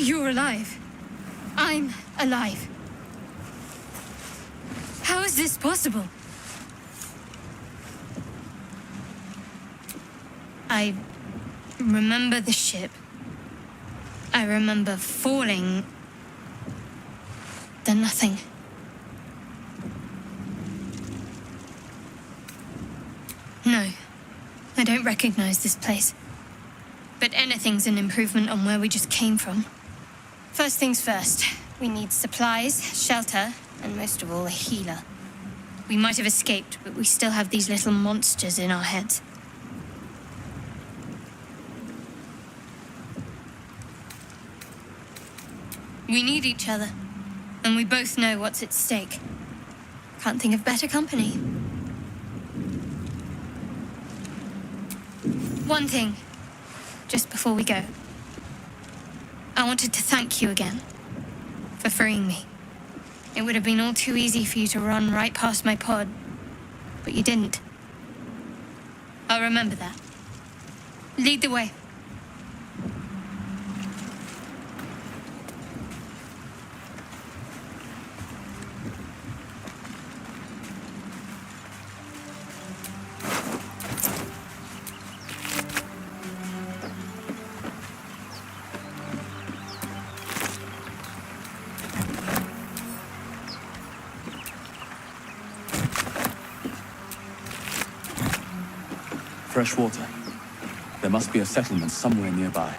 You're alive. I'm alive. How is this possible? I remember the ship. I remember falling. Then nothing. No, I don't recognize this place. But anything's an improvement on where we just came from. First things first, we need supplies, shelter, and most of all, a healer. We might have escaped, but we still have these little monsters in our heads. We need each other, and we both know what's at stake. Can't think of better company. One thing, just before we go. I wanted to thank you again for freeing me. It would have been all too easy for you to run right past my pod, but you didn't. I'll remember that. Lead the way. Fresh water. There must be a settlement somewhere nearby.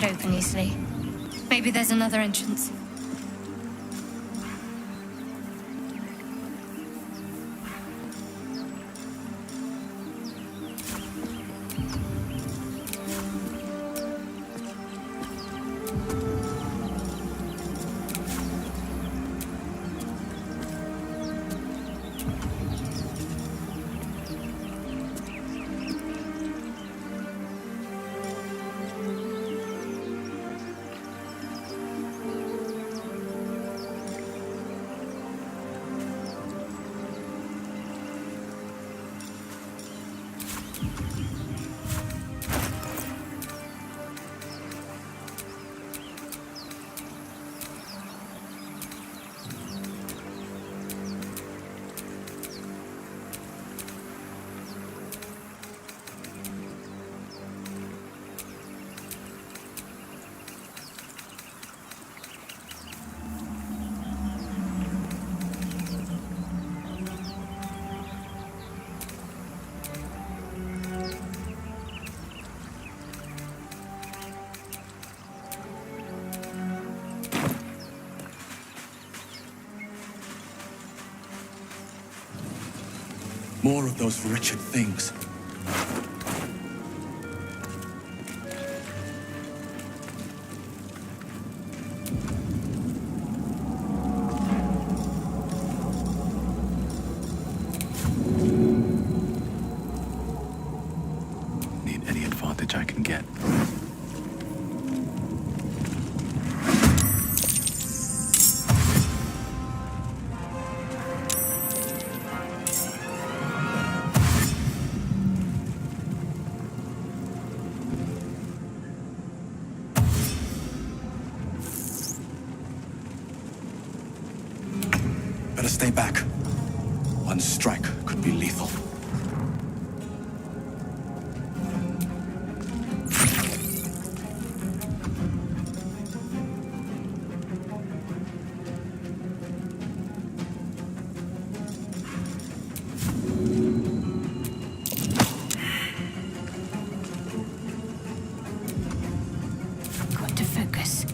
Open easily. Maybe there's another entrance. More of those wretched things. Need any advantage I can get. One strike could be lethal. Got to focus.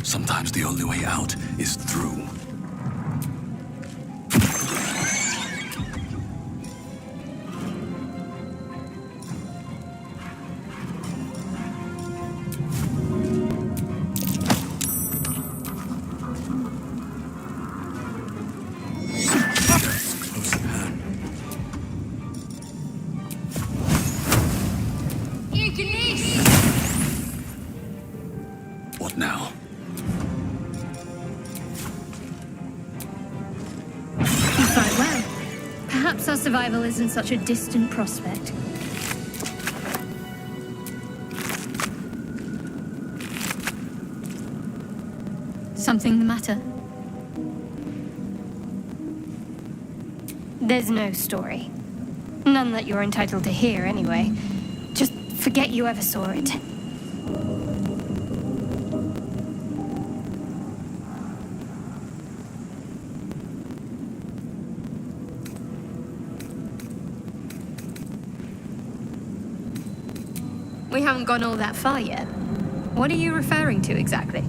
Sometimes the only way out is through. Close at hand. What now? Quite well. Perhaps our survival isn't such a distant prospect. Something the matter? There's no story. None that you're entitled to hear, anyway. Just forget you ever saw it. We haven't gone all that far yet. What are you referring to exactly?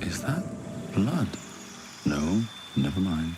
Is that blood? No, never mind.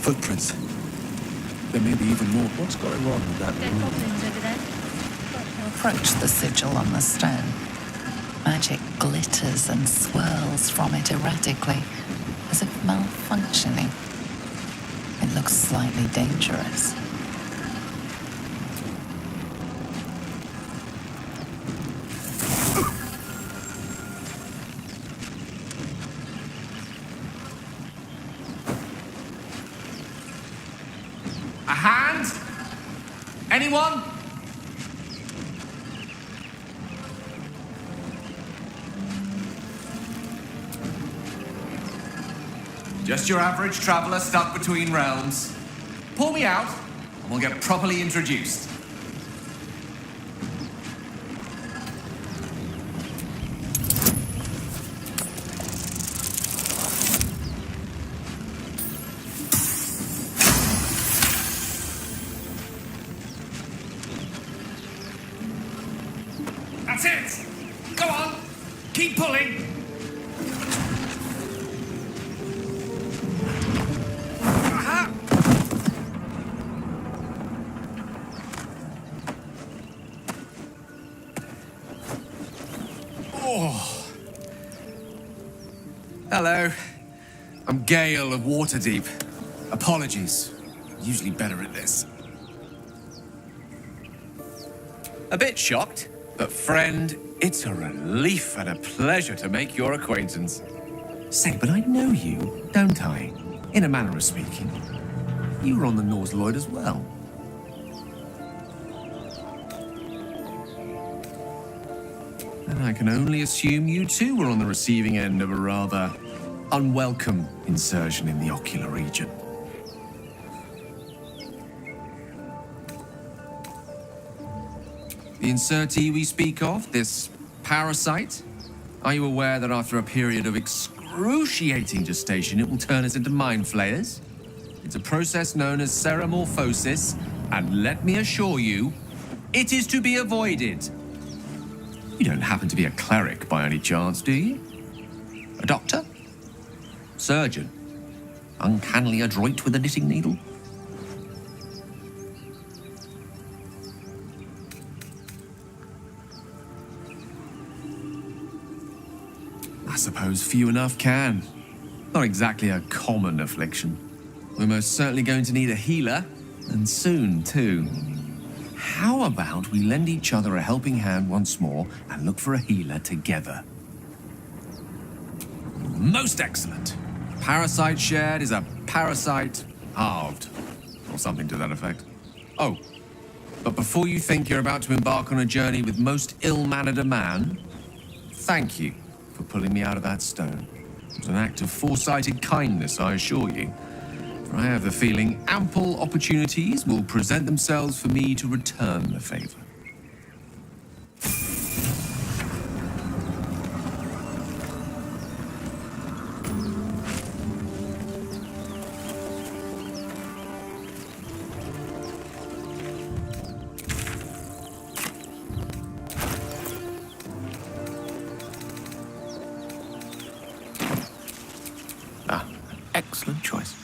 Footprints. There may be even more. What's going on with that? Dead goblins over there. Approach the sigil on the stone. Magic glitters and swirls from it erratically, as if malfunctioning. It looks slightly dangerous. A hand? Anyone? Just your average traveller stuck between realms. Pull me out, and we'll get properly introduced. That's it! Go on! Keep pulling! Aha! Oh. Hello. I'm Gale of Waterdeep. Apologies. Usually better at this. A bit shocked. But friend, it's a relief and a pleasure to make your acquaintance. Say, but I know you, don't I? In a manner of speaking. You were on the Norse Lloyd as well. And I can only assume you too were on the receiving end of a rather unwelcome insertion in the ocular region. The insertee we speak of, this parasite, are you aware that after a period of excruciating gestation, it will turn us into mind flayers? It's a process known as ceramorphosis, and let me assure you, it is to be avoided. You don't happen to be a cleric by any chance, do you? A doctor? Surgeon? Uncannily adroit with a knitting needle? I suppose few enough can. Not exactly a common affliction. We're most certainly going to need a healer, and soon too. How about we lend each other a helping hand once more and look for a healer together? Most excellent. Parasite shared is a parasite halved, or something to that effect. Oh, but before you think you're about to embark on a journey with most ill-mannered a man, thank you for pulling me out of that stone. It was an act of foresighted kindness, I assure you. For I have the feeling ample opportunities will present themselves for me to return the favor. Excellent choice.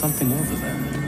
Something over there.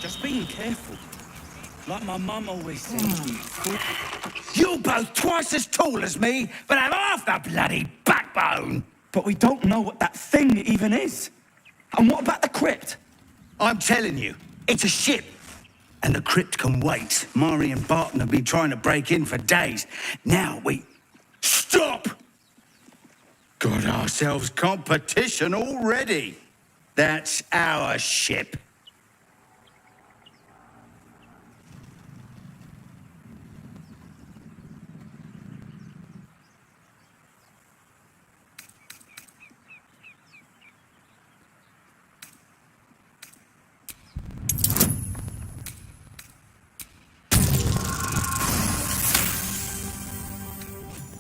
Just being careful. Like my mum always said. You're both twice as tall as me, but have half the bloody backbone. But we don't know what that thing even is. And what about the crypt? I'm telling you, it's a ship. And the crypt can wait. Mari and Barton have been trying to break in for days. Now we... Stop! Got ourselves competition already. That's our ship.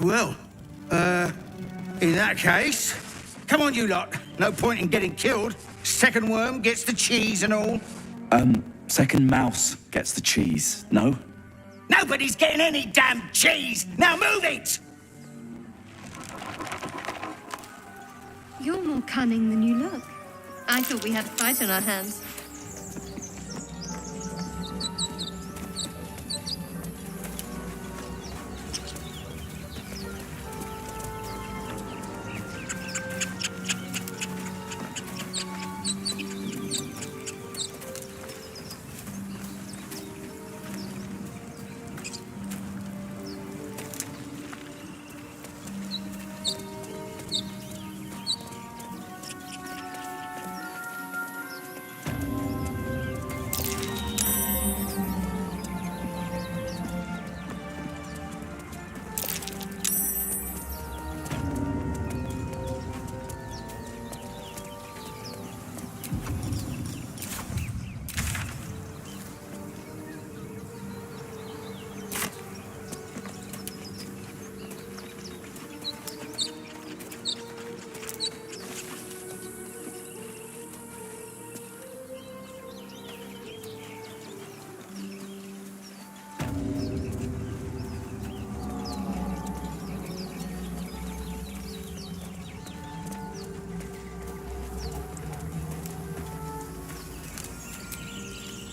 Well, in that case, come on, you lot. No point in getting killed. Second worm gets the cheese and all. Second mouse gets the cheese, no? Nobody's getting any damn cheese! Now move it! You're more cunning than you look. I thought we had a fight on our hands.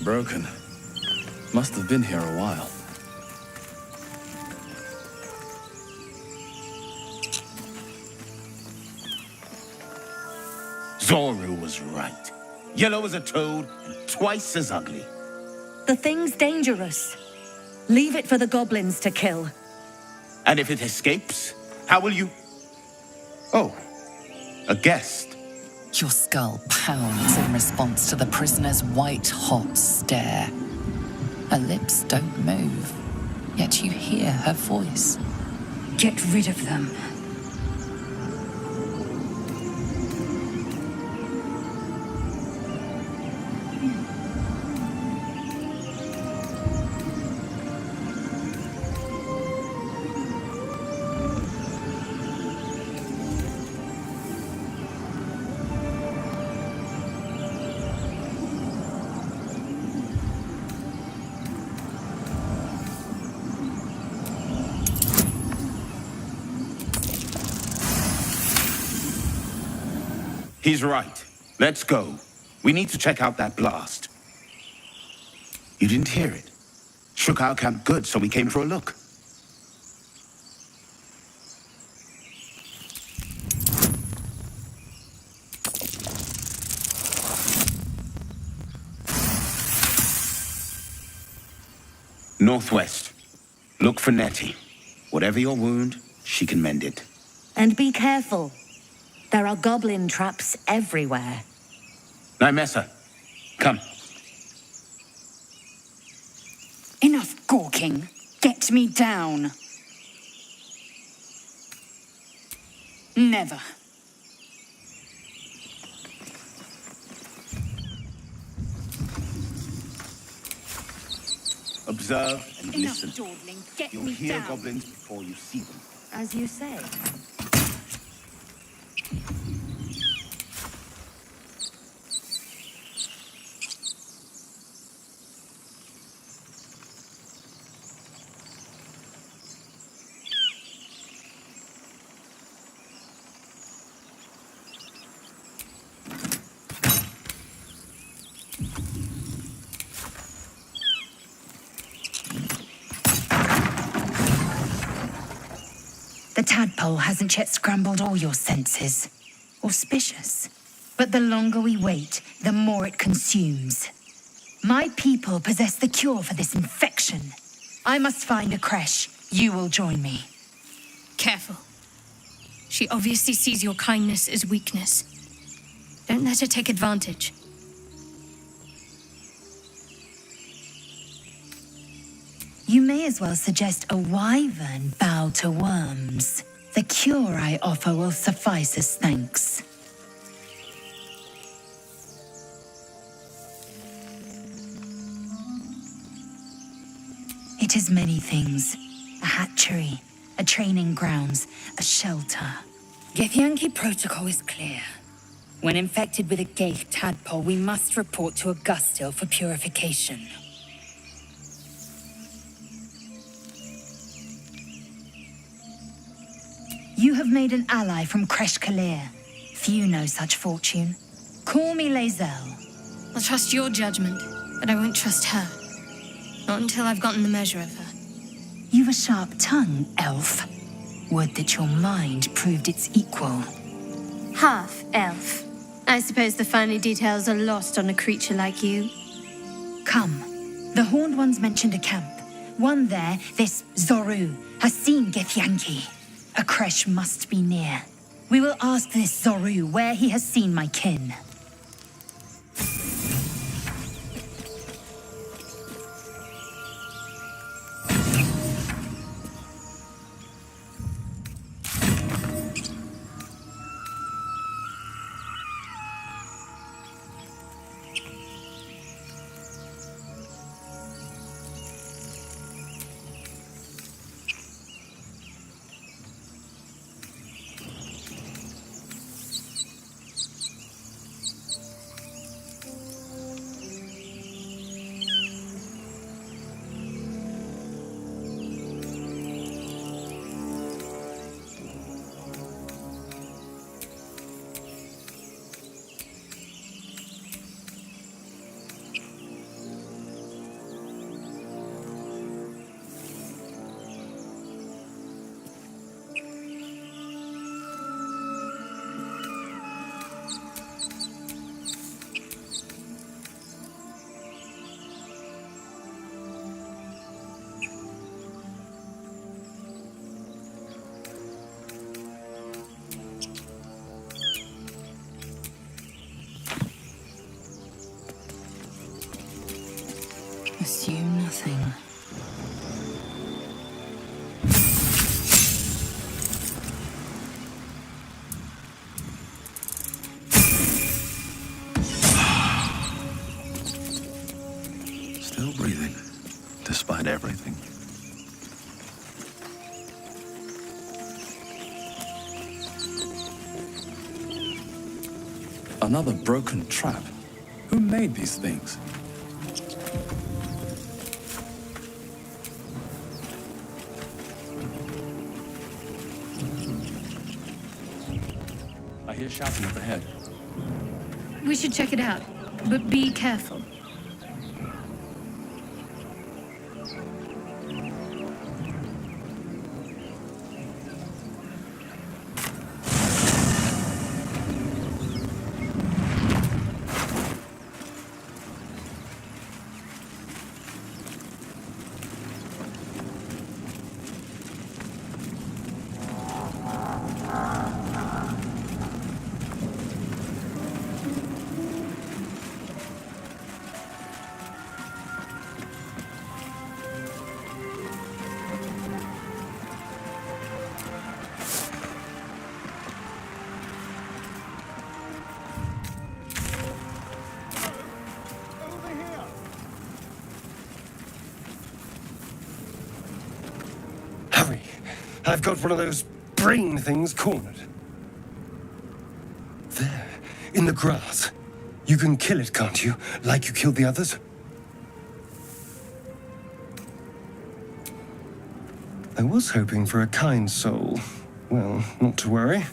Broken. Must have been here a while. Zoru was right. Yellow as a toad, and twice as ugly. The thing's dangerous. Leave it for the goblins to kill. And if it escapes, how will you... Oh, a guest. Your skull pounds in response to the prisoner's white-hot stare. Her lips don't move, yet you hear her voice. Get rid of them. He's right. Let's go. We need to check out that blast. You didn't hear it? Shook our camp good, so we came for a look. Northwest. Look for Nettie. Whatever your wound, she can mend it. And be careful. There are goblin traps everywhere. Nymessa, come. squawking. Get me down. Never. Observe and Enough listen. dawdling. Get You'll me hear down. goblins before you see them. As you say. The tadpole hasn't yet scrambled all your senses. Auspicious. But the longer we wait, the more it consumes. My people possess the cure for this infection. I must find a creche. You will join me. Careful. She obviously sees your kindness as weakness. Don't let her take advantage. You may as well suggest a wyvern bow to worms. The cure I offer will suffice as thanks. It is many things. A hatchery, a training grounds, a shelter. Githyanki protocol is clear. When infected with a Gaith tadpole, we must report to Augustil for purification. You have made an ally from Kresh Kalir. Few know such fortune. Call me Lae'zel. I'll trust your judgment, but I won't trust her. Not until I've gotten the measure of her. You've a sharp tongue, elf. Would that your mind proved its equal. Half elf. I suppose the finer details are lost on a creature like you. Come. The Horned Ones mentioned a camp. One there, this Zoru, has seen Githyanki. A creche must be near. We will ask this Zoru where he has seen my kin. Assume nothing. Still breathing, despite everything. Another broken trap. Who made these things? I hear shouting up ahead. We should check it out, but be careful. I've got one of those brain things cornered. There, in the grass. You can kill it, can't you? Like you killed the others? I was hoping for a kind soul. Well, not to worry.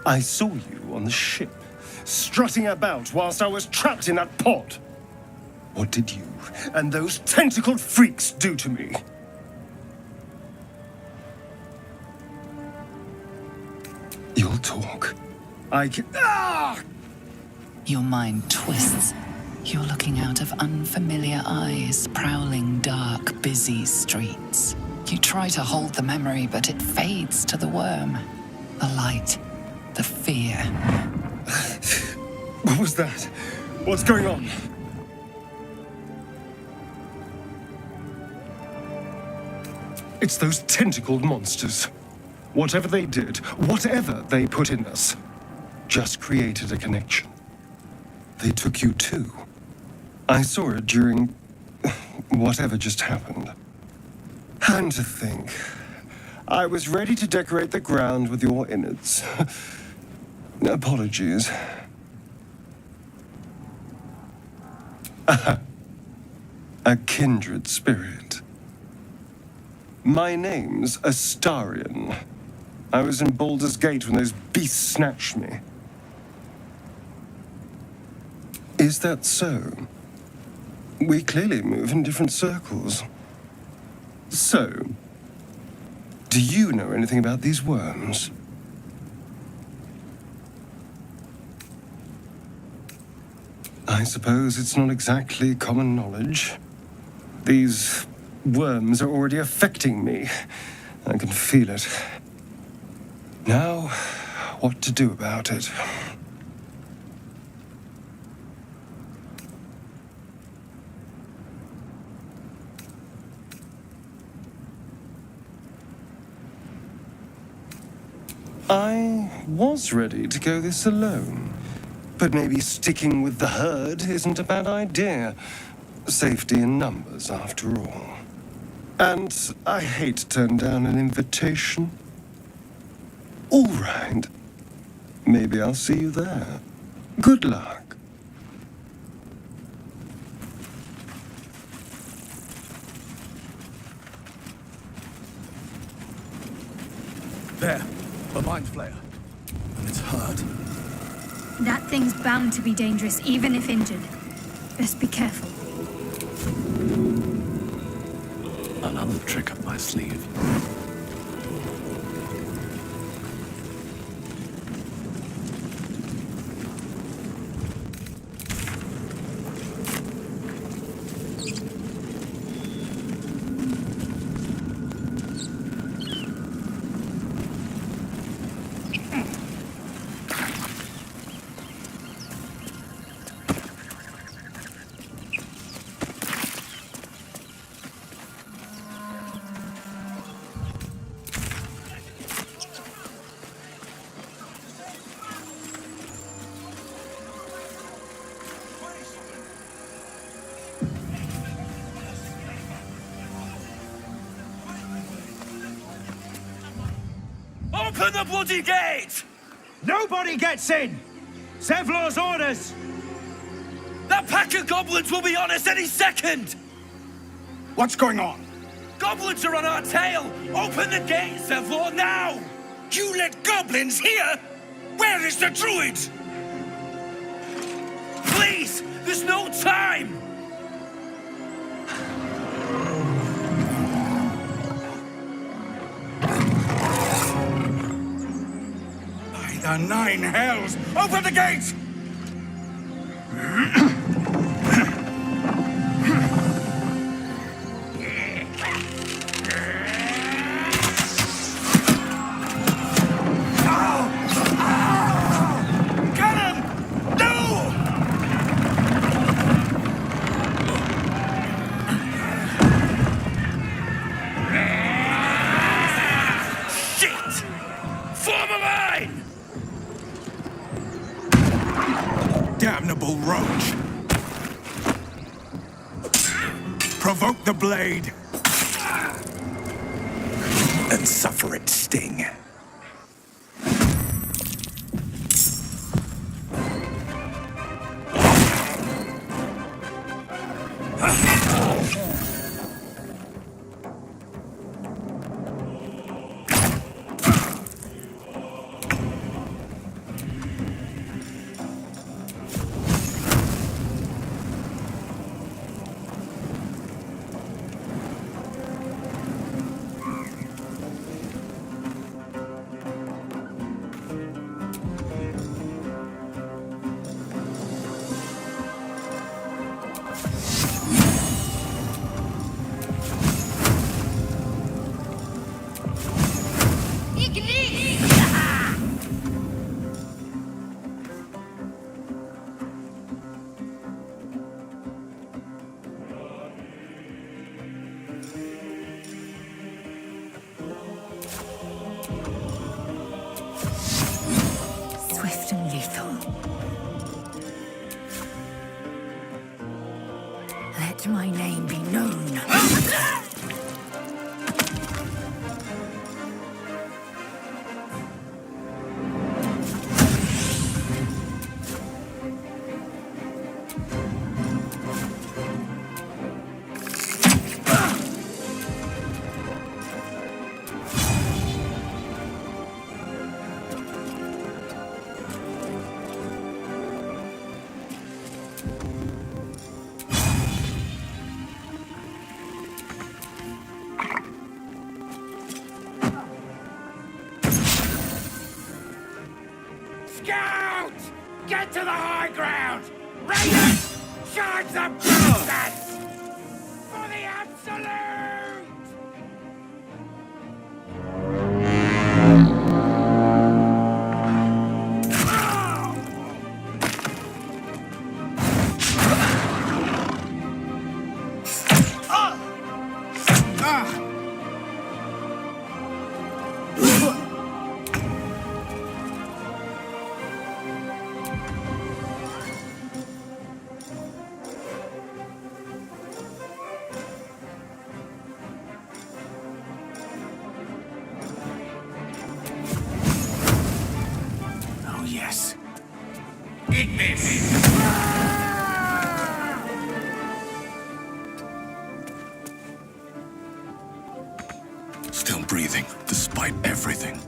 I saw you on the ship, strutting about whilst I was trapped in that pod. What did you and those tentacled freaks do to me? You'll talk. I can... Ah! Your mind twists. You're looking out of unfamiliar eyes, prowling dark, busy streets. You try to hold the memory, but it fades to the worm. The light. The fear. What was that? What's going on? It's those tentacled monsters. Whatever they did, whatever they put in us, just created a connection. They took you too. I saw it during whatever just happened. And to think, I was ready to decorate the ground with your innards. Apologies. A kindred spirit. My name's Astarion. I was in Baldur's Gate when those beasts snatched me. Is that so? We clearly move in different circles. So, do you know anything about these worms? I suppose it's not exactly common knowledge. These worms are already affecting me. I can feel it. Now, what to do about it? I was ready to go this alone. But maybe sticking with the herd isn't a bad idea. Safety in numbers, after all. And I hate to turn down an invitation. All right. Maybe I'll see you there. Good luck. There, a mind flayer. And it's hurt. That thing's bound to be dangerous, even if injured. Best be careful. Another trick up my sleeve. Open the bloody gate! Nobody gets in! Zevlor's orders! That pack of goblins will be on us any second! What's going on? Goblins are on our tail! Open the gate, Zevlor, now! You let goblins here? Where is the druid? Please! There's no time! By the nine hells! Open the gate! miserable roach. Provoke the blade. And suffer its sting. Swift and lethal. Let my name be known. Scout! Get to the high ground! Raiders! Charge the bastards! For the absolute! Oh, yes. Eat this! Still breathing, despite everything.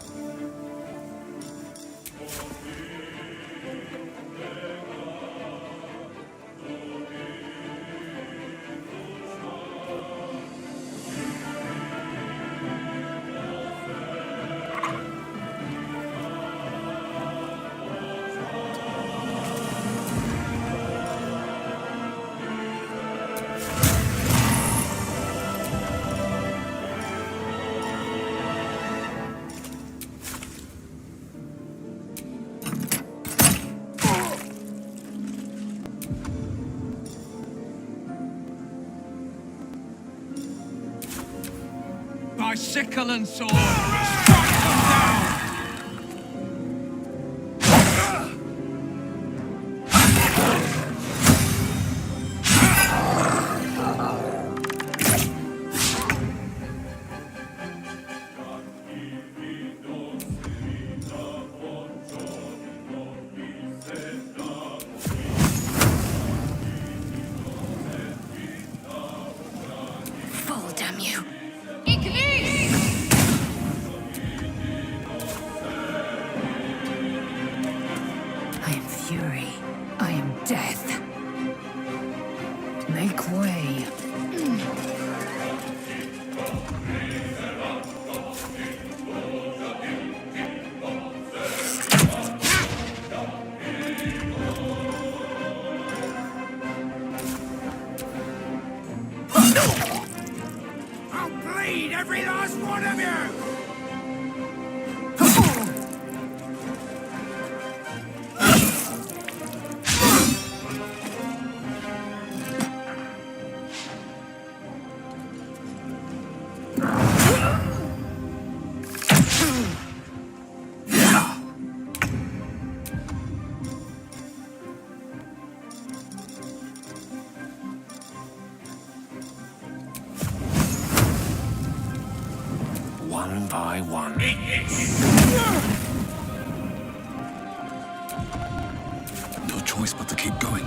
By sickle and sword, strike them down! Fall, damn you. I am fury. I am death. Make way. I'll bleed every last one of you! one by one. No choice but to keep going.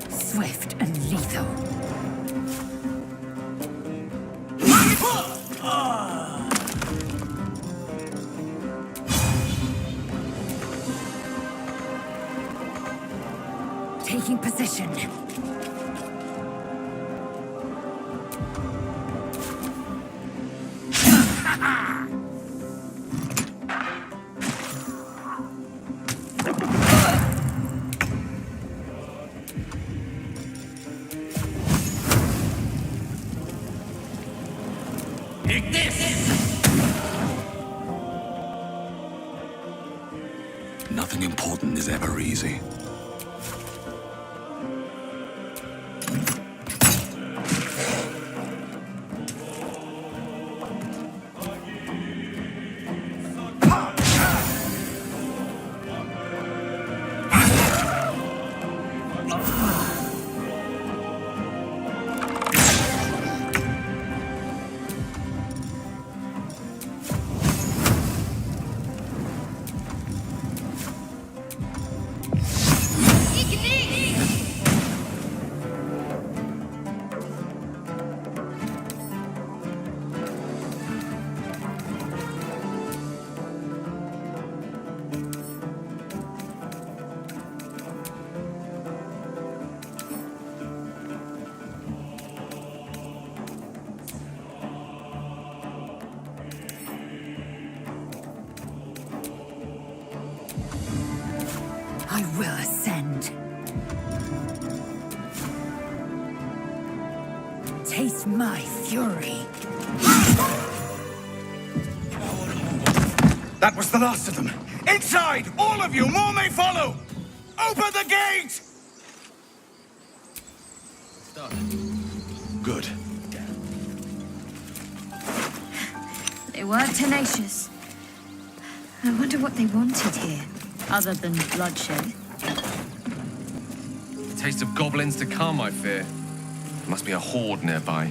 Swift and lethal. Taking position. Nothing important is ever easy. I will ascend. Taste my fury. That was the last of them. Inside! All of you! More may follow! Open the gate! Good. They were tenacious. I wonder what they wanted here, other than bloodshed. The taste of goblins to come, I fear. There must be a horde nearby.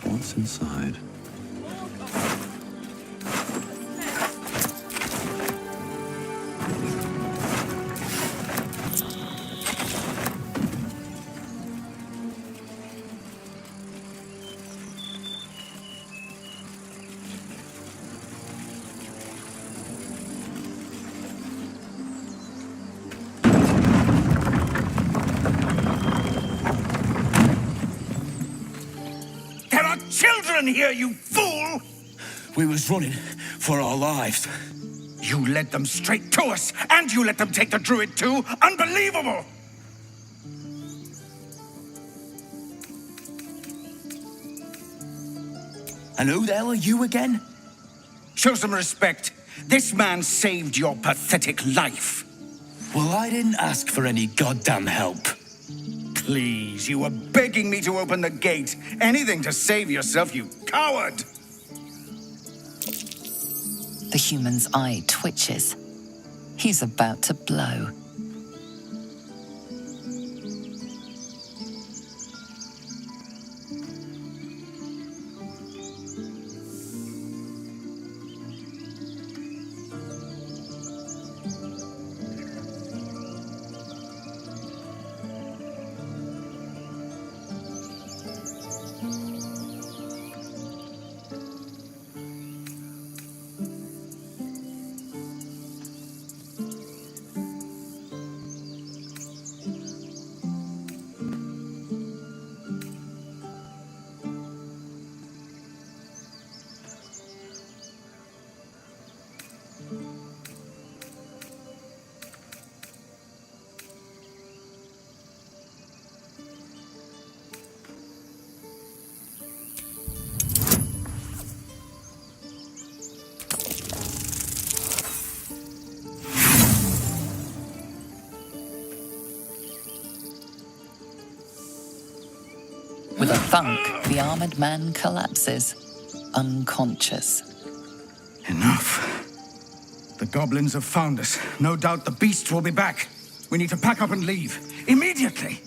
What's inside? There are children here, you fool! We was running for our lives. You led them straight to us, and you let them take the druid too? Unbelievable! And who the hell are you again? Show some respect. This man saved your pathetic life. Well, I didn't ask for any goddamn help. Please, you were begging me to open the gate. Anything to save yourself, you coward! The human's eye twitches. He's about to blow. With a thunk, the armored man collapses, unconscious. Enough. The goblins have found us. No doubt the beasts will be back. We need to pack up and leave. Immediately!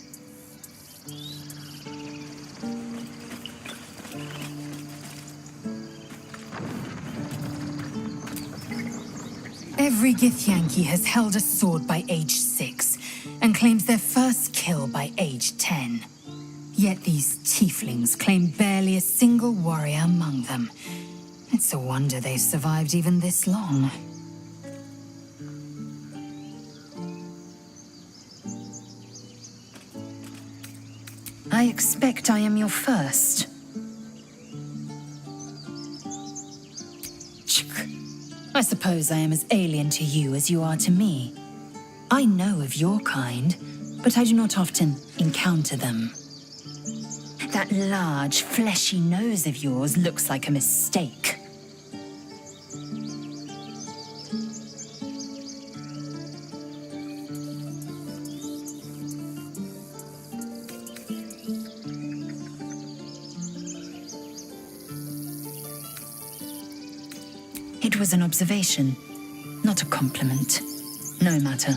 Every Githyanki has held a sword by age 6, and claims their first kill by age 10. Yet these tieflings claim barely a single warrior among them. It's a wonder they've survived even this long. I expect I am your first. I suppose I am as alien to you as you are to me. I know of your kind, but I do not often encounter them. That large, fleshy nose of yours looks like a mistake. It was an observation, not a compliment. No matter.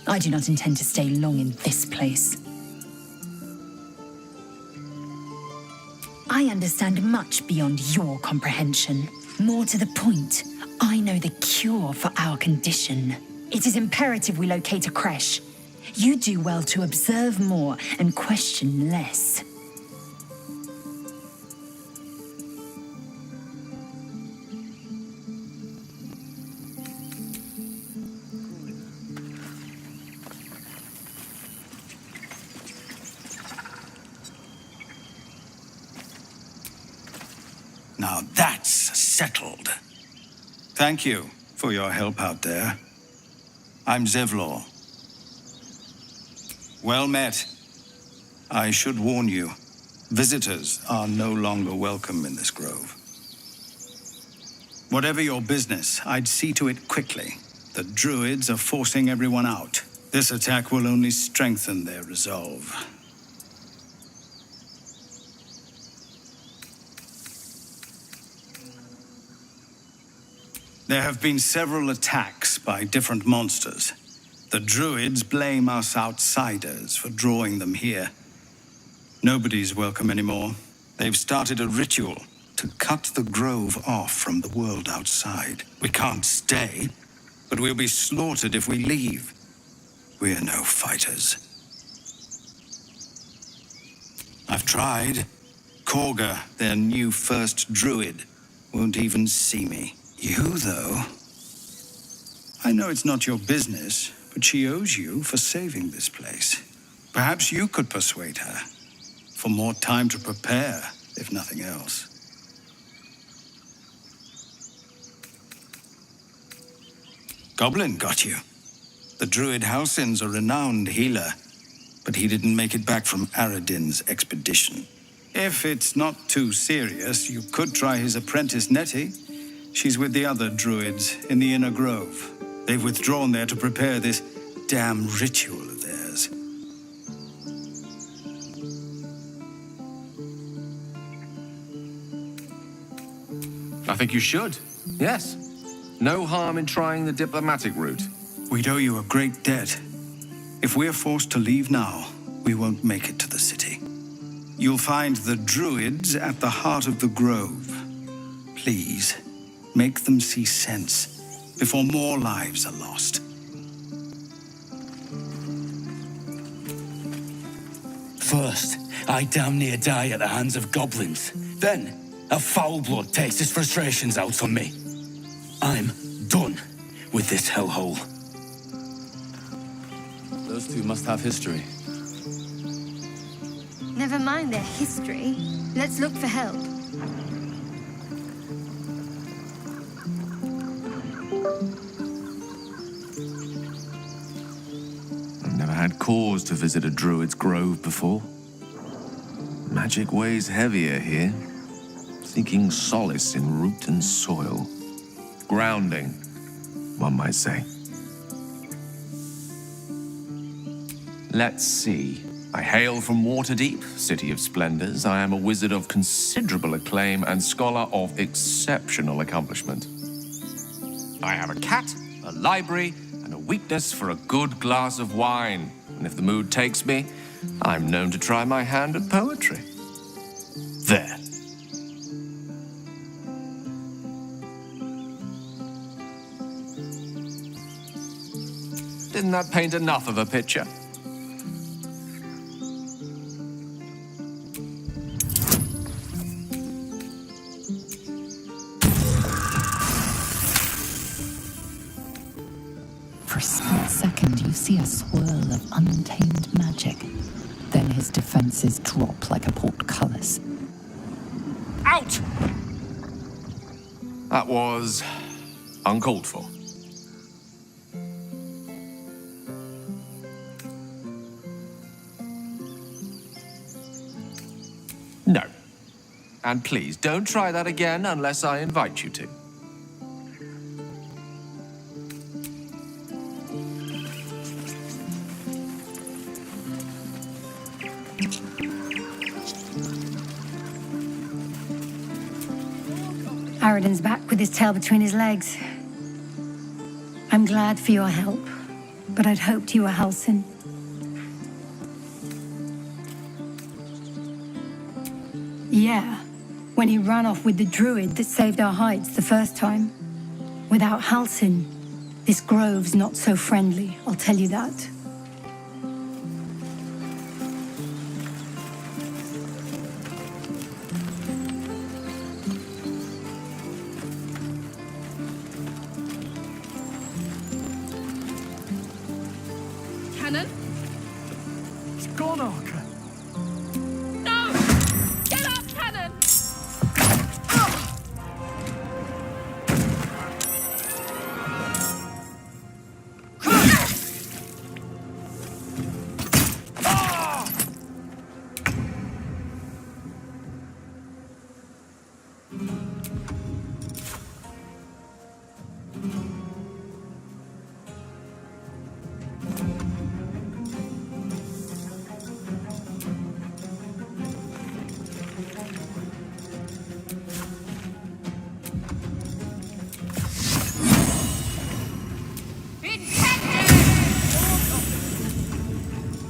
I do not intend to stay long in this place. I understand much beyond your comprehension. More to the point, I know the cure for our condition. It is imperative we locate a creche. You do well to observe more and question less. Now that's settled. Thank you for your help out there. I'm Zevlor. Well met. I should warn you, visitors are no longer welcome in this grove. Whatever your business, I'd see to it quickly. The druids are forcing everyone out. This attack will only strengthen their resolve. There have been several attacks by different monsters. The druids blame us outsiders for drawing them here. Nobody's welcome anymore. They've started a ritual to cut the grove off from the world outside. We can't stay, but we'll be slaughtered if we leave. We're no fighters. I've tried. Korga, their new first druid, won't even see me. You, though? I know it's not your business, but she owes you for saving this place. Perhaps you could persuade her. For more time to prepare, if nothing else. Goblin got you. The druid Halsin's a renowned healer, but he didn't make it back from Aradin's expedition. If it's not too serious, you could try his apprentice Nettie. She's with the other druids in the inner grove. They've withdrawn there to prepare this damn ritual of theirs. I think you should. Yes. No harm in trying the diplomatic route. We'd owe you a great debt. If we're forced to leave now, we won't make it to the city. You'll find the druids at the heart of the grove. Please, make them see sense before more lives are lost. First, I damn near die at the hands of goblins. Then, a foul blood takes his frustrations out on me. I'm done with this hellhole. Those two must have history. Never mind their history. Let's look for help. I've never had cause to visit a druid's grove before. Magic weighs heavier here, seeking solace in root and soil. Grounding, one might say. Let's see. I hail from Waterdeep, City of Splendors. I am a wizard of considerable acclaim and scholar of exceptional accomplishment. I have a cat, a library, and a weakness for a good glass of wine. And if the mood takes me, I'm known to try my hand at poetry. There. Didn't that paint enough of a picture? For a split second, you see a swirl of untamed magic. Then his defenses drop like a portcullis. Out! That was uncalled for. No. And please, don't try that again unless I invite you to. Aradin's back with his tail between his legs. I'm glad for your help, but I'd hoped you were Halsin. Yeah, when he ran off with the druid that saved our hides the first time. Without Halsin, this grove's not so friendly, I'll tell you that. Cannon? It's gone, Archer. No! Get up, Cannon!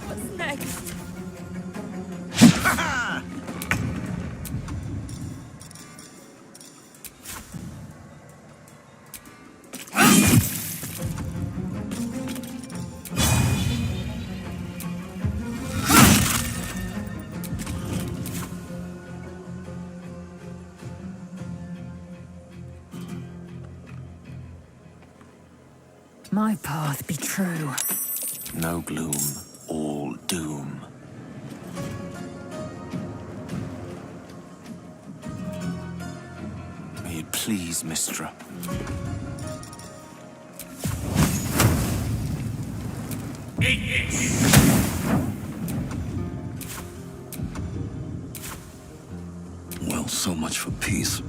What's next? My path be true. No gloom, all doom. May it please, Mistra. Well, so much for peace.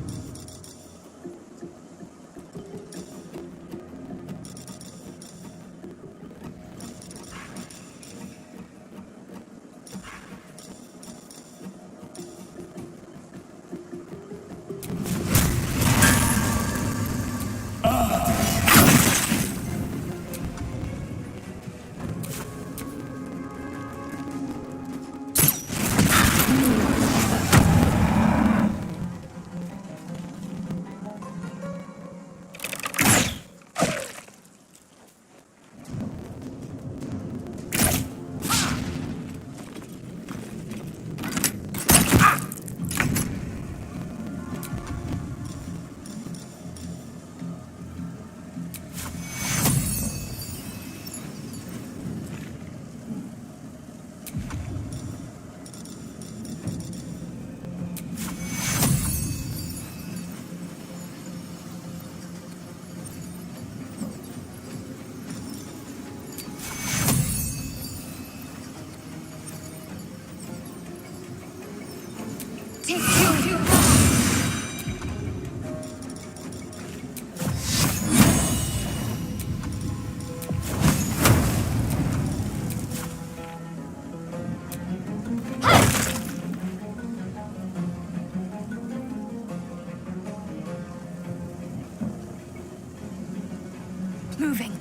Moving.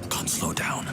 Can't slow down.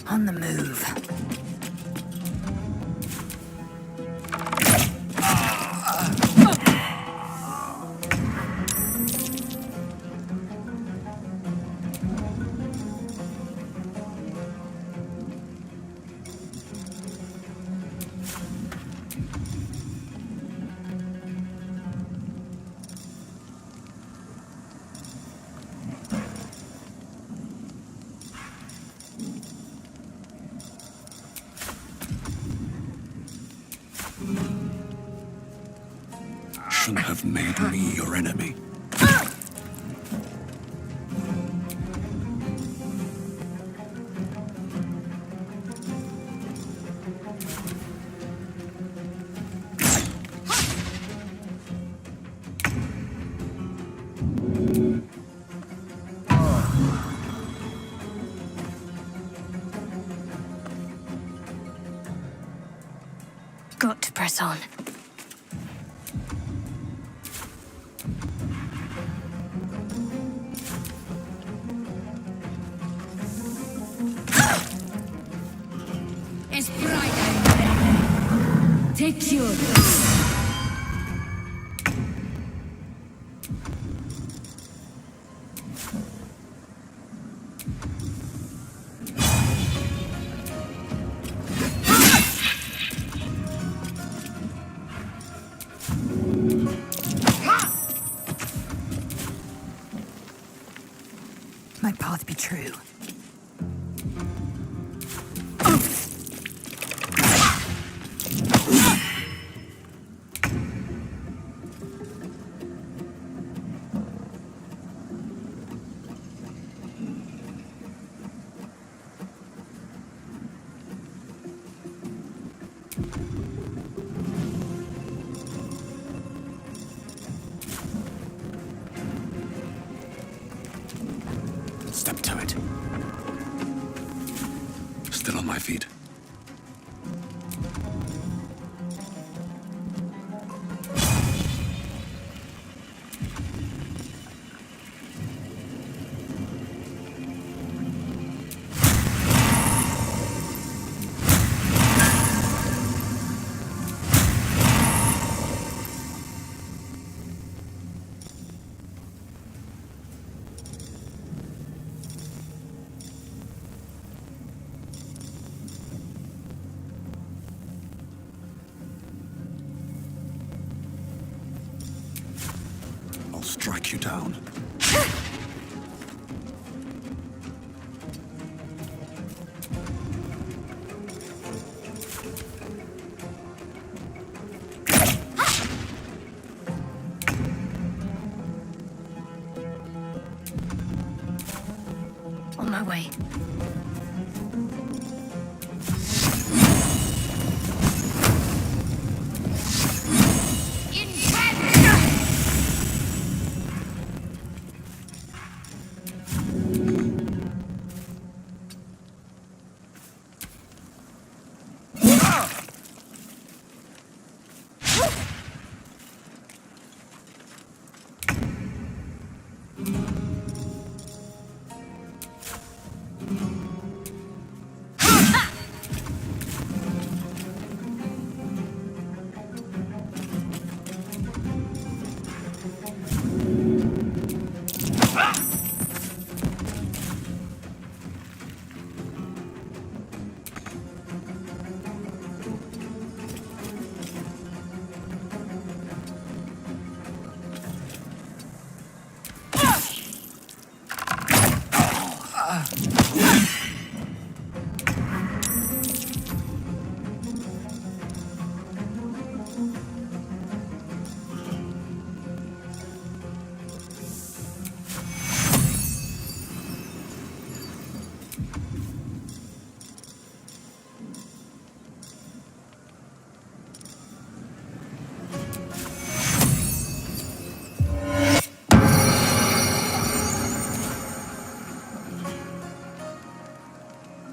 On the move. Shouldn't have made me your enemy. Got to press on. It's bright out there. Take your... My path be true. Step to it. Still on my feet. Strike you down. On my way.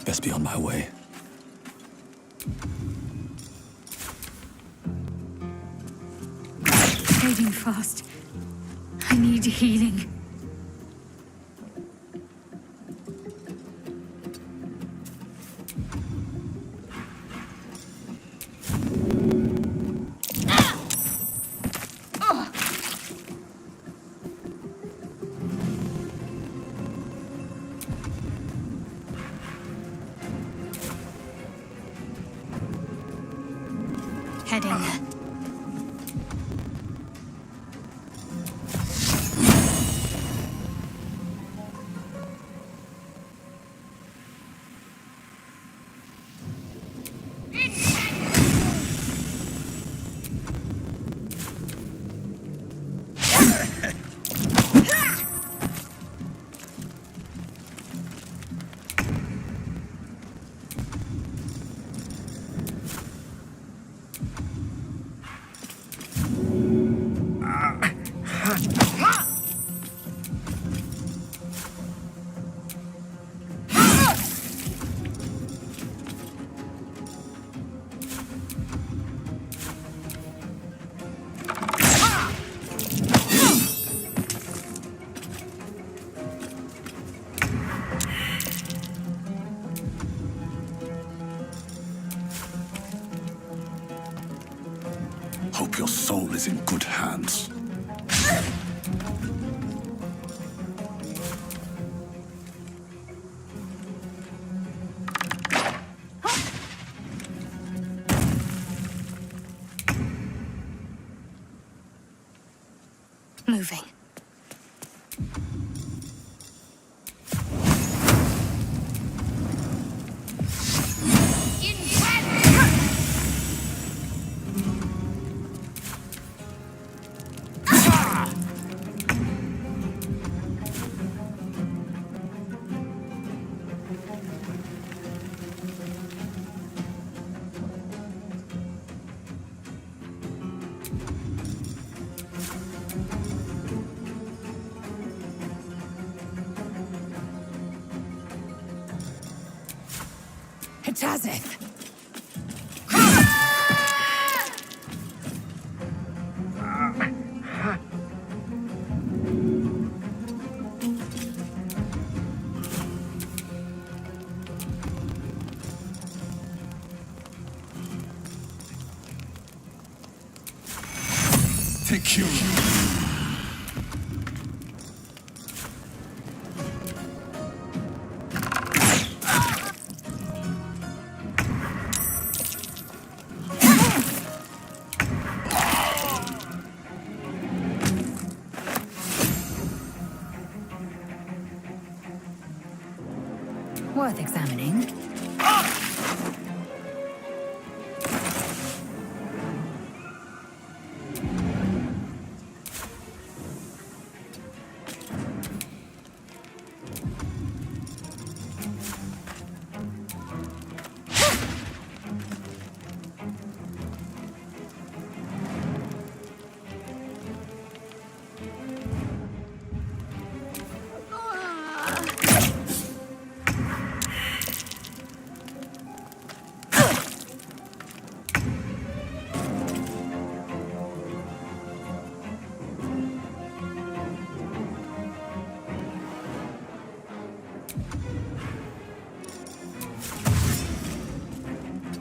Best be on my way. Fading fast. I need healing. Heading there. Hope your soul is in good hands. Moving. for Tazith. Take you. Worth examining.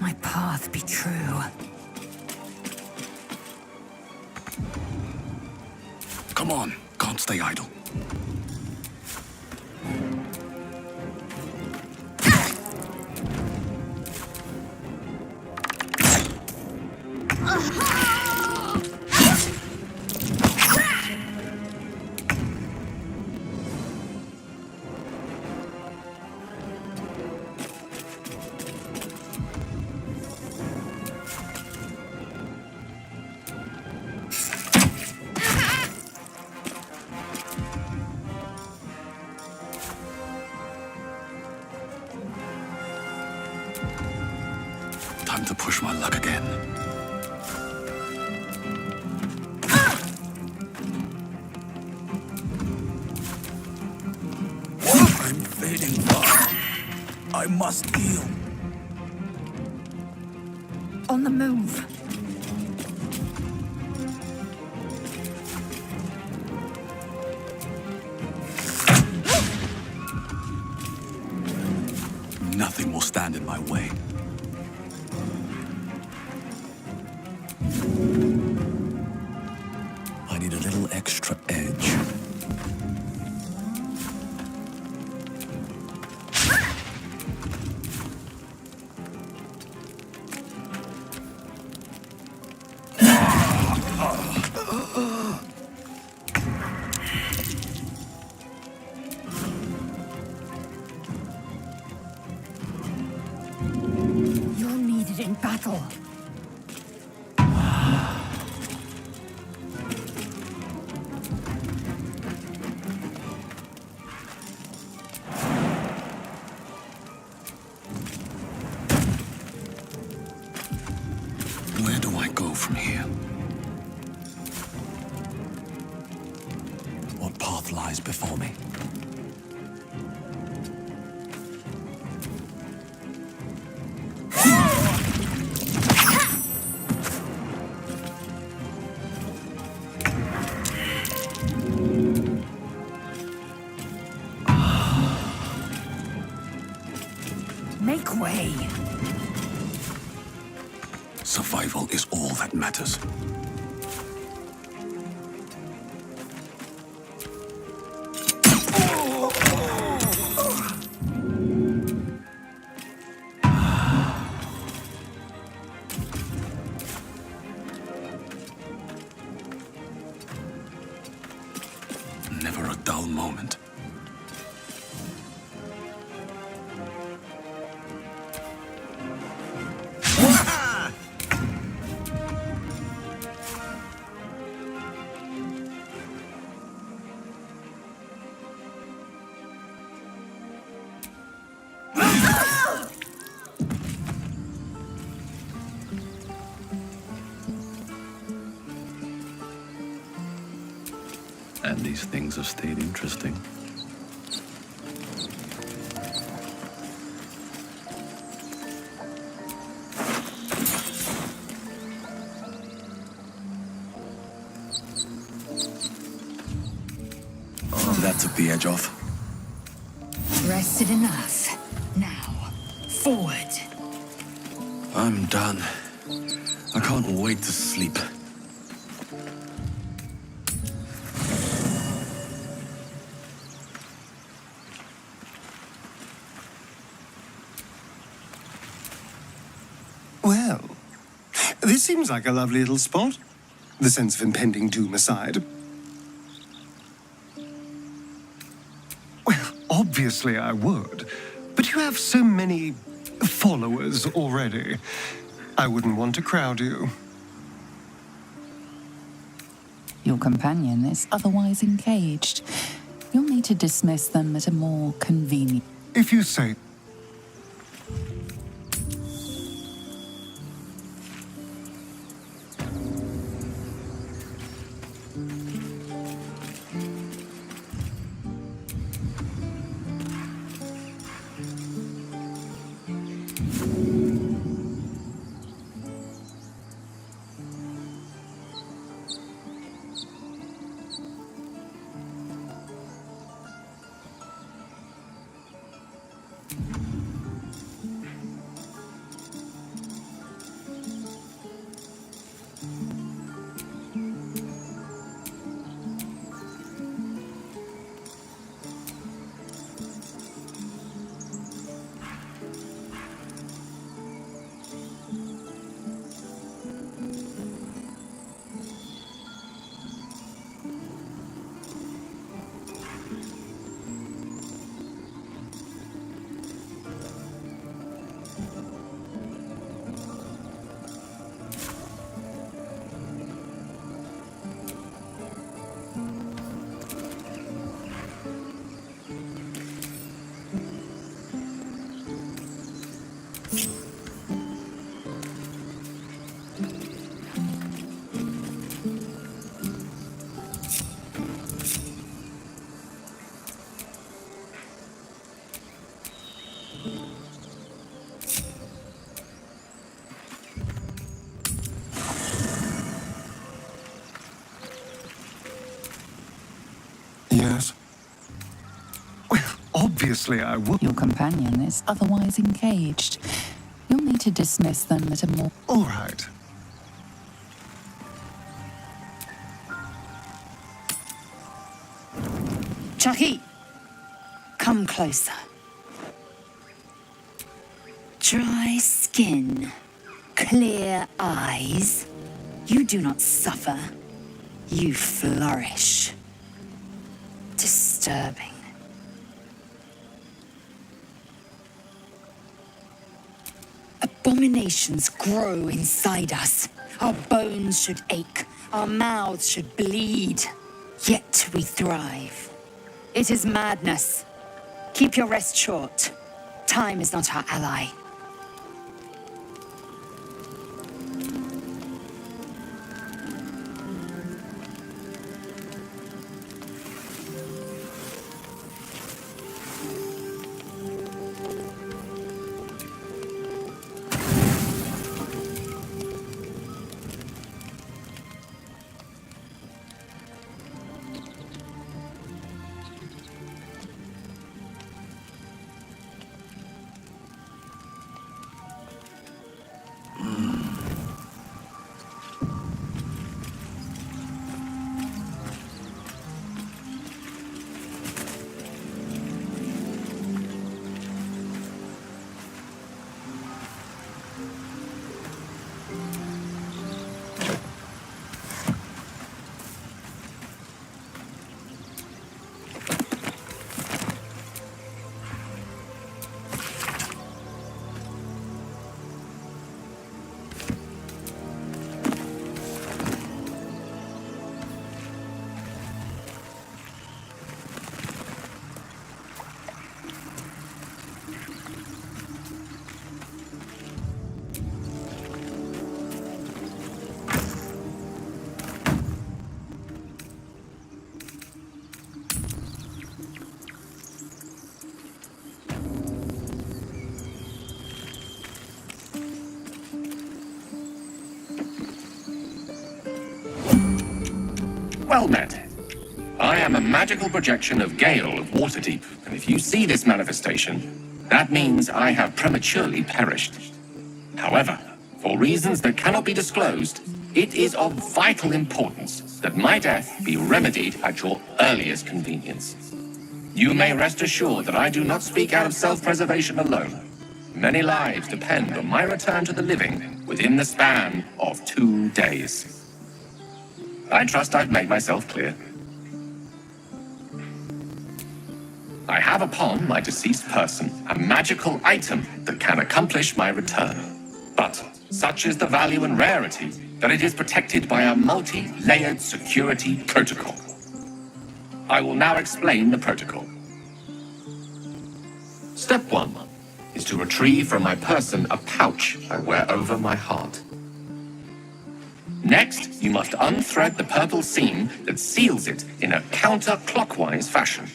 My path be true. Come on, can't stay idle. Time to push my luck again. I'm fading fast. I must heal. On the move. Nothing will stand in my way. I need a little extra edge. You're needed in battle. Where do I go from here? What path lies before me? Make way. Survival is all that matters. Never a dull moment. And these things have stayed interesting. Took the edge off. Rested enough. Now, forward. I'm done. I can't wait to sleep. Well, this seems like a lovely little spot. The sense of impending doom aside. Well, obviously I would. But you have so many followers already. I wouldn't want to crowd you. Your companion is otherwise engaged. You'll need to dismiss them at a more convenient... If you say... Yes? Well, obviously I would. Your companion is otherwise engaged. You'll need to dismiss them at a more... All right. Chucky, come closer. Dry skin, clear eyes. You do not suffer. You flourish. Disturbing. Abominations grow inside us. Our bones should ache. Our mouths should bleed. Yet we thrive. It is madness. Keep your rest short. Time is not our ally. Well met. I am am a magical projection of Gale of Waterdeep, and if you see this manifestation, that means I have prematurely perished. However, for reasons that cannot be disclosed, it is of vital importance that my death be remedied at your earliest convenience. You may rest assured that I do not speak out of self-preservation alone. Many lives depend on my return to the living within the span of 2 days. I trust I've made myself clear. I have upon my deceased person a magical item that can accomplish my return. But such is the value and rarity that it is protected by a multi-layered security protocol. I will now explain the protocol. Step 1 is to retrieve from my person a pouch I wear over my heart. Next, you must unthread the purple seam that seals it in a counterclockwise fashion.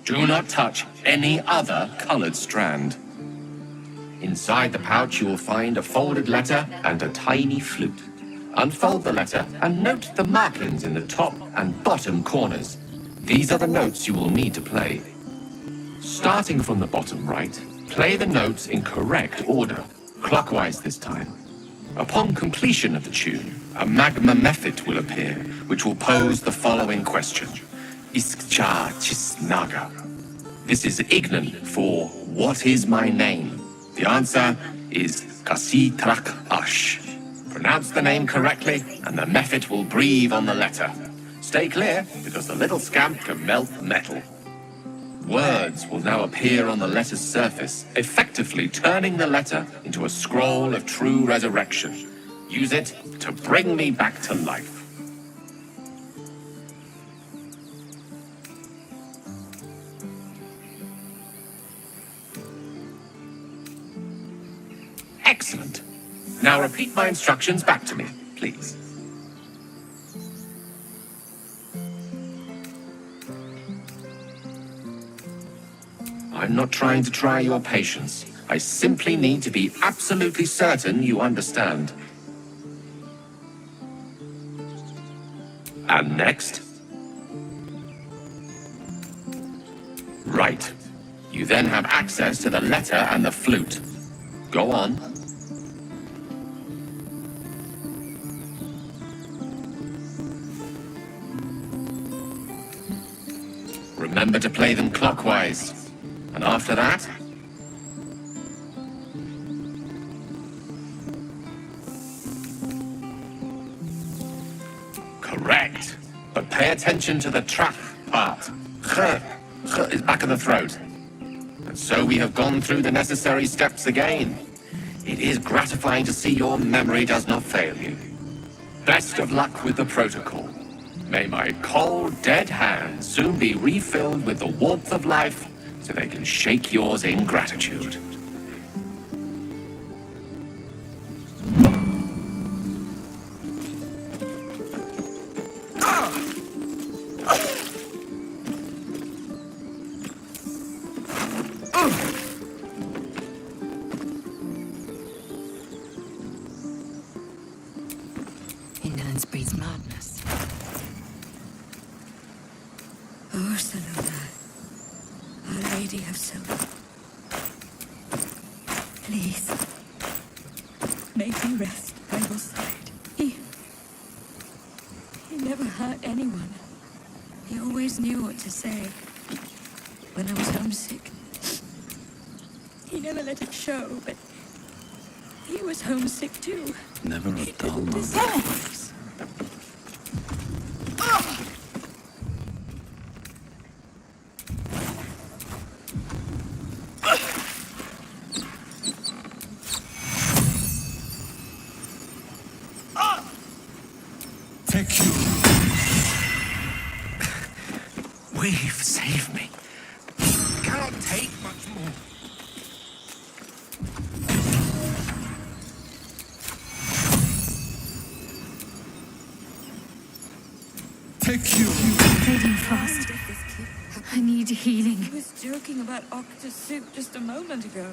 Do not touch any other colored strand. Inside the pouch, you will find a folded letter and a tiny flute. Unfold the letter and note the markings in the top and bottom corners. These are the notes you will need to play. Starting from the bottom right, play the notes in correct order, clockwise this time. Upon completion of the tune, a magma method will appear, which will pose the following question. Iskcha Chisnaga. This is Ignan for what is my name? The answer is Kasi Trak Ash. Pronounce the name correctly, and the method will breathe on the letter. Stay clear, because the little scamp can melt metal. Words will now appear on the letter's surface, effectively turning the letter into a scroll of true resurrection. Use it to bring me back to life. Excellent. Now repeat my instructions back to me, please. I'm not trying to try your patience. I simply need to be absolutely certain you understand. And next? Right. You then have access to the letter and the flute. Go on. Remember to play them clockwise. And after that? Correct. But pay attention to the trap part. Ch is back of the throat. And so we have gone through the necessary steps again. It is gratifying to see your memory does not fail you. Best of luck with the protocol. May my cold, dead hands soon be refilled with the warmth of life so they can shake yours in gratitude. Indolence breeds madness. Oh, Salona, Our Lady of Silver, please, make me rest by your side. He never hurt anyone. He always knew what to say. When I was homesick, he never let it show, but he was homesick too. Never a dull moment. Take you. We've saved me. I cannot take much more. Take you. Fading fast. I need healing. He was joking about octa soup just a moment ago.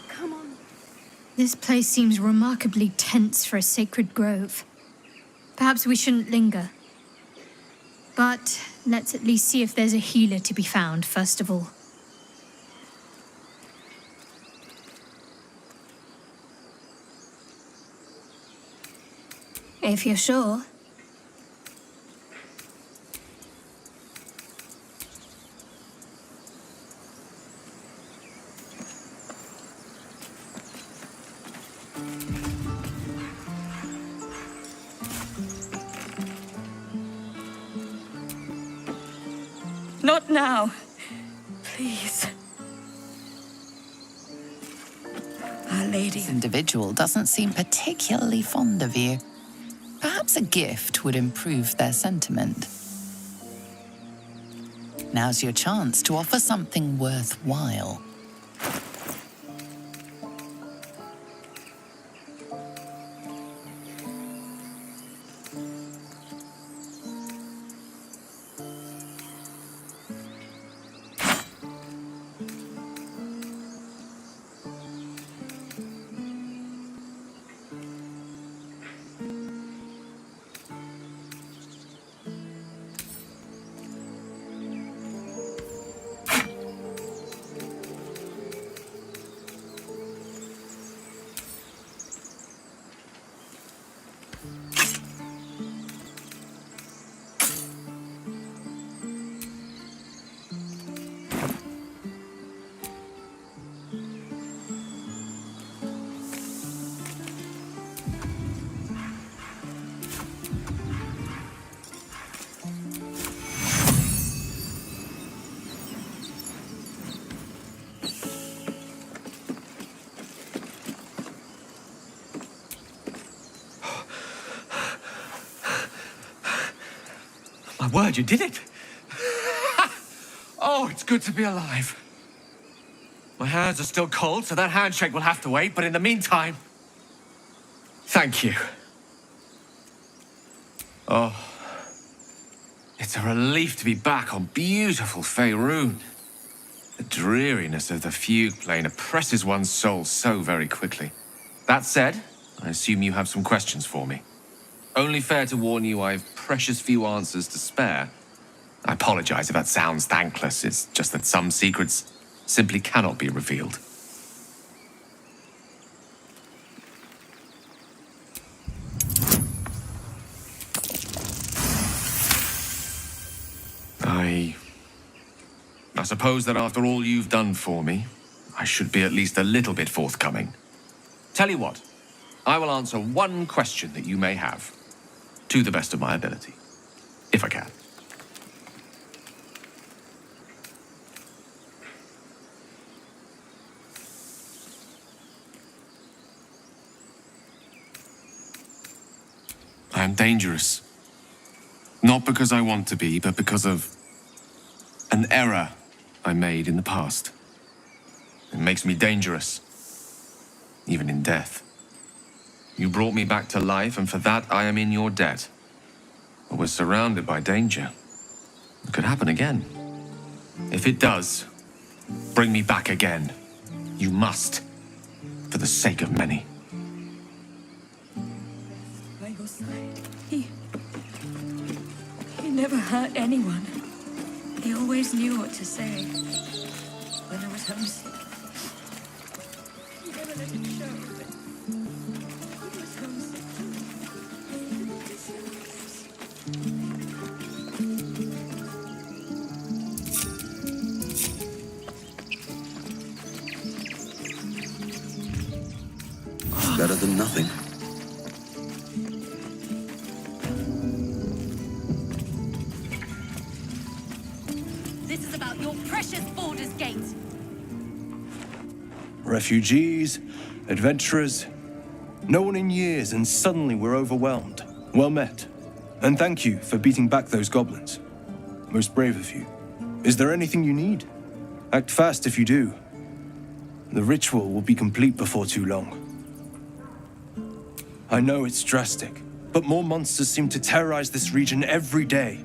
Come on. This place seems remarkably tense for a sacred grove. Perhaps we shouldn't linger. But let's at least see if there's a healer to be found, first of all. If you're sure. Not now. Please. Our Lady. This individual doesn't seem particularly fond of you. Perhaps a gift would improve their sentiment. Now's your chance to offer something worthwhile. My word, you did it! Oh, it's good to be alive. My hands are still cold, so that handshake will have to wait, but in the meantime, thank you. Oh, it's a relief to be back on beautiful Faerun. The dreariness of the fugue plane oppresses one's soul so very quickly. That said, I assume you have some questions for me. Only fair to warn you I've precious few answers to spare. I apologize if that sounds thankless. It's just that some secrets simply cannot be revealed. I suppose that after all you've done for me, I should be at least a little bit forthcoming. Tell you what, I will answer one question that you may have, to the best of my ability, if I can. I am dangerous. Not because I want to be, but because of an error I made in the past. It makes me dangerous, even in death. You brought me back to life, and for that I am in your debt. But we're surrounded by danger. It could happen again. If it does, bring me back again. You must, for the sake of many. By your side. He never hurt anyone. He always knew what to say. When I was homesick. He never let it show, but he was homesick. Better than nothing. This is about your precious Baldur's Gate. Refugees, adventurers, no one in years, and suddenly we're overwhelmed. Well met. And thank you for beating back those goblins. Most brave of you. Is there anything you need? Act fast if you do. The ritual will be complete before too long. I know it's drastic, but more monsters seem to terrorize this region every day.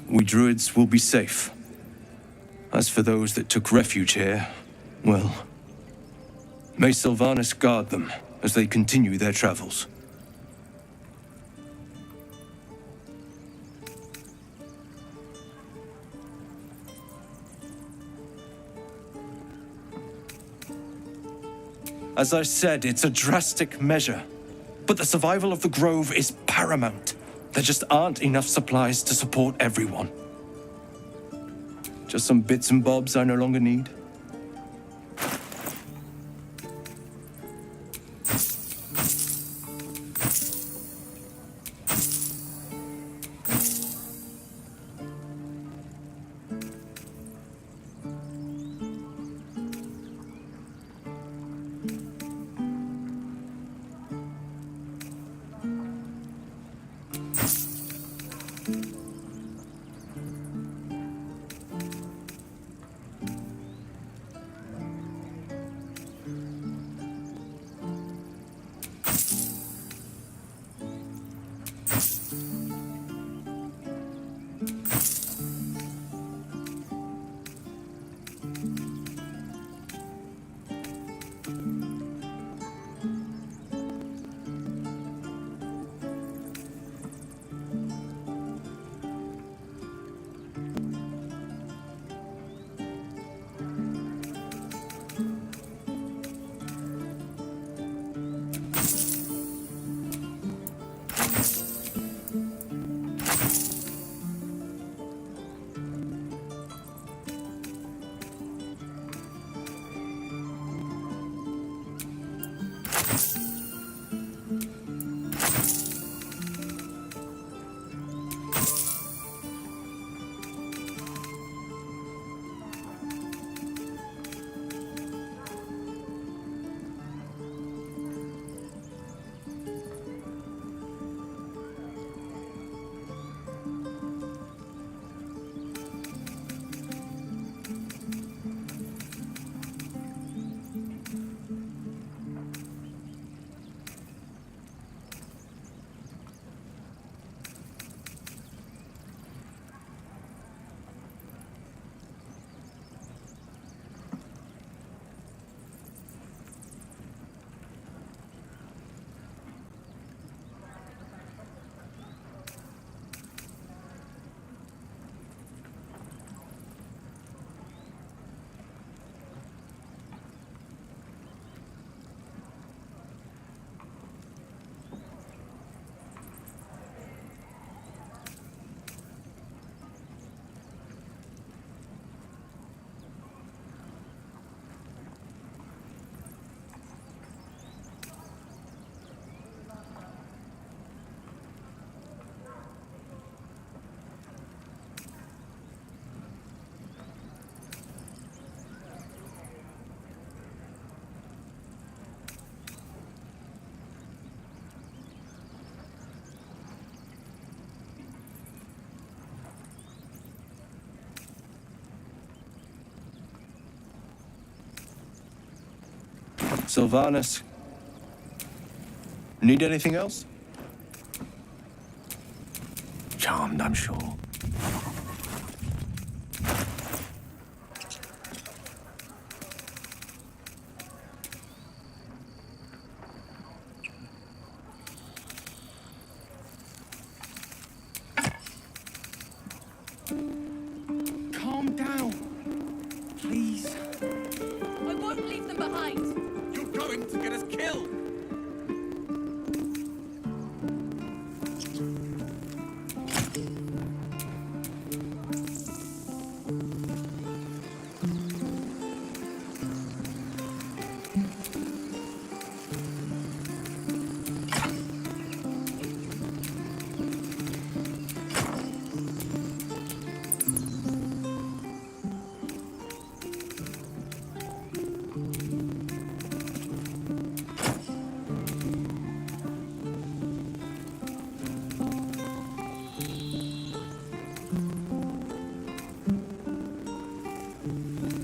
We druids will be safe. As for those that took refuge here, well, may Sylvanas guard them as they continue their travels. As I said, it's a drastic measure. But the survival of the Grove is paramount. There just aren't enough supplies to support everyone. Just some bits and bobs I no longer need. Sylvanus. Need anything else? Charmed, I'm sure. Calm down. Please. I won't leave them behind. You're going to get us killed!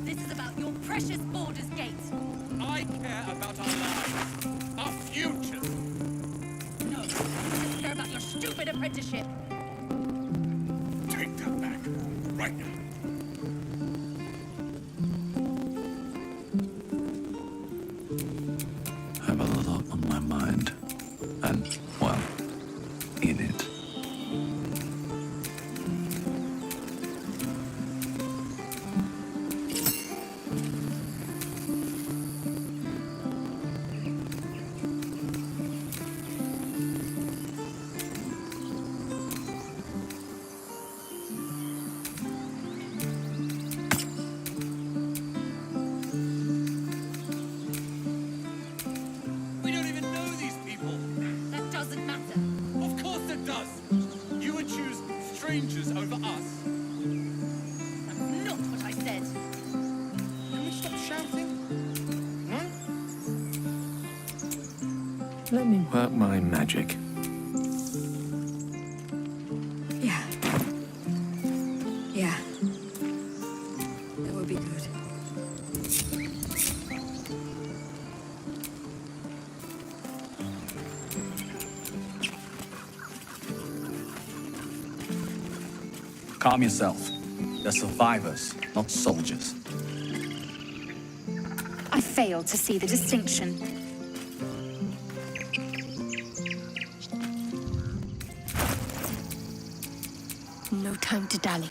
This is about your precious Baldur's Gate. I care about our lives, our futures. No, I care about your stupid apprenticeship. Take that back, right now. I have a lot on my mind. And, well, in it. Let me. Work my magic. Yeah. Yeah. That would be good. Calm yourself. They're survivors, not soldiers. I fail to see the distinction. No time to dally.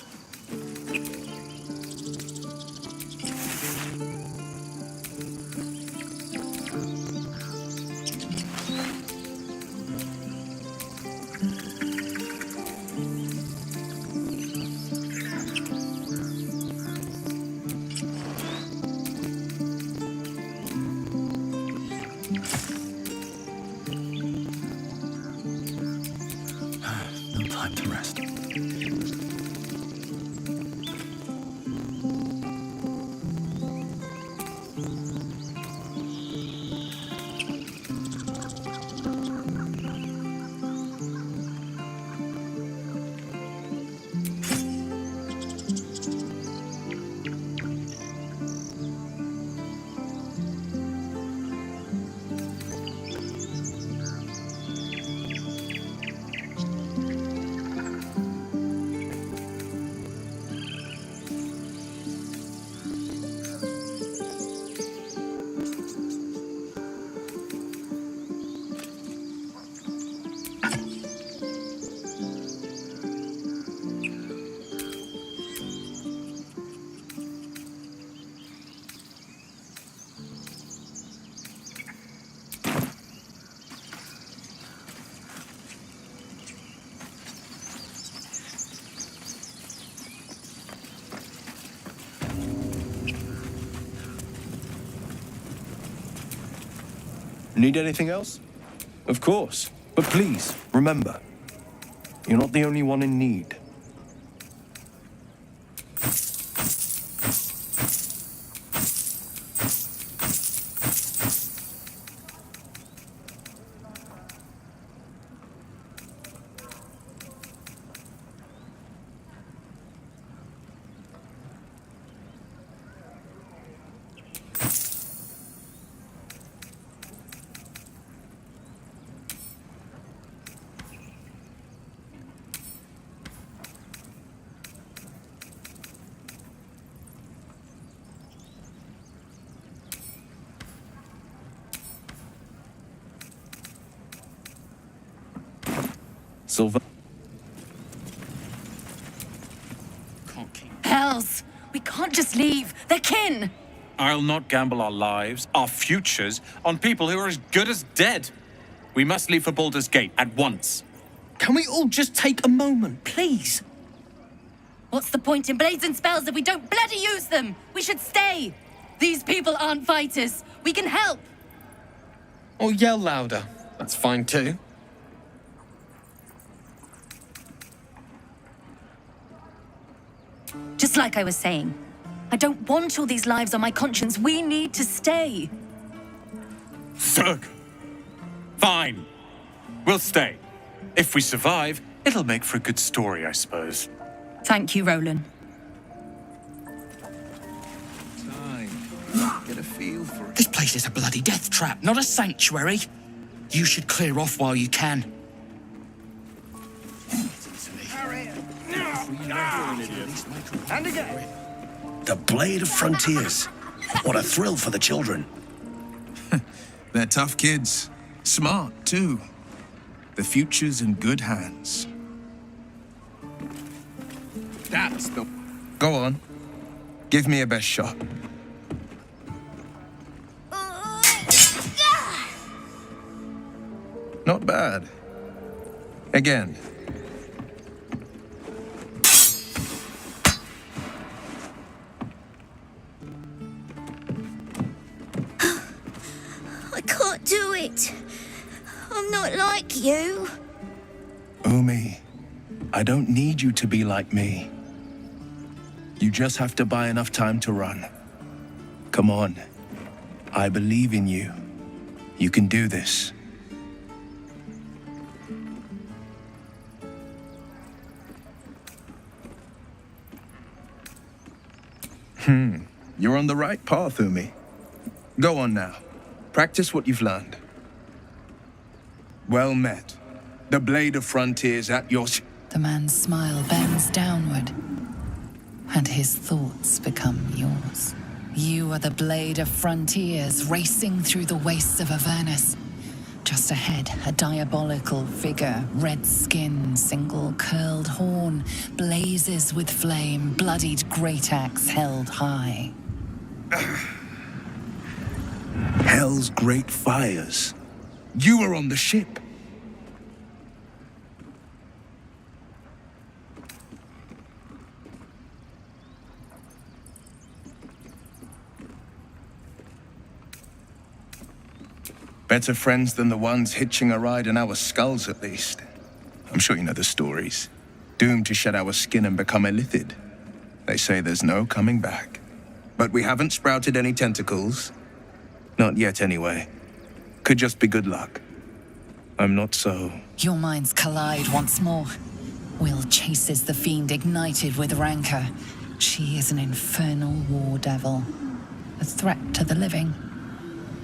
No time to rest. Need anything else? Of course. But please, remember, you're not the only one in need. Silver. Hells! We can't just leave. They're kin! I'll not gamble our lives, our futures, on people who are as good as dead. We must leave for Baldur's Gate at once. Can we all just take a moment, please? What's the point in blades and spells if we don't bloody use them? We should stay! These people aren't fighters. We can help! Or yell louder. That's fine too. Just like I was saying, I don't want all these lives on my conscience. We need to stay. Zerg. Fine. We'll stay. If we survive, it'll make for a good story, I suppose. Thank you, Roland. Get a feel for it. This place is a bloody death trap, not a sanctuary. You should clear off while you can. And again. The Blade of Frontiers. What a thrill for the children. They're tough kids. Smart, too. The future's in good hands. That's the... Go on. Give me a best shot. Not bad. Again. I can't do it. I'm not like you. Umi, I don't need you to be like me. You just have to buy enough time to run. Come on. I believe in you. You can do this. You're on the right path, Umi. Go on now. Practice what you've learned. Well met. The blade of frontiers at your... The man's smile bends downward, and his thoughts become yours. You are the blade of frontiers racing through the wastes of Avernus. Just ahead, a diabolical figure, red skin, single curled horn, blazes with flame, bloodied great axe held high. Hell's great fires. You were on the ship. Better friends than the ones hitching a ride in our skulls, at least. I'm sure you know the stories. Doomed to shed our skin and become illithid. They say there's no coming back. But we haven't sprouted any tentacles. Not yet, anyway. Could just be good luck. I'm not so... Your minds collide once more. Will chases the fiend ignited with rancor. She is an infernal war devil. A threat to the living.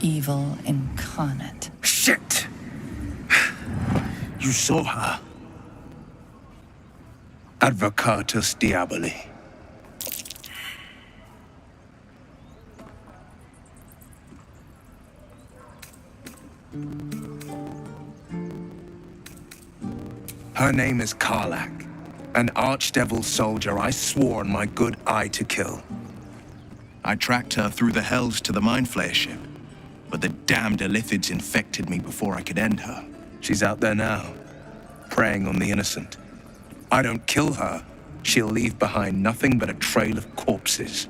Evil incarnate. Shit! You saw her. Advocatus Diaboli. Her name is Karlak, an archdevil soldier I swore on my good eye to kill. I tracked her through the hells to the Mind Flayer ship, but the damned illithids infected me before I could end her. She's out there now, preying on the innocent. I don't kill her, she'll leave behind nothing but a trail of corpses.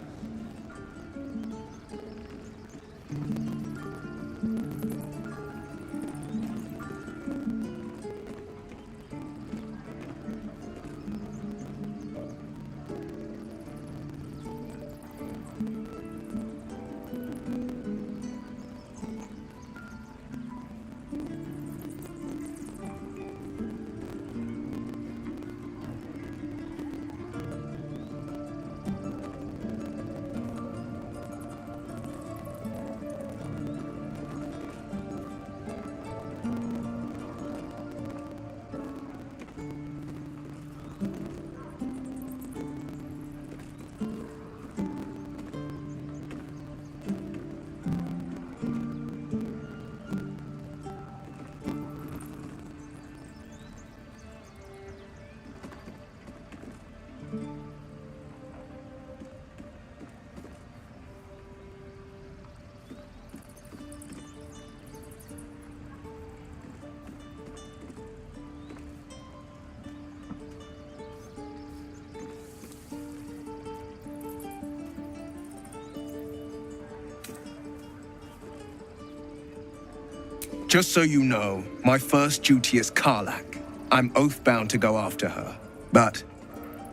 Just so you know, my first duty is Karlak. I'm oath-bound to go after her. But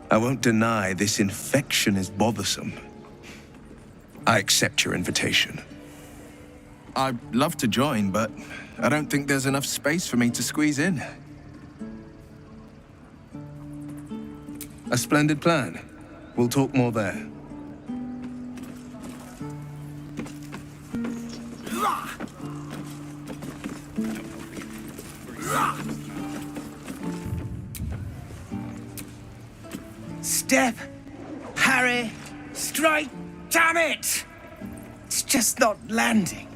I won't deny this infection is bothersome. I accept your invitation. I'd love to join, but I don't think there's enough space for me to squeeze in. A splendid plan. We'll talk more there. Step, Harry, strike, damn it! It's just not landing.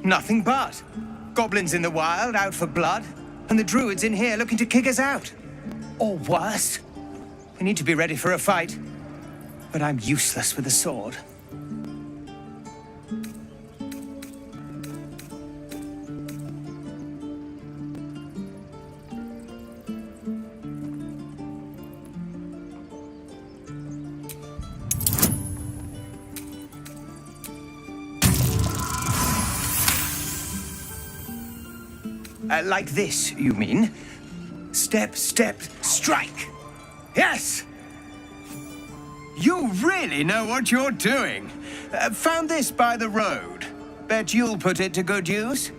Nothing but. Goblins in the wild, out for blood, and the druids in here looking to kick us out. Or worse. We need to be ready for a fight. But I'm useless with a sword. Like this, you mean? Step, step, strike. Yes! You really know what you're doing. Found this by the road. Bet you'll put it to good use.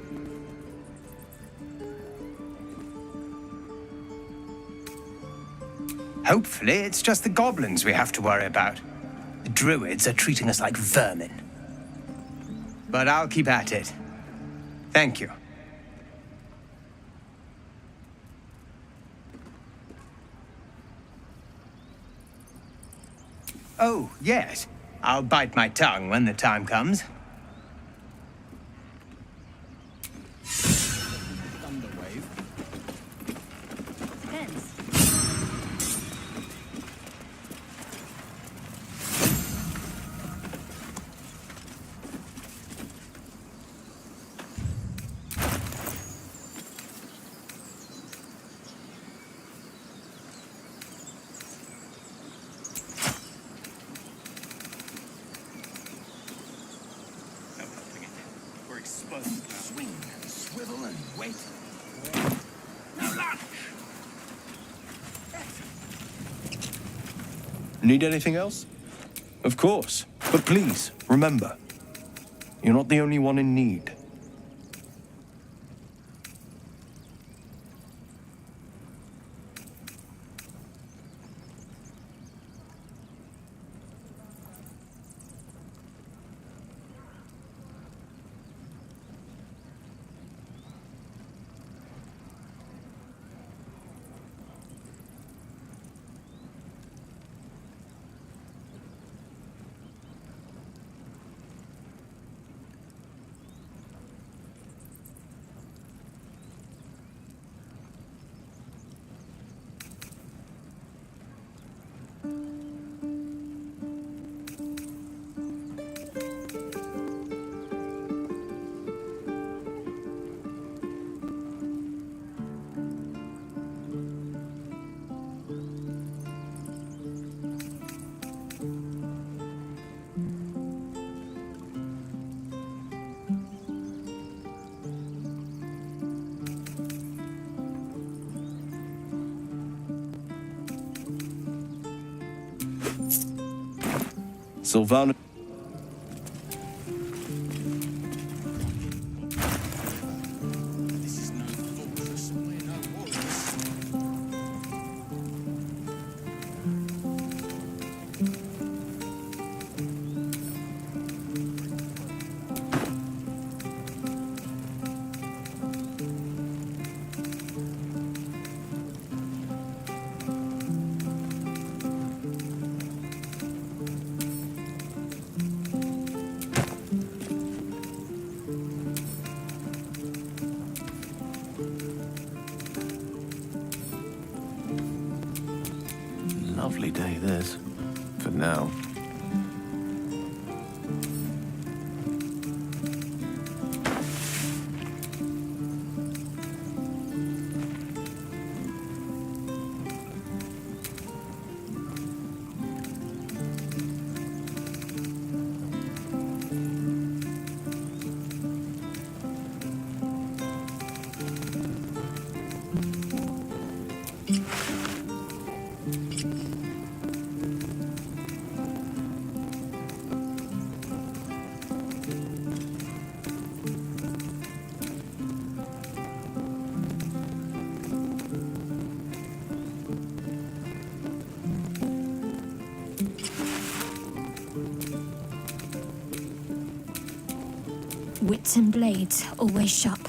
Hopefully, it's just the goblins we have to worry about. The druids are treating us like vermin. But I'll keep at it. Thank you. Oh, yes. I'll bite my tongue when the time comes. Swing, swivel, and wait. No luck! Need anything else? Of course. But please, remember, you're not the only one in need. Sylvana. Lovely day, this. For now. Wits and blades, always sharp.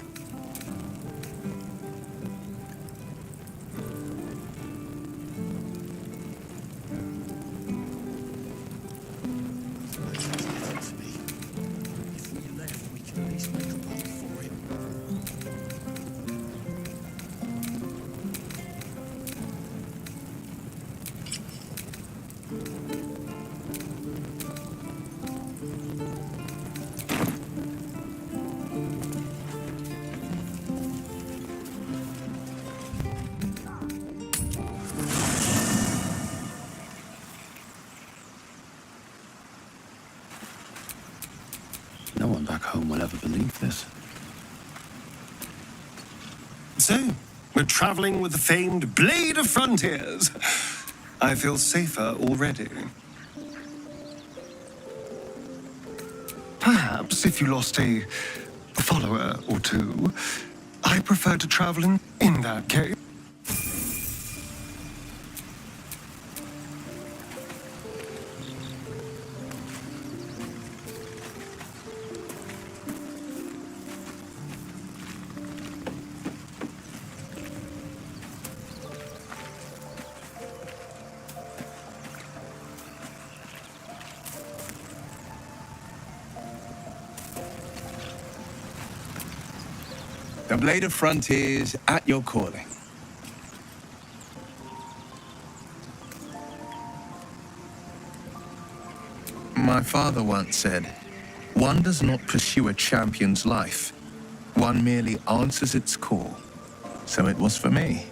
No one back home will ever believe this. So, we're traveling with the famed Blade of Frontiers. I feel safer already. Perhaps if you lost a follower or two, I prefer to travel in that case. A blade of frontiers at your calling. My father once said, one does not pursue a champion's life. One merely answers its call. So it was for me.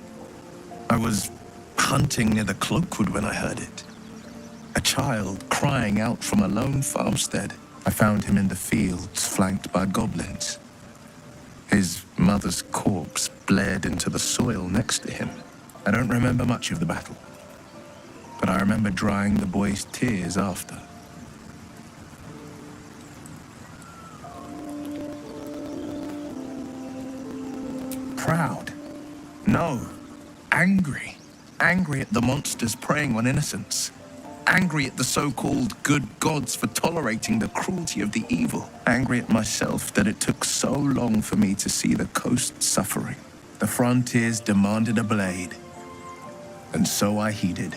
I was hunting near the Cloakwood when I heard it. A child crying out from a lone farmstead. I found him in the fields, flanked by goblins. His mother's corpse bled into the soil next to him. I don't remember much of the battle, but I remember drying the boy's tears after. Proud? No. Angry. Angry at the monsters preying on innocents. Angry at the so-called good gods for tolerating the cruelty of the evil. Angry at myself that it took so long for me to see the coast suffering. The frontiers demanded a blade, and so I heeded.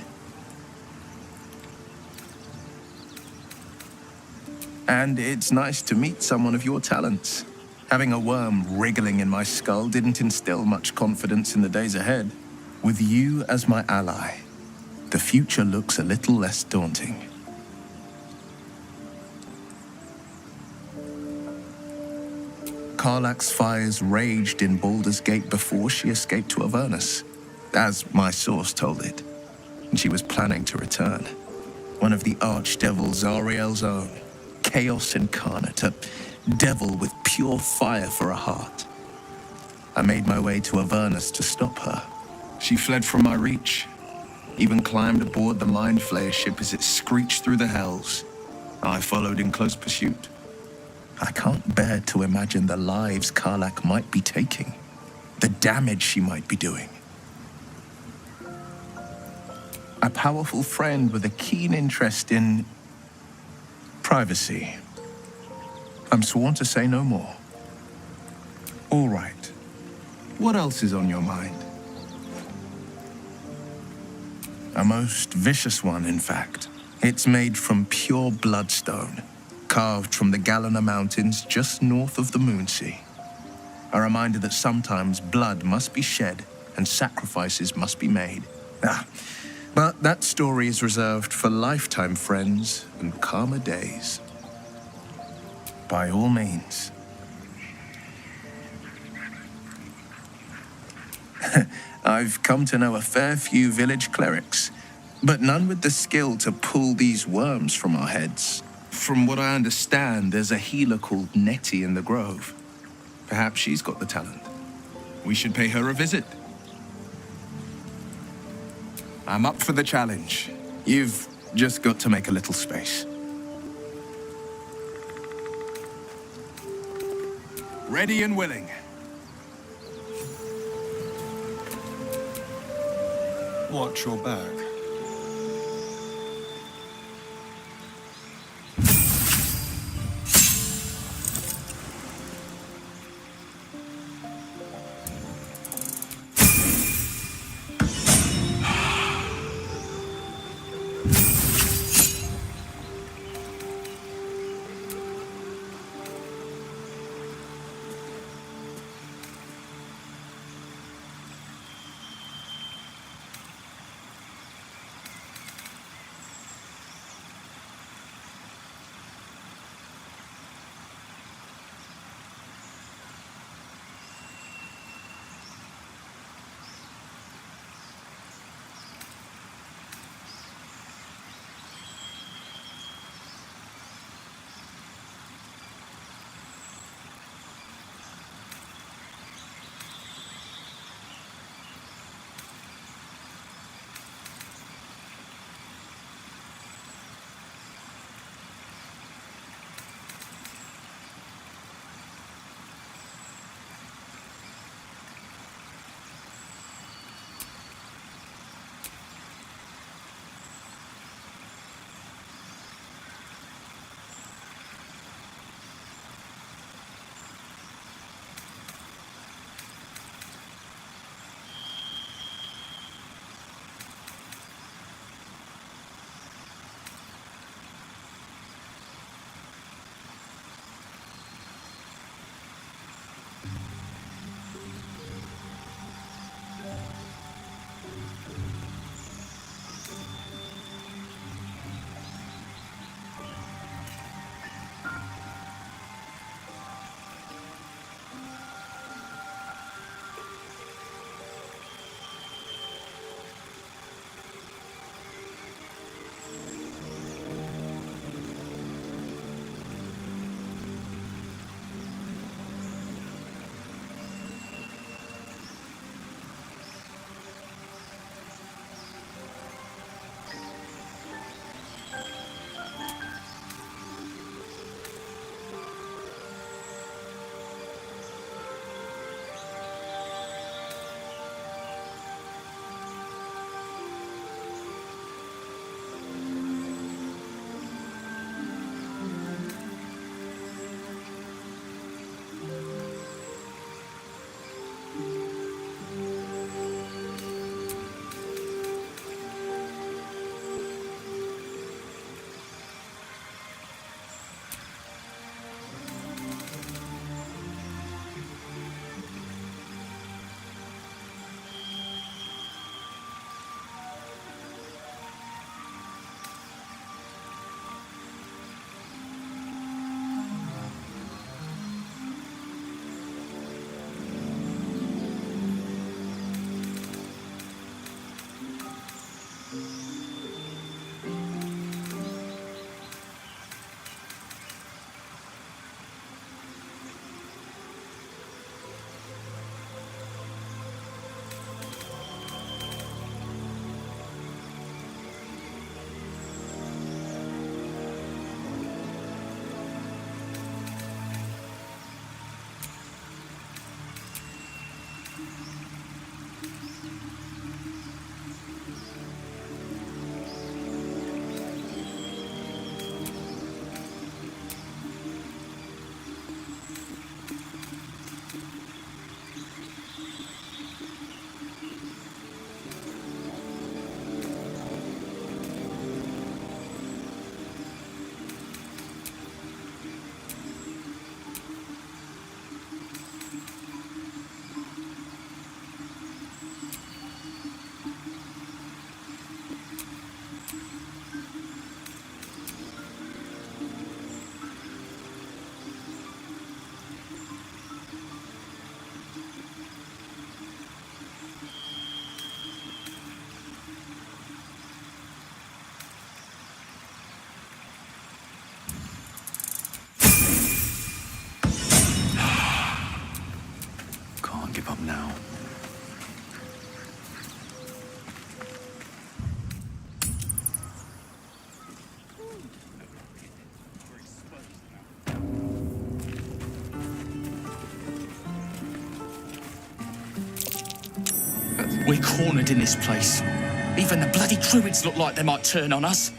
And it's nice to meet someone of your talents. Having a worm wriggling in my skull didn't instill much confidence in the days ahead. With you as my ally, the future looks a little less daunting. Karlach's fires raged in Baldur's Gate before she escaped to Avernus, as my source told it, and she was planning to return. One of the archdevil Zariel's own, chaos incarnate, a devil with pure fire for a heart. I made my way to Avernus to stop her. She fled from my reach, even climbed aboard the Mind Flayer ship as it screeched through the hells. I followed in close pursuit. I can't bear to imagine the lives Karlach might be taking, the damage she might be doing. A powerful friend with a keen interest in privacy. I'm sworn to say no more. All right. What else is on your mind? A most vicious one, in fact. It's made from pure bloodstone, carved from the Galena Mountains just north of the Moonsea. A reminder that sometimes blood must be shed and sacrifices must be made. But that story is reserved for lifetime friends and calmer days. By all means. I've come to know a fair few village clerics, but none with the skill to pull these worms from our heads. From what I understand, there's a healer called Nettie in the Grove. Perhaps she's got the talent. We should pay her a visit. I'm up for the challenge. You've just got to make a little space. Ready and willing. Watch your back. now. We're cornered in this place. Even the bloody druids look like they might turn on us.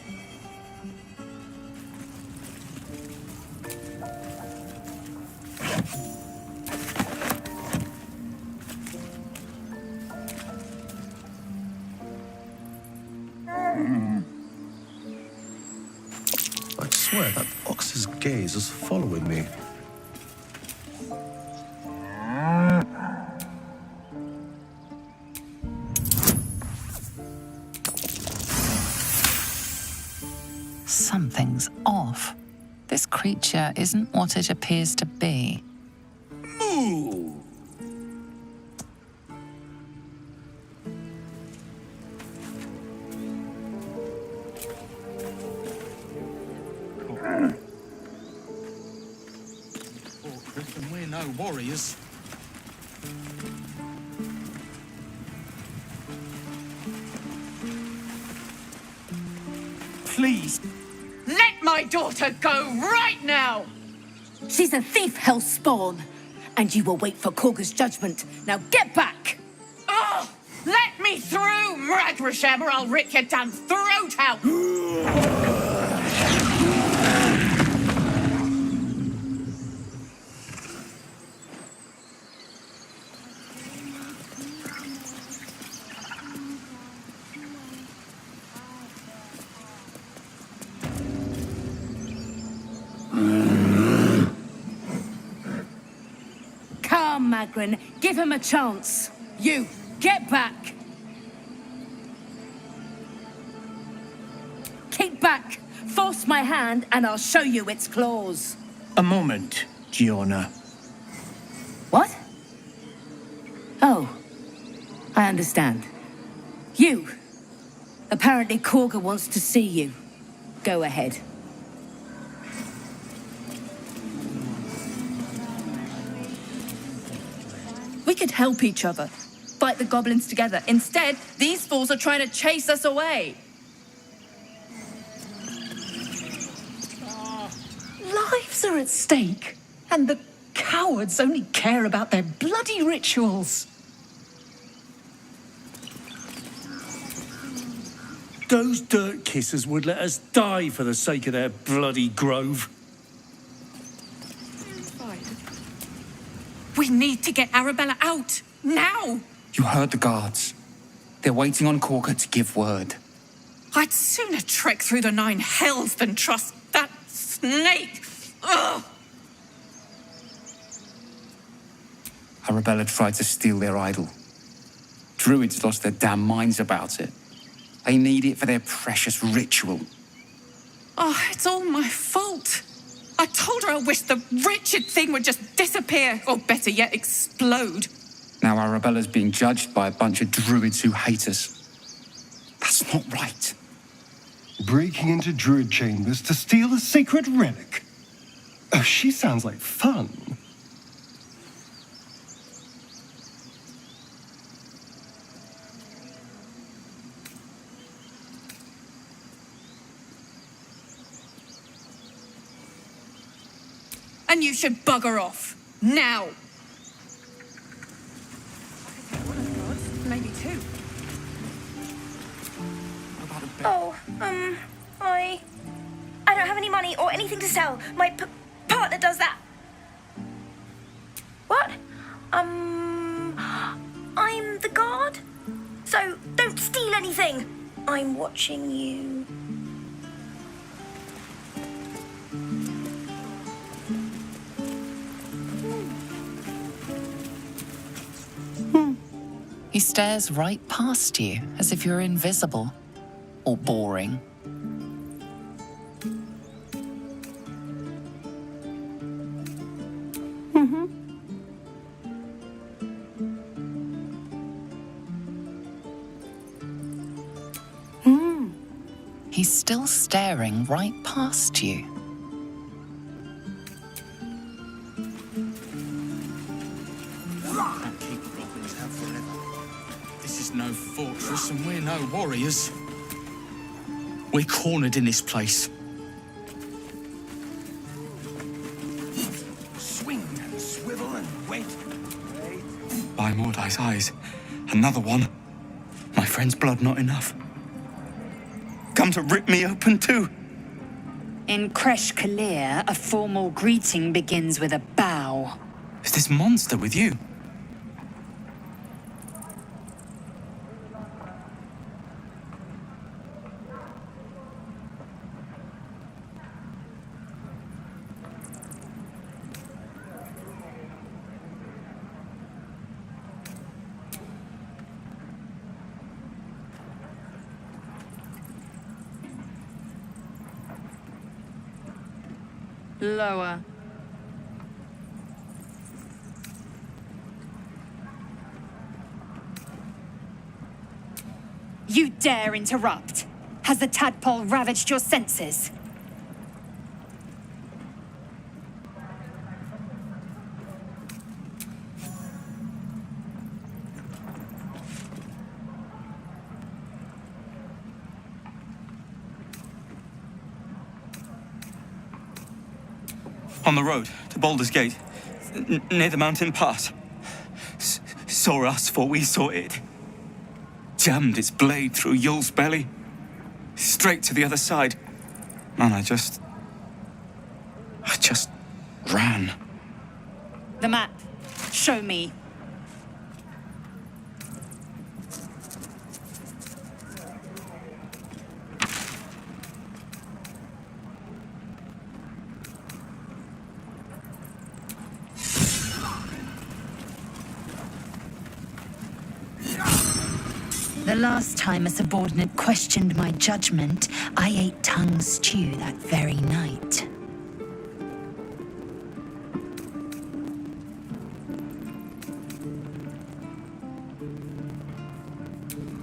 I swear that ox's gaze is following me. Something's off. This creature isn't what it appears to be. Moo! Poor Griffin, we're no warriors. Please, let my daughter go right now! She's a thief, hellspawn, and you will wait for Korga's judgment. Now get back! Oh, let me through, Mragrasham, or I'll rip your damn throat out! Come, Magrin, give him a chance. You, get back! Keep back! Force my hand and I'll show you its claws. A moment, Giona. What? Oh, I understand. You. Apparently Korga wants to see you. Go ahead. We could help each other, fight the goblins together. Instead, these fools are trying to chase us away. Lives are at stake, and the cowards only care about their bloody rituals. Those dirt kissers would let us die for the sake of their bloody grove. We need to get Arabella out, now! You heard the guards. They're waiting on Korga to give word. I'd sooner trek through the 9 hells than trust that snake! Ugh! Arabella tried to steal their idol. Druids lost their damn minds about it. They need it for their precious ritual. Oh, it's all my fault. I told her I wished the wretched thing would just disappear, or better yet, explode. Now Arabella's being judged by a bunch of druids who hate us. That's not right. Breaking into druid chambers to steal a sacred relic. Oh, she sounds like fun. And you should bugger off. Now. Maybe 2. Oh, I don't have any money or anything to sell. My partner does that. What? I'm the guard. So don't steal anything. I'm watching you. He stares right past you, as if you're invisible. Or boring. He's still staring right past you. is no fortress and we're no warriors. We're cornered in this place. Swing and swivel and wait. By Mordai's eyes, another one. My friend's blood not enough. Come to rip me open too. In Kresh Kalir, a formal greeting begins with a bow. Is this monster with you? Lower. You dare interrupt? Has the tadpole ravaged your senses? On the road to Baldur's Gate, near the mountain pass. Saw us, for we saw it. Jammed its blade through Yul's belly. Straight to the other side. Man, I just ran. The map. Show me. The last time a subordinate questioned my judgment, I ate tongue stew that very night.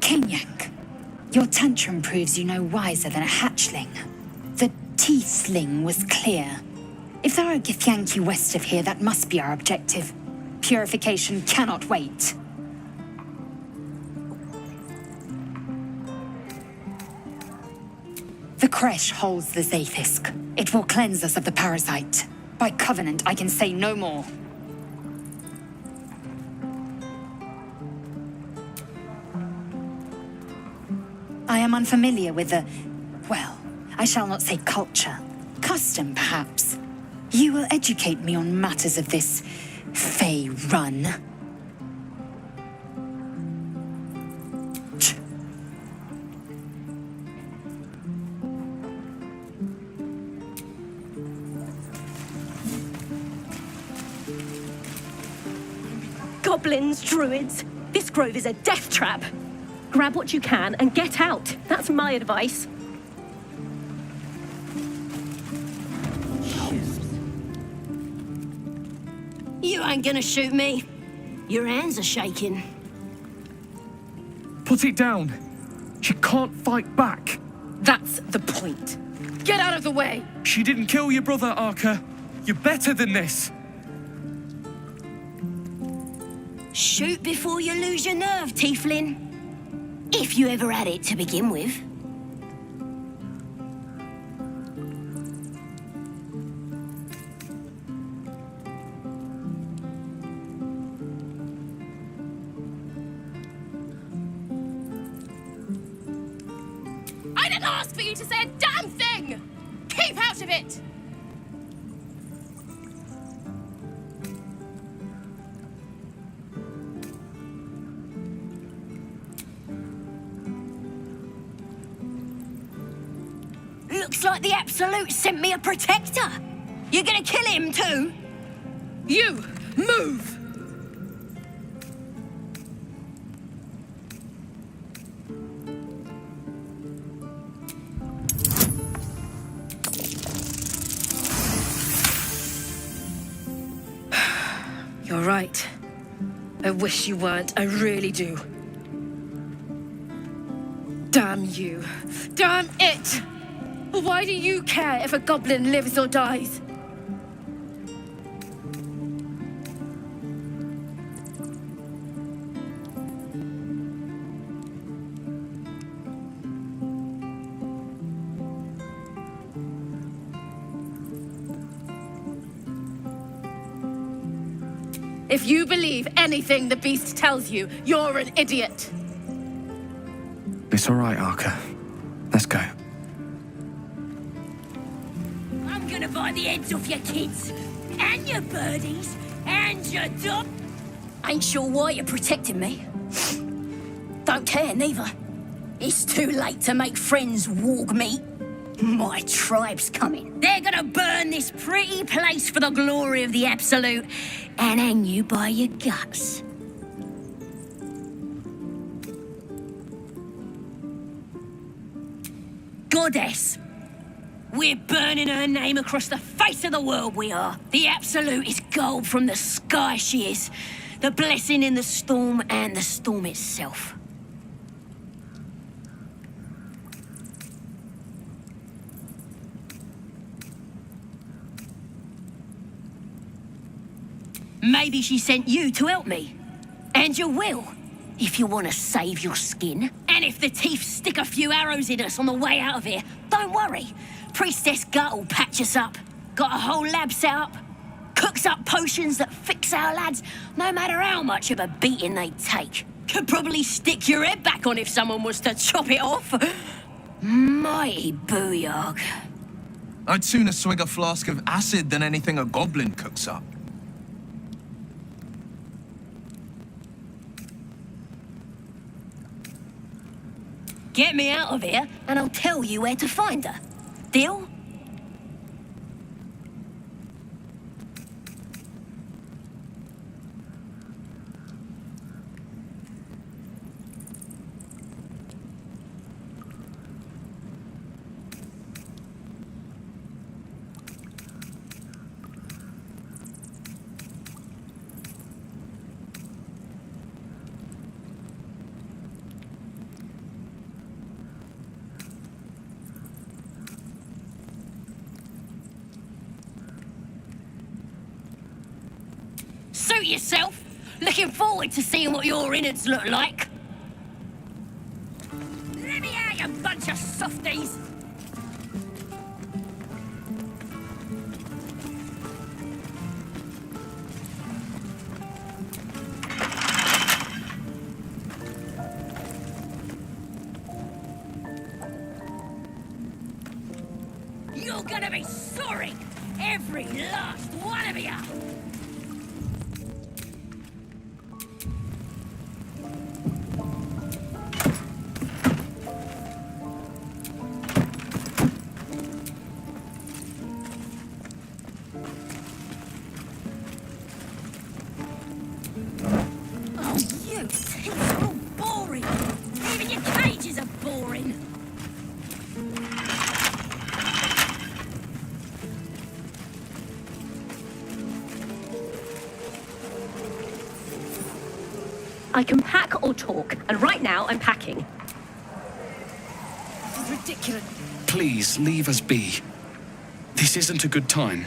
Kenyak, your tantrum proves you no wiser than a hatchling. The teethling was clear. If there are Githyanki west of here, that must be our objective. Purification cannot wait. The Kresh holds the Zaithisk. It will cleanse us of the parasite. By covenant, I can say no more. I am unfamiliar with the... well, I shall not say culture. Custom, perhaps. You will educate me on matters of this... Fey run. Goblins, druids, this grove is a death trap. Grab what you can and get out. That's my advice. You ain't gonna shoot me. Your hands are shaking. Put it down. She can't fight back. That's the point. Get out of the way! She didn't kill your brother, Arca. You're better than this. Shoot before you lose your nerve, Tiefling. If you ever had it to begin with. I didn't ask for you to say a damn thing! Keep out of it! Looks like the Absolute sent me a protector. You're gonna kill him too? You, move! You're right. I wish you weren't. I really do. Damn you. Damn it! Why do you care if a goblin lives or dies? If you believe anything the beast tells you, you're an idiot. It's all right, Arca. Let's go. I'm gonna buy the heads off your kids, and your birdies, and your dog. Ain't sure why you're protecting me. Don't care, neither. It's too late to make friends, warg meat. My tribe's coming. They're gonna burn this pretty place for the glory of the Absolute and hang you by your guts. Goddess. We're burning her name across the face of the world, we are. The Absolute is gold from the sky, she is. The blessing in the storm and the storm itself. Maybe she sent you to help me. And you will, if you want to save your skin. And if the teeth stick a few arrows in us on the way out of here, don't worry. Priestess Gut will patch us up. Got a whole lab set up. Cooks up potions that fix our lads, no matter how much of a beating they take. Could probably stick your head back on if someone was to chop it off. Mighty booyog. I'd sooner swig a flask of acid than anything a goblin cooks up. Get me out of here, and I'll tell you where to find her. Deal? Suit yourself. Looking forward to seeing what your innards look like. Let me out, you bunch of softies. You're gonna be sorry, every last one of you. It's all boring. Even your cages are boring. I can pack or talk, and right now I'm packing. This is ridiculous. Please, leave us be. This isn't a good time.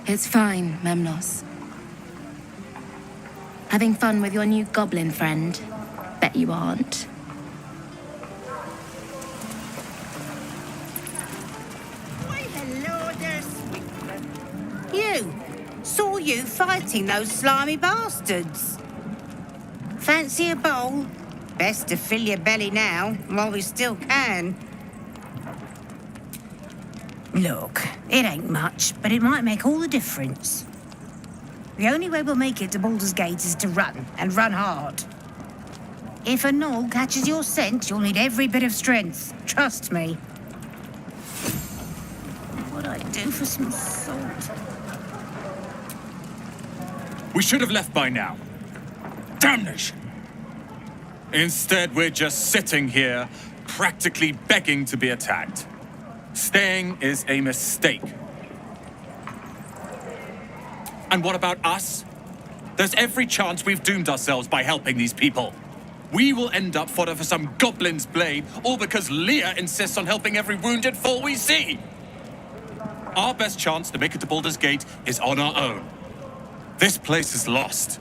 It's fine, Memnos. Having fun with your new goblin friend? Bet you aren't. Why, hello there, Sweetman. You! Saw you fighting those slimy bastards. Fancy a bowl? Best to fill your belly now, while we still can. Look, it ain't much, but it might make all the difference. The only way we'll make it to Baldur's Gate is to run, and run hard. If a gnoll catches your scent, you'll need every bit of strength. Trust me. What I'd do for some salt. We should have left by now. Damnation! Instead, we're just sitting here, practically begging to be attacked. Staying is a mistake. And what about us? There's every chance we've doomed ourselves by helping these people. We will end up fodder for some goblin's blade, all because Leah insists on helping every wounded foe we see. Our best chance to make it to Baldur's Gate is on our own. This place is lost.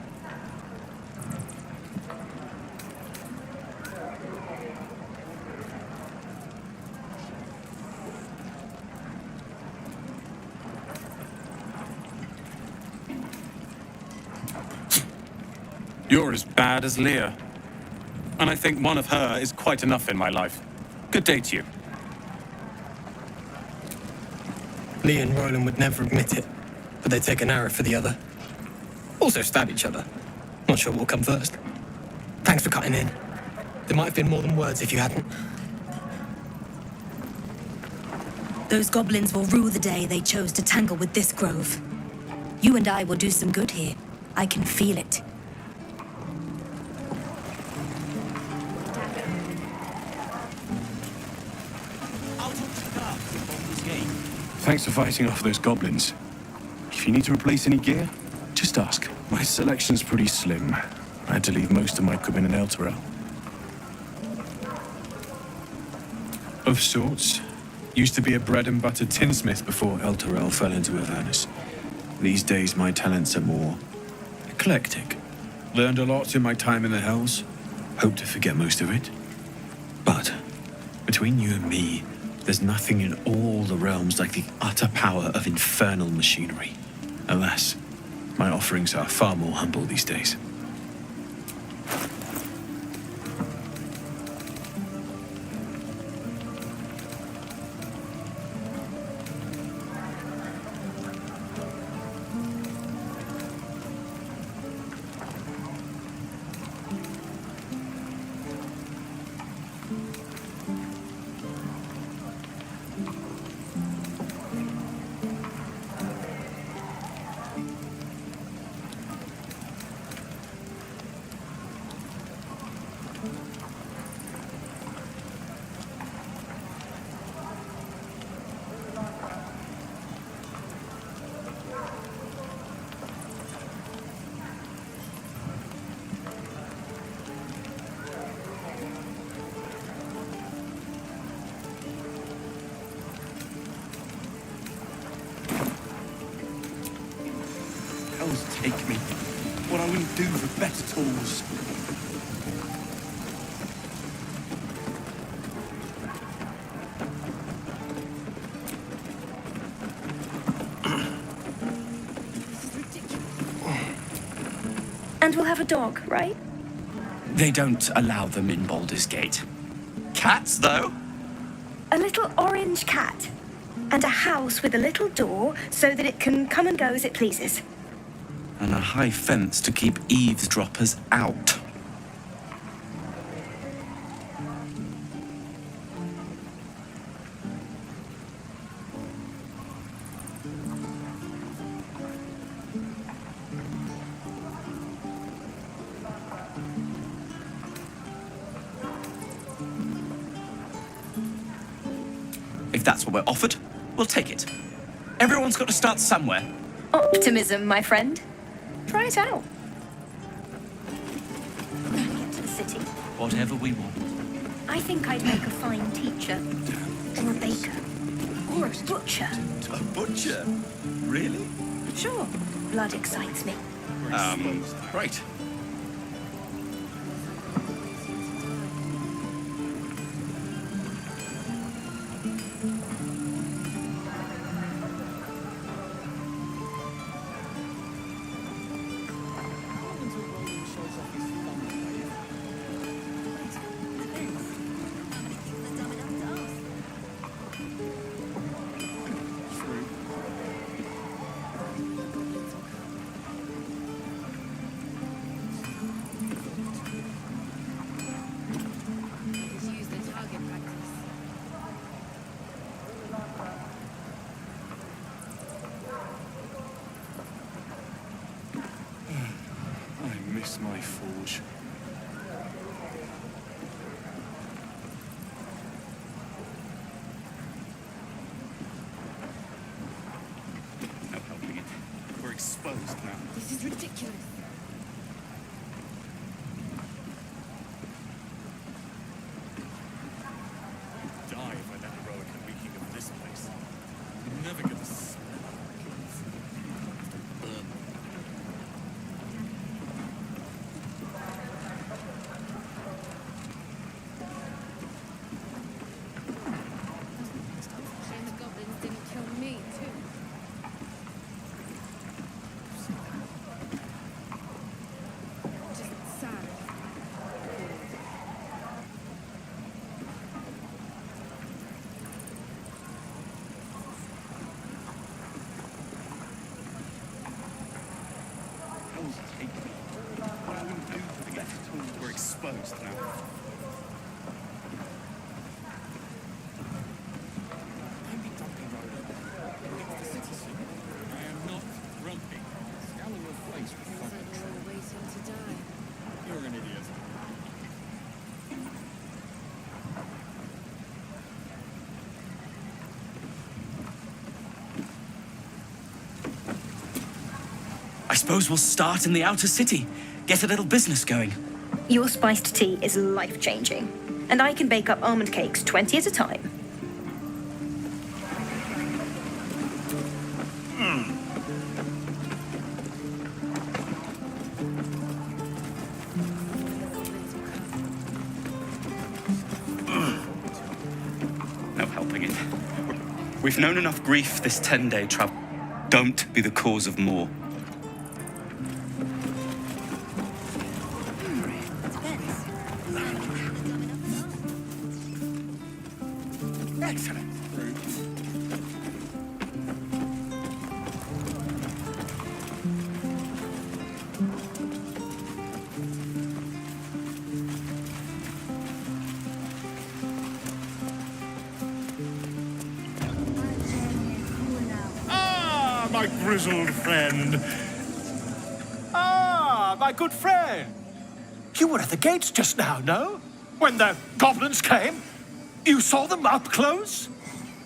as bad as Leah. And I think one of her is quite enough in my life. Good day to you. Leah and Roland would never admit it, but they'd take an arrow for the other. Also stab each other. Not sure what will come first. Thanks for cutting in. There might have been more than words if you hadn't. Those goblins will rue the day they chose to tangle with this grove. You and I will do some good here. I can feel it. Thanks for fighting off those goblins. If you need to replace any gear, just ask. My selection's pretty slim. I had to leave most of my equipment in Elturel. Of sorts. Used to be a bread-and-butter tinsmith before Elturel fell into Avernus. These days, my talents are more eclectic. Learned a lot in my time in the Hells. Hope to forget most of it. But, between you and me, there's nothing in all the realms like the utter power of infernal machinery. Alas, my offerings are far more humble these days. Take me. What I wouldn't do for better tools. And we'll have a dog, right? They don't allow them in Baldur's Gate. Cats, though? A little orange cat. And a house with a little door so that it can come and go as it pleases. And a high fence to keep eavesdroppers out. If that's what we're offered, we'll take it. Everyone's got to start somewhere. Optimism, my friend. Try it out. Get to the city. Whatever we want. I think I'd make a fine teacher. Or a baker. Or a butcher. A butcher? Really? Sure. Blood excites me. Right. My forge. No helping it. We're exposed now. This is ridiculous. Die if I let heroic and reeking of this place. I'm never gonna smell. closed now. I am not grumpy. Scour your face with fucking waiting to die. You're an idiot. I suppose we'll start in the outer city. Get a little business going. Your spiced tea is life-changing, and I can bake up almond cakes 20 at a time. No helping it. We've known enough grief this 10-day travel. Don't be the cause of more. Excellent. Ah, my grizzled friend. Ah, my good friend. You were at the gates just now, no? When the goblins came? You saw them up close?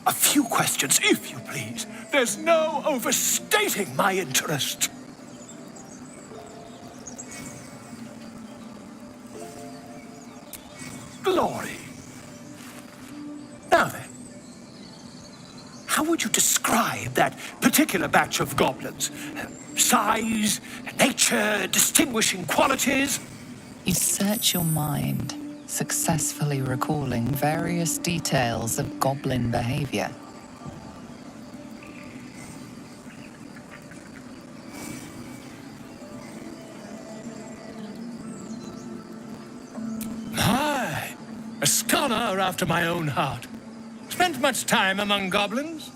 A few questions, if you please. There's no overstating my interest. Glory. Now then, how would you describe that particular batch of goblins? Size, nature, distinguishing qualities? You search your mind, successfully recalling various details of goblin behavior. My, a scholar after my own heart. Spent much time among goblins?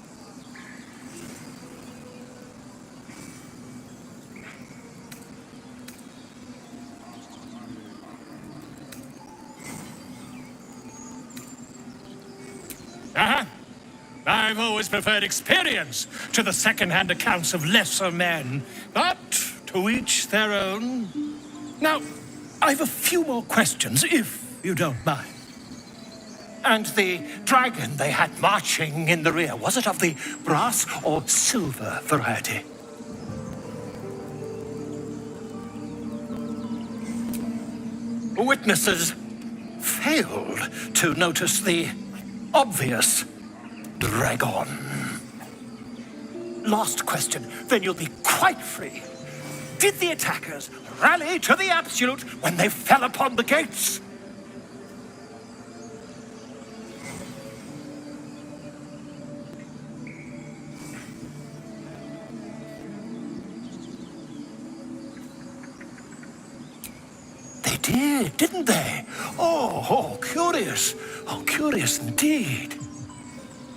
I've always preferred experience to the second-hand accounts of lesser men. But to each their own. Now, I've a few more questions, if you don't mind. And the dragon they had marching in the rear, was it of the brass or silver variety? Witnesses failed to notice the obvious dragon. Last question, then you'll be quite free. Did the attackers rally to the absolute when they fell upon the gates? They did, didn't they? Oh, curious. Oh, curious indeed.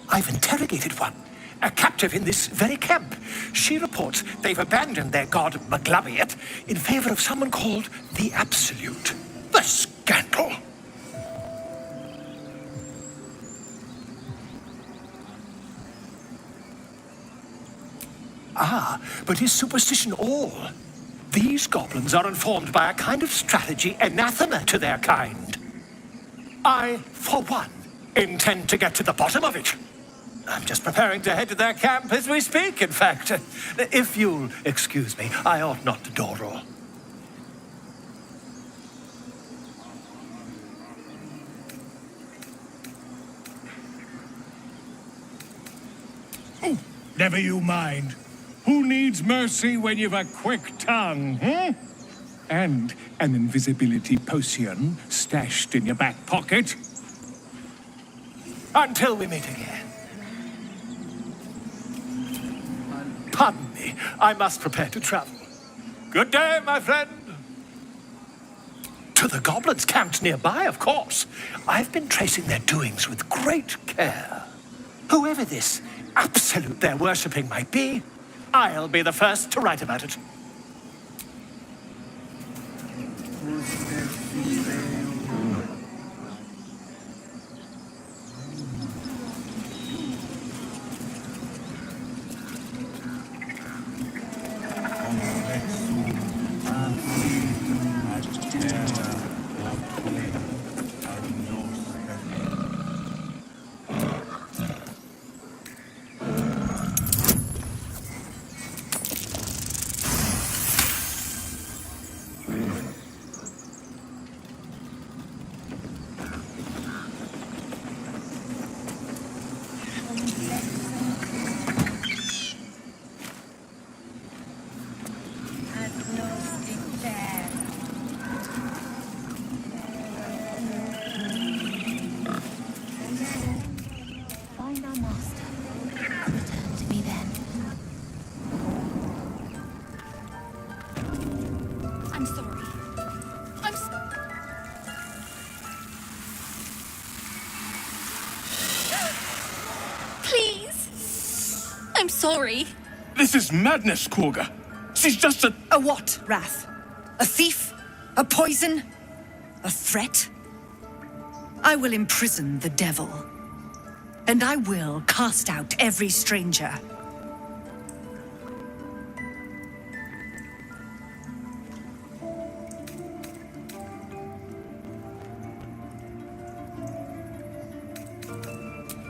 I've interrogated one, a captive in this very camp. She reports they've abandoned their god Maglabiet in favor of someone called the Absolute. The scandal! Ah, but is superstition all? These goblins are informed by a kind of strategy anathema to their kind. I, for one, intend to get to the bottom of it. I'm just preparing to head to their camp as we speak, in fact. If you'll excuse me, I ought not to dawdle. Oh, never you mind. Who needs mercy when you've a quick tongue, hmm? And an invisibility potion stashed in your back pocket? Until we meet again. Pardon me, I must prepare to travel. Good day, my friend. To the goblins camped nearby, of course. I've been tracing their doings with great care. Whoever this absolute they're worshipping might be, I'll be the first to write about it. I'm sorry. This is madness, Korga. She's just a... A what, Wrath? A thief? A poison? A threat? I will imprison the devil. And I will cast out every stranger.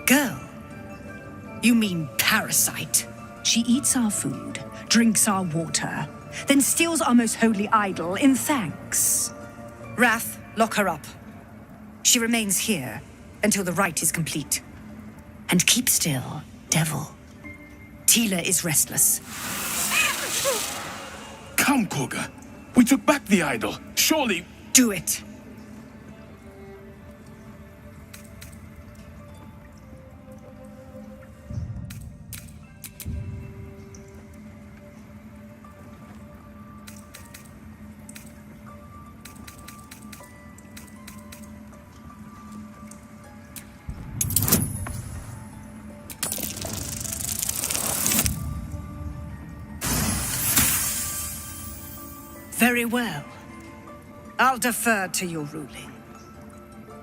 Girl, you mean parasite. She eats our food, drinks our water, then steals our most holy idol in thanks. Wrath, lock her up. She remains here until the rite is complete. And keep still, devil. Tila is restless. Come, Korga. We took back the idol. Surely... Do it. Very well. I'll defer to your ruling.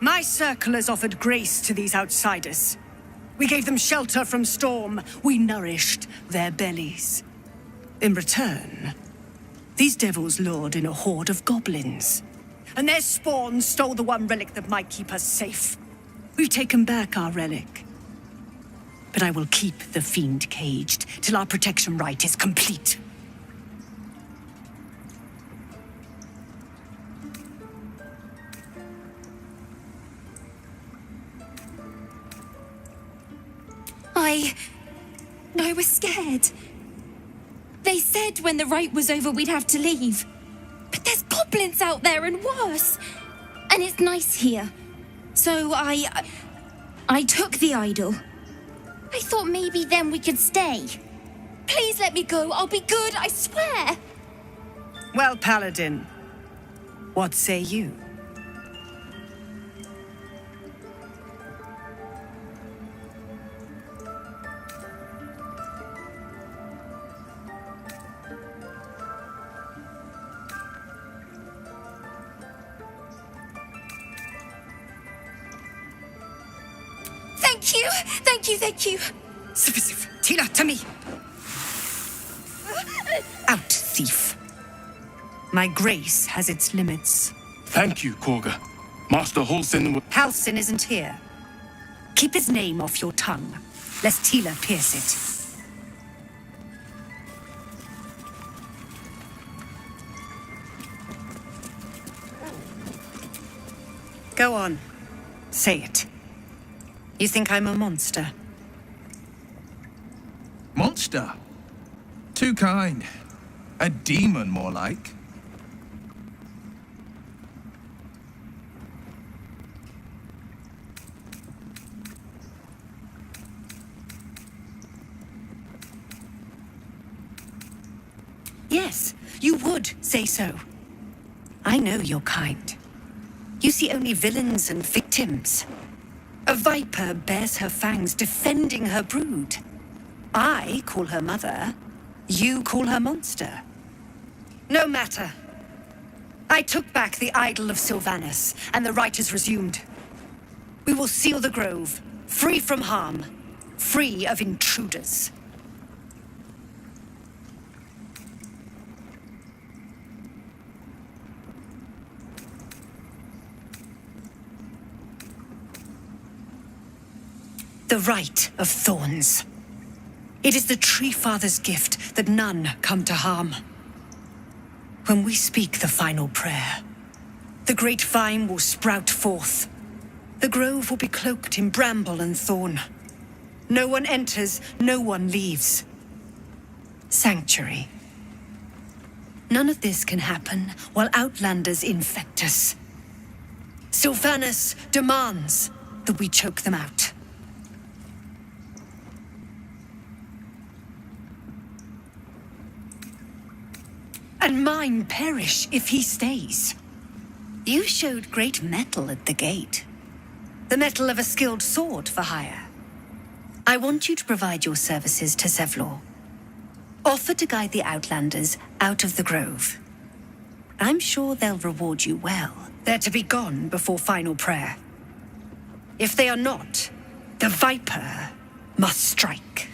My circle has offered grace to these outsiders. We gave them shelter from storm. We nourished their bellies. In return, these devils lured in a horde of goblins. And their spawn stole the one relic that might keep us safe. We've taken back our relic. But I will keep the fiend caged till our protection rite is complete. I was scared. They said when the rite was over we'd have to leave. But there's goblins out there and worse. And it's nice here. So I took the idol. I thought maybe then we could stay. Please let me go. I'll be good, I swear. Well, Paladin, what say you? Thank you. Sif, Tila, to me. Out, thief. My grace has its limits. Thank you, Korga. Master Halsin... Halsin isn't here. Keep his name off your tongue, lest Tila pierce it. Go on. Say it. You think I'm a monster? Monster? Too kind. A demon, more like. Yes, you would say so. I know your kind. You see only villains and victims. A viper bears her fangs defending her brood. I call her mother. You call her monster. No matter. I took back the idol of Sylvanus, and the rite is resumed. We will seal the grove, free from harm, free of intruders. The Rite of Thorns. It is the Tree Father's gift that none come to harm. When we speak the final prayer, the great vine will sprout forth. The grove will be cloaked in bramble and thorn. No one enters, no one leaves. Sanctuary. None of this can happen while outlanders infect us. Sylvanus demands that we choke them out. And mine perish if he stays. You showed great mettle at the gate. The mettle of a skilled sword for hire. I want you to provide your services to Zevlor. Offer to guide the Outlanders out of the Grove. I'm sure they'll reward you well. They're to be gone before final prayer. If they are not, the Viper must strike.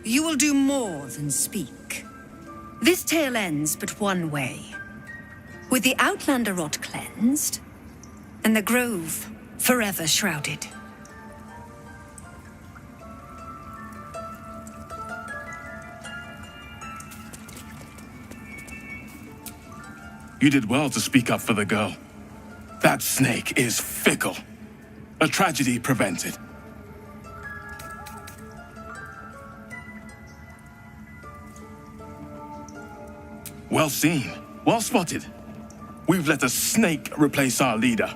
You will do more than speak. This tale ends but one way. With the Outlander rot cleansed, and the Grove forever shrouded. You did well to speak up for the girl. That snake is fickle. A tragedy prevented. Well seen. Well spotted. We've let a snake replace our leader.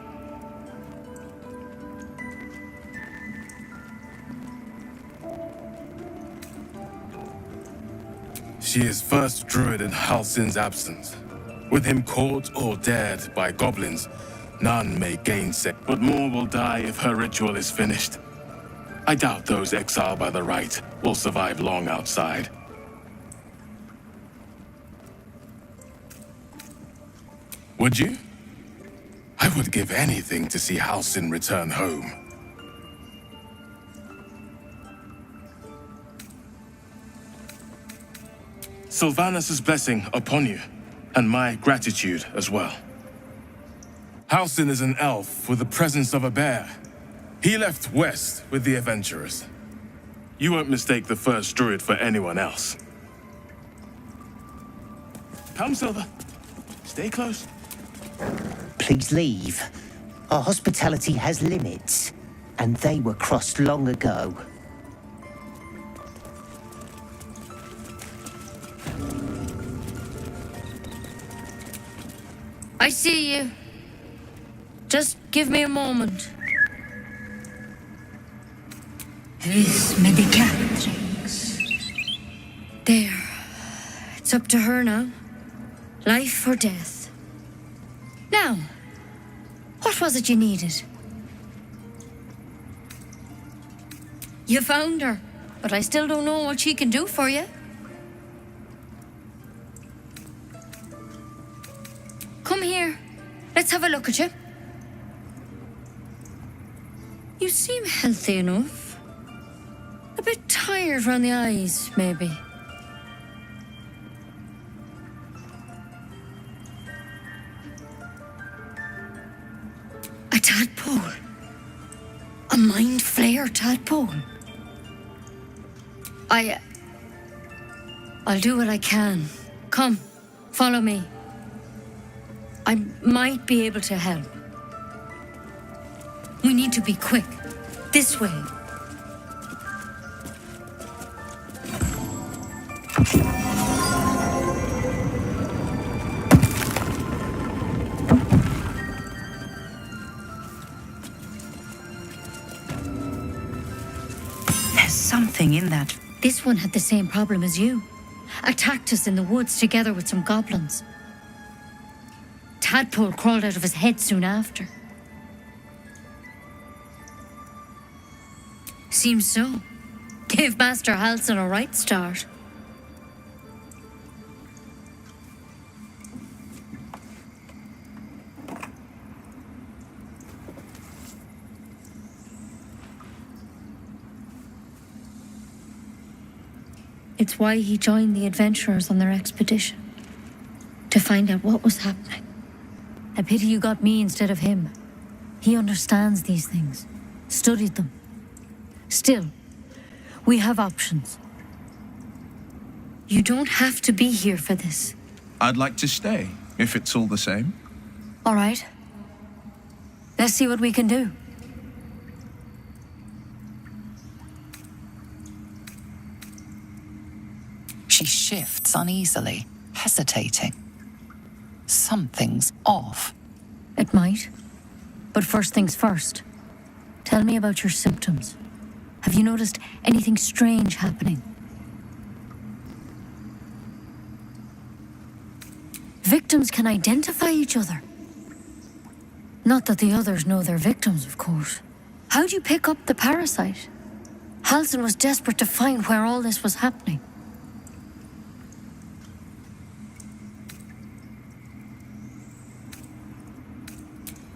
She is first druid in Halsin's absence. With him caught or dead by goblins, none may gainsay. But more will die if her ritual is finished. I doubt those exiled by the right will survive long outside. Would you? I would give anything to see Halsin return home. Sylvanus' blessing upon you, and my gratitude as well. Halsin is an elf with the presence of a bear. He left west with the adventurers. You won't mistake the first druid for anyone else. Come, Silver. Stay close. Please leave. Our hospitality has limits, and they were crossed long ago. I see you. Just give me a moment. Vis medicatrix. There. It's up to her now. Life or death. Now, what was it you needed? You found her, but I still don't know what she can do for you. Come here. Let's have a look at you. You seem healthy enough. A bit tired around the eyes, maybe. A tadpole. A mind flayer tadpole. I'll do what I can. Come, follow me. I might be able to help. We need to be quick. This way. There's something in that. This one had the same problem as you. Attacked us in the woods together with some goblins. Tadpole crawled out of his head soon after. Seems so. Gave Master Halsin a right start. It's why he joined the adventurers on their expedition. To find out what was happening. A pity you got me instead of him. He understands these things. Studied them. Still, we have options. You don't have to be here for this. I'd like to stay, if it's all the same. All right. Let's see what we can do. She shifts uneasily, hesitating. Something's off. It might. But first things first. Tell me about your symptoms. Have you noticed anything strange happening? victims can identify each other. Not that the others know they're victims, of course. How'd you pick up the parasite? Halsin was desperate to find where all this was happening.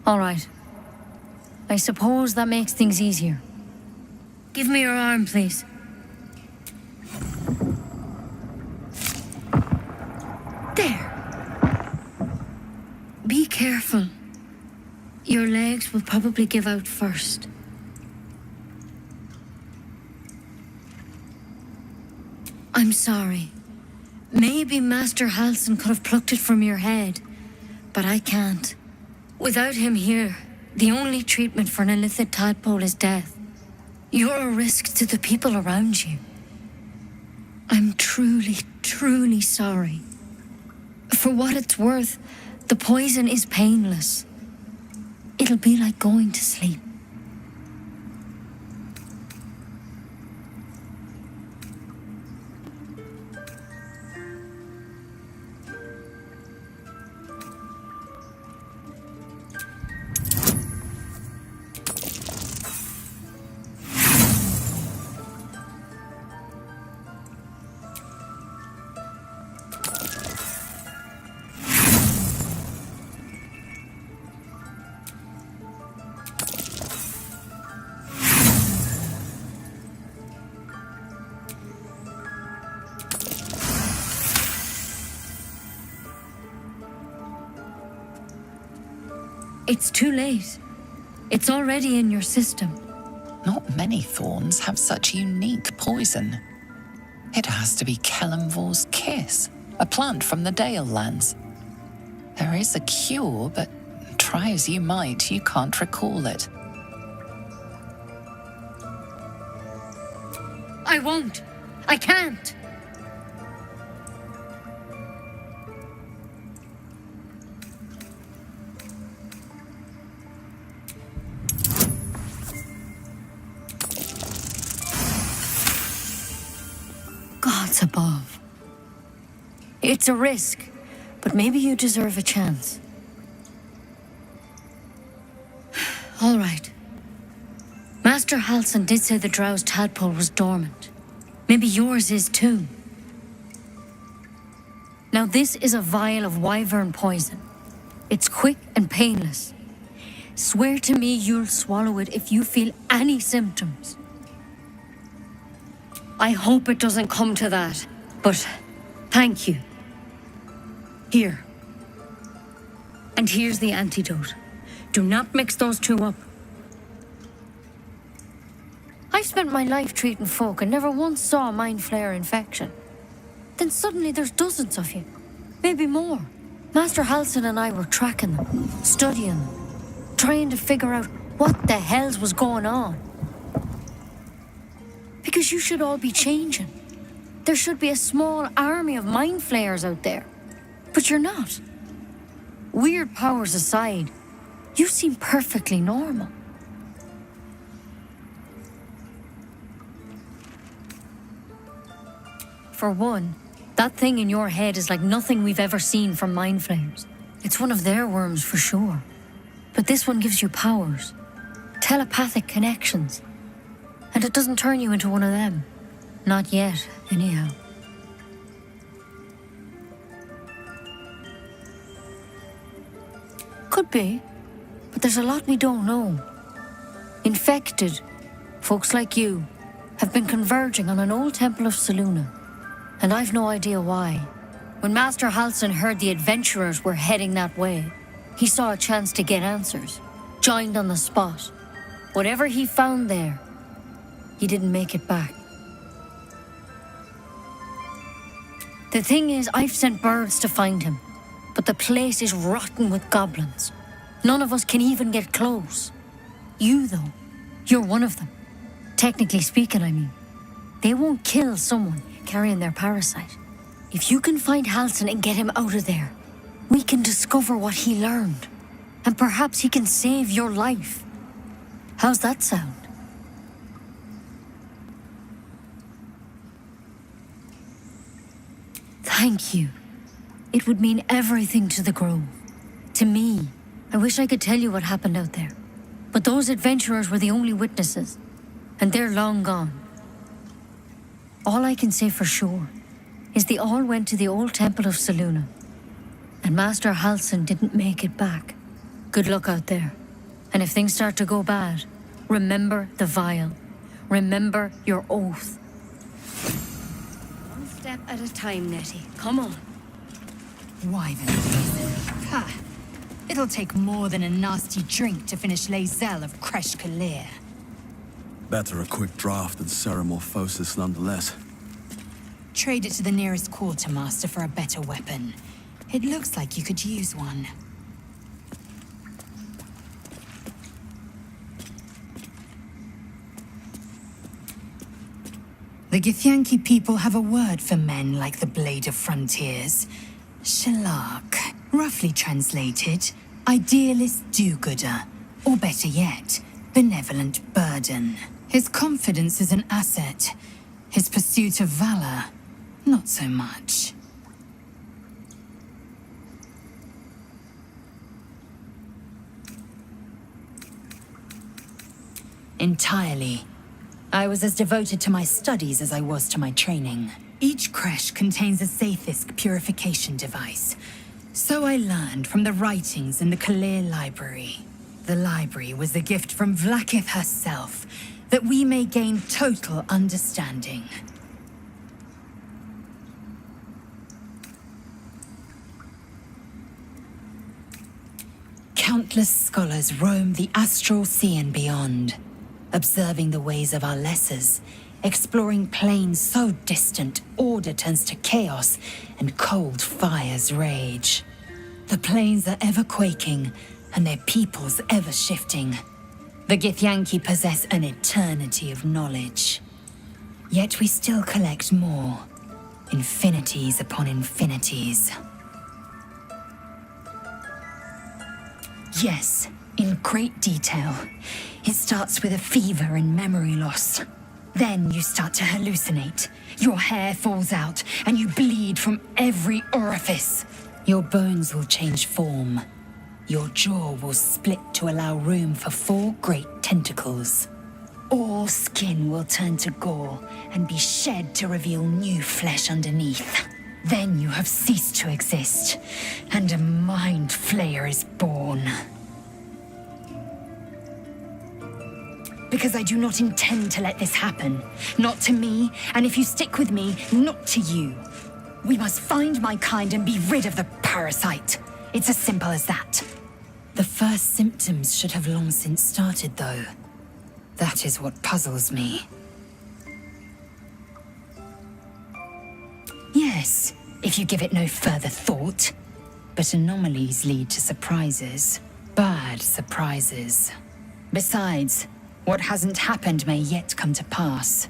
All right. I suppose that makes things easier. Give me your arm, please. There. Be careful. Your legs will probably give out first. I'm sorry. Maybe Master Halsin could have plucked it from your head, but I can't. Without him here, the only treatment for an illithid tadpole is death. You're a risk to the people around you. I'm truly, truly sorry. For what it's worth, the poison is painless. It'll be like going to sleep. It's too late. It's already in your system. Not many thorns have such unique poison. It has to be Kellamvor's kiss, a plant from the Dale lands. There is a cure, but try as you might, you can't recall it. I won't. I can't. Gods above. It's a risk, but maybe you deserve a chance. All right. Master Halsin did say the drow's tadpole was dormant. Maybe yours is too. Now this is a vial of wyvern poison. It's quick and painless. Swear to me you'll swallow it if you feel any symptoms. I hope it doesn't come to that, but thank you. Here. And here's the antidote. Do not mix those two up. I've spent my life treating folk and never once saw a mind flare infection. Then suddenly there's dozens of you. Maybe more. Master Halsin and I were tracking them, studying them, trying to figure out what the hells was going on. Because you should all be changing. There should be a small army of mind flayers out there. But you're not. Weird powers aside, you seem perfectly normal. For one, that thing in your head is like nothing we've ever seen from mind flayers. It's one of their worms for sure. But this one gives you powers. Telepathic connections. And it doesn't turn you into one of them. Not yet, anyhow. Could be, but there's a lot we don't know. Infected, folks like you, have been converging on an old temple of Selûne, and I've no idea why. When Master Halsin heard the adventurers were heading that way, he saw a chance to get answers, joined on the spot. Whatever he found there, he didn't make it back. The thing is, I've sent birds to find him, but the place is rotten with goblins. None of us can even get close. You, though, you're one of them. Technically speaking, I mean. They won't kill someone carrying their parasite. If you can find Halsin and get him out of there, we can discover what he learned. And perhaps he can save your life. How's that sound? Thank you. It would mean everything to the Grove. To me. I wish I could tell you what happened out there. But those adventurers were the only witnesses. And they're long gone. All I can say for sure is they all went to the old temple of Selûne. And Master Halsin didn't make it back. Good luck out there. And if things start to go bad, remember the vial. Remember your oath. One step at a time, Nettie. Come on. Why then? Ha! It'll take more than a nasty drink to finish Lae'zel of Kresh Kalir. Better a quick draft than Ceramorphosis nonetheless. Trade it to the nearest quartermaster for a better weapon. It looks like you could use one. The Githyanki people have a word for men like the Blade of Frontiers. Shalak. Roughly translated, idealist do-gooder. Or better yet, benevolent burden. His confidence is an asset. His pursuit of valor, not so much. Entirely. I was as devoted to my studies as I was to my training. Each creche contains a Zaithisk purification device. So I learned from the writings in the Kalir library. The library was a gift from Vlaakith herself, that we may gain total understanding. Countless scholars roam the astral sea and beyond, observing the ways of our lessers, exploring planes so distant order turns to chaos and cold fires rage. The planes are ever quaking, and their peoples ever shifting. The Githyanki possess an eternity of knowledge. Yet we still collect more. Infinities upon infinities. Yes, in great detail. It starts with a fever and memory loss. Then you start to hallucinate. Your hair falls out, and you bleed from every orifice. Your bones will change form. Your jaw will split to allow room for 4 great tentacles. All skin will turn to gore and be shed to reveal new flesh underneath. Then you have ceased to exist, and a mind flayer is born. Because I do not intend to let this happen. Not to me, and if you stick with me, not to you. We must find my kind and be rid of the parasite. It's as simple as that. The first symptoms should have long since started, though. That is what puzzles me. Yes, if you give it no further thought. But anomalies lead to surprises. Bad surprises. Besides, what hasn't happened may yet come to pass.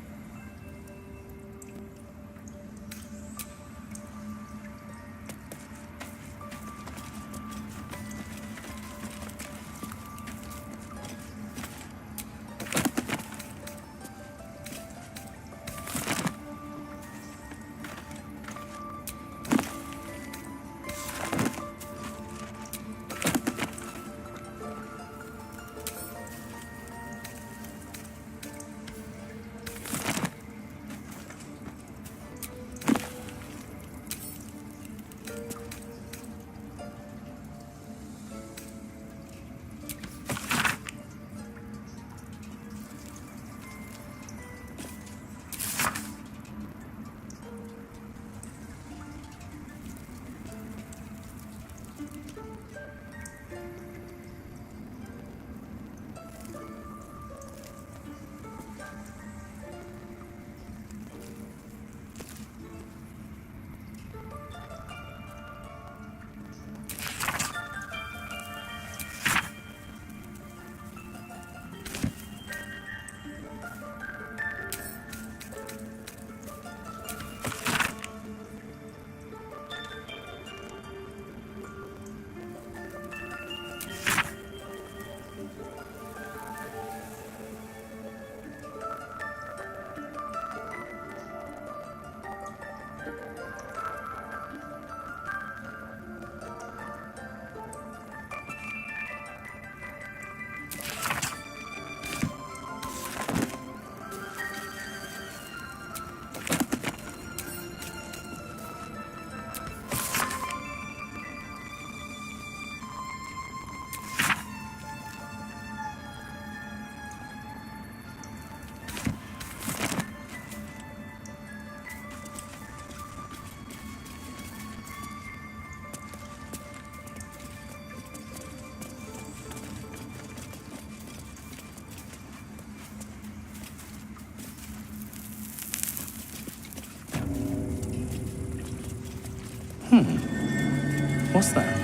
What's that?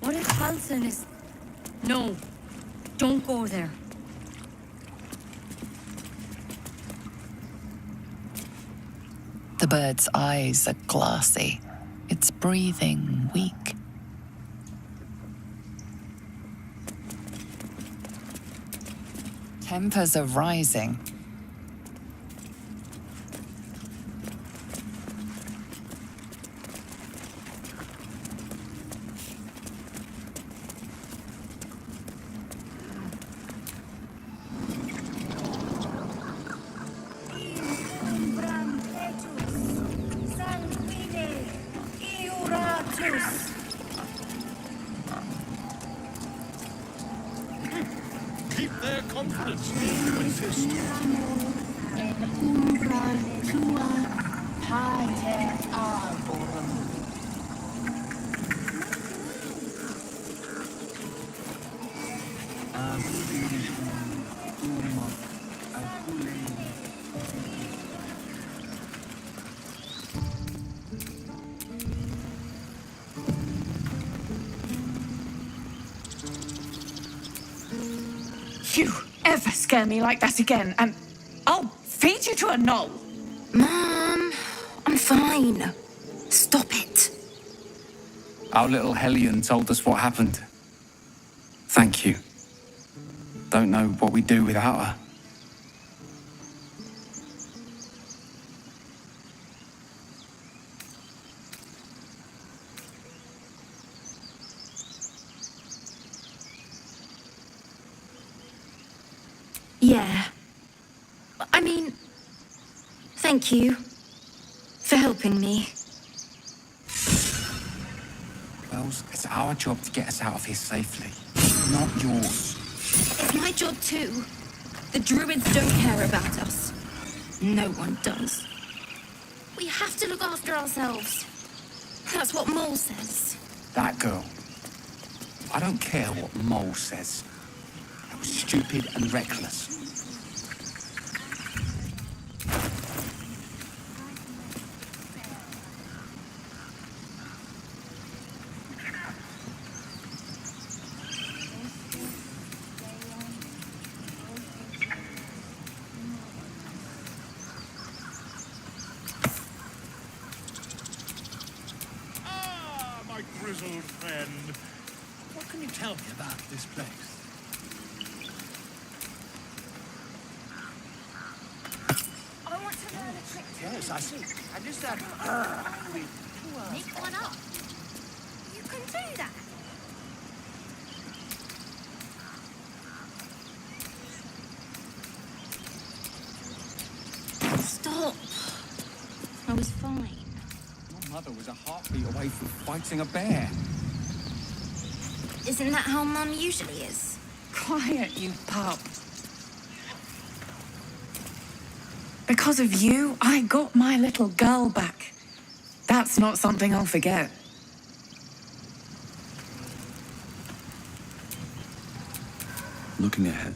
What if Halsin is... No. Don't go there. The bird's eyes are glassy. Its breathing weak. Tempers are rising. Keep their confidence. Resist. You ever scare me like that again, and I'll feed you to a knoll. Mom, I'm fine. Stop it. Our little Hellion told us what happened. Thank you. Don't know what we'd do without her. Yeah. I mean, thank you for helping me. Wells, it's our job to get us out of here safely, not yours. It's my job too. The druids don't care about us. No one does. We have to look after ourselves. That's what Mole says. That girl. I don't care what Mole says. That was stupid and reckless. My grizzled friend. What can you tell me about this place? I want to learn a trick too. Yes, I see. And is that... Make one up. You can do that. Stop. I was fine. Your mother was a heartbeat away from fighting a bear. Isn't that how Mum usually is? Quiet, you pup. Because of you, I got my little girl back. That's not something I'll forget. Looking ahead.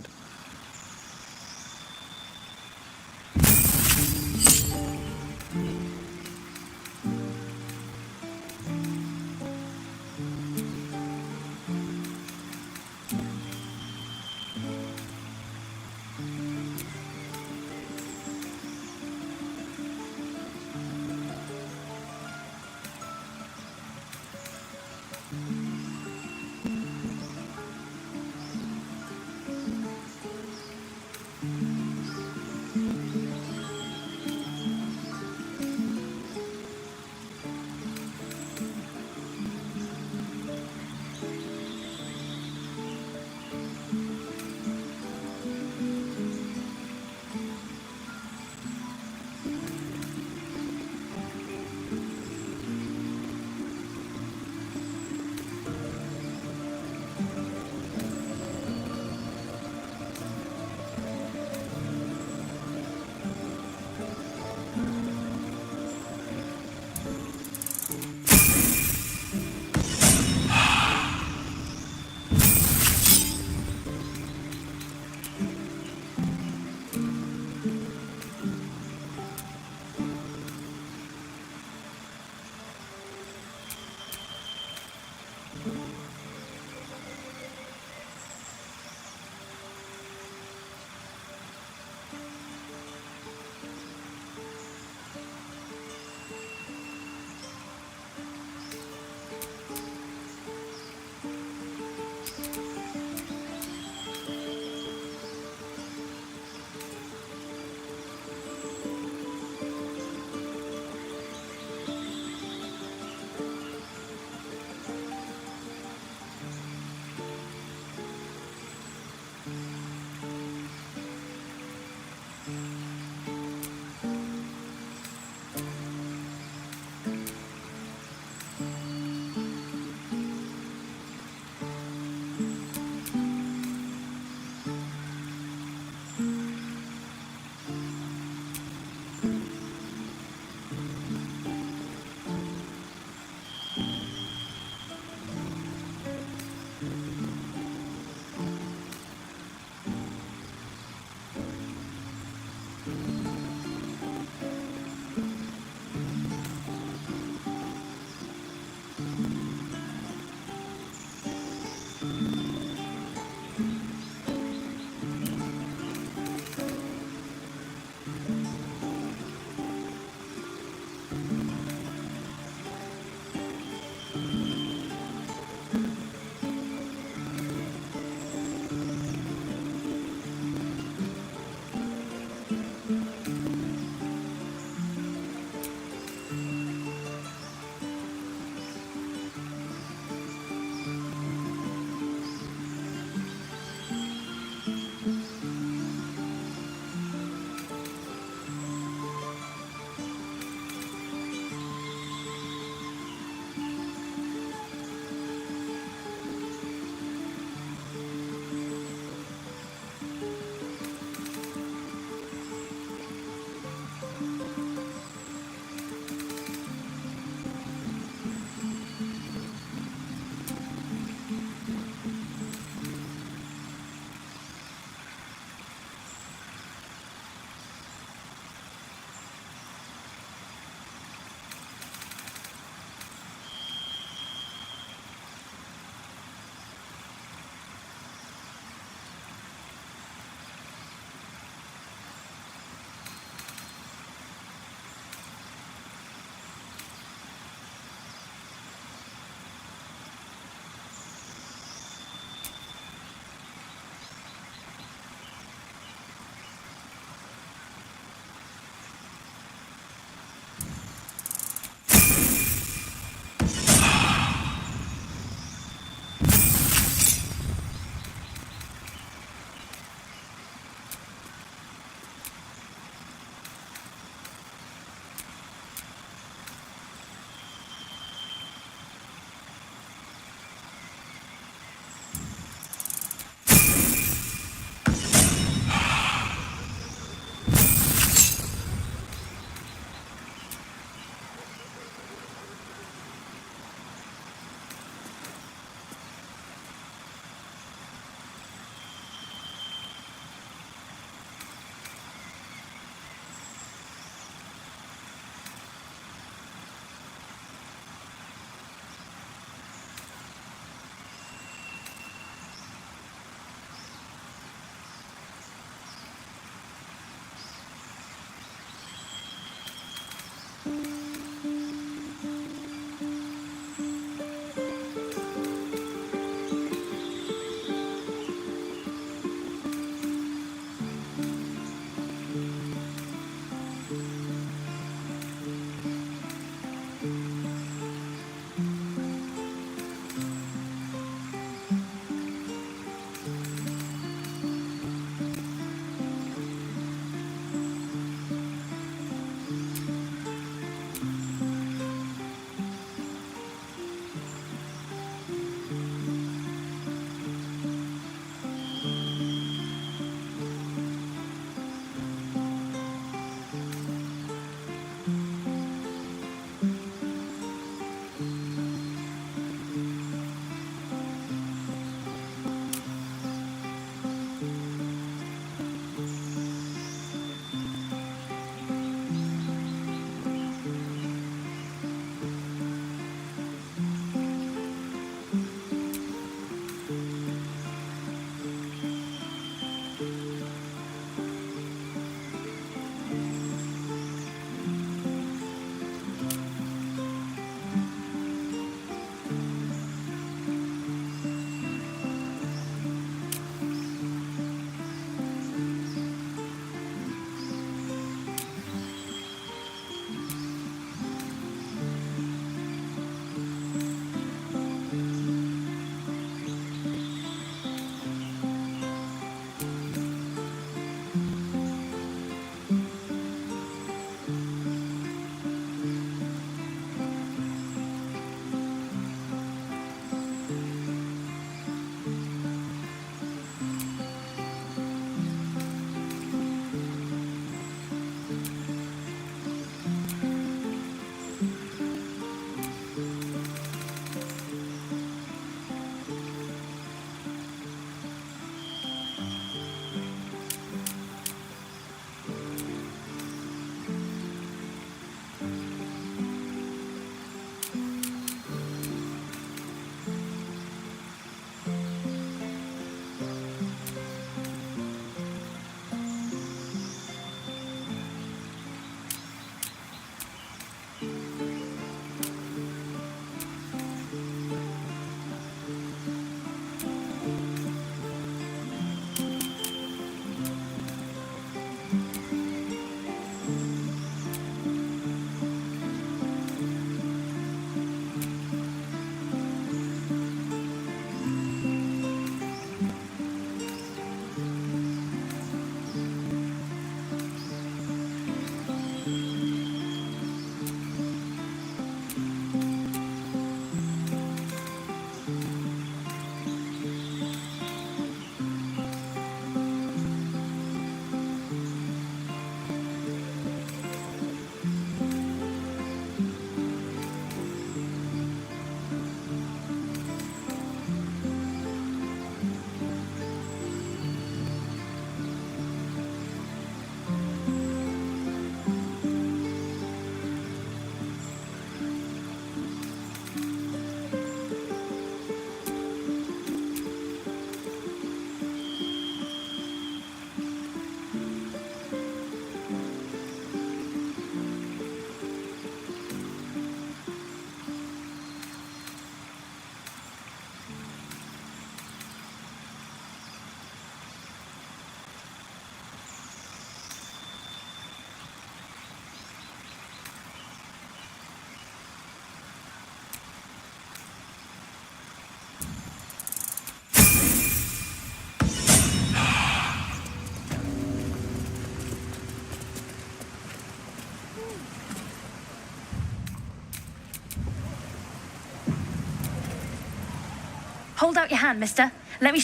Hold out your hand, mister. Let me...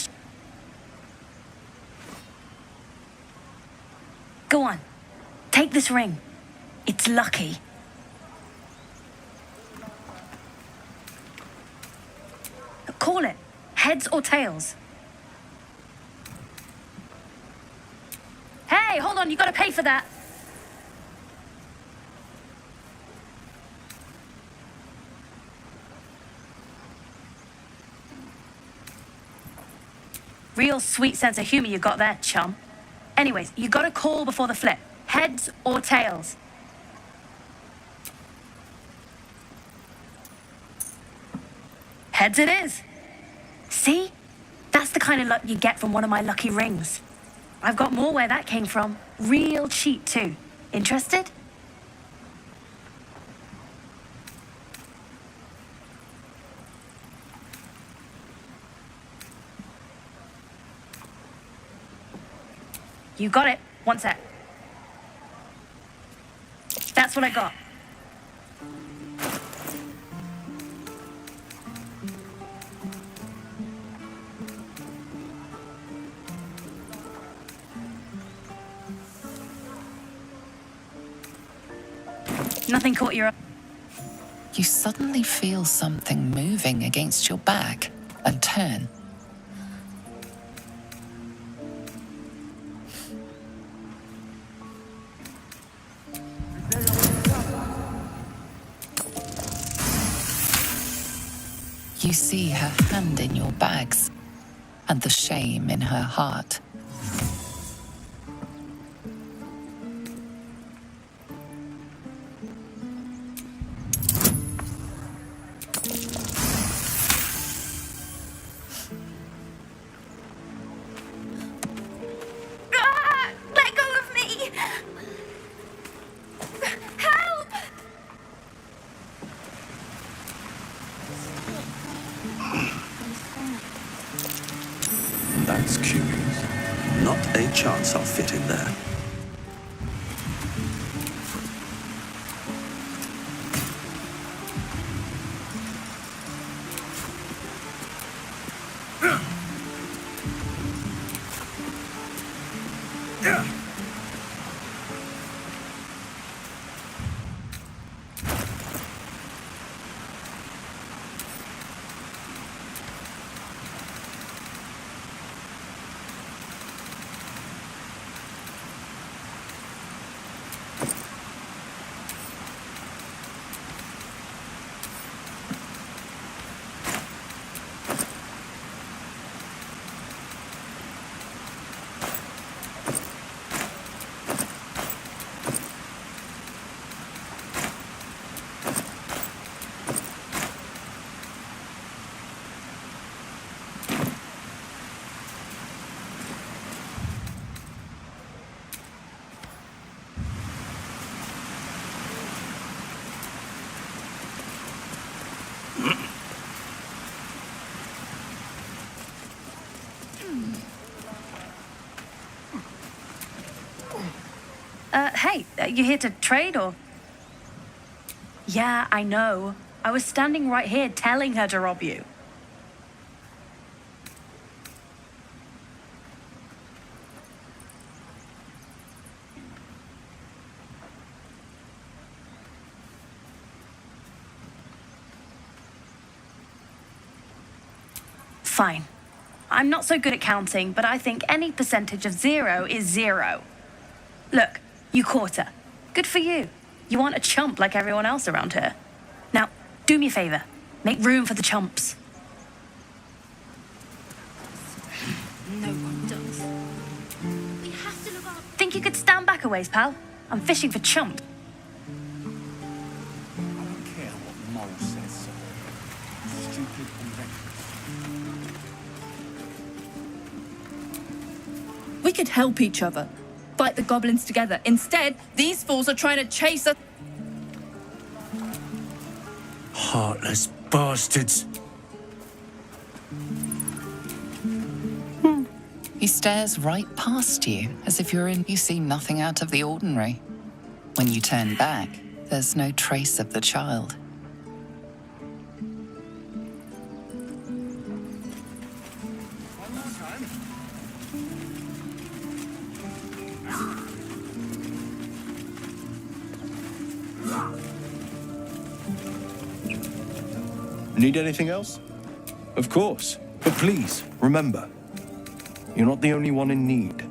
Go on. Take this ring. It's lucky. Call it. Heads or tails. Hey, hold on. You gotta pay for that. Real sweet sense of humor you got there, chum. Anyways, you gotta call before the flip. Heads or tails. Heads it is. See? That's the kind of luck you get from one of my lucky rings. I've got more where that came from. Real cheap, too. Interested? You got it. One sec. That's what I got. Nothing caught your eye. You suddenly feel something moving against your back and turn. You see her hand in your bags and the shame in her heart. Let go of me! Help! That's curious. Not a chance I'll fit in there. Hey, you here to trade or? Yeah, I know. I was standing right here telling her to rob you. Fine. I'm not so good at counting, but I think any percentage of 0 is 0. Look, you caught her. Good for you. You aren't a chump like everyone else around here. Now, do me a favor. Make room for the chumps. No one does. We have to look after. Think you could stand back a ways, pal? I'm fishing for chump. I don't care what Mole says, sir. Stupid and reckless. We could help each other. Fight the goblins together. Instead, these fools are trying to chase us. Heartless bastards. He stares right past you, as if you see nothing out of the ordinary. When you turn back, there's no trace of the child. Need anything else? Of course. But please, remember, you're not the only one in need.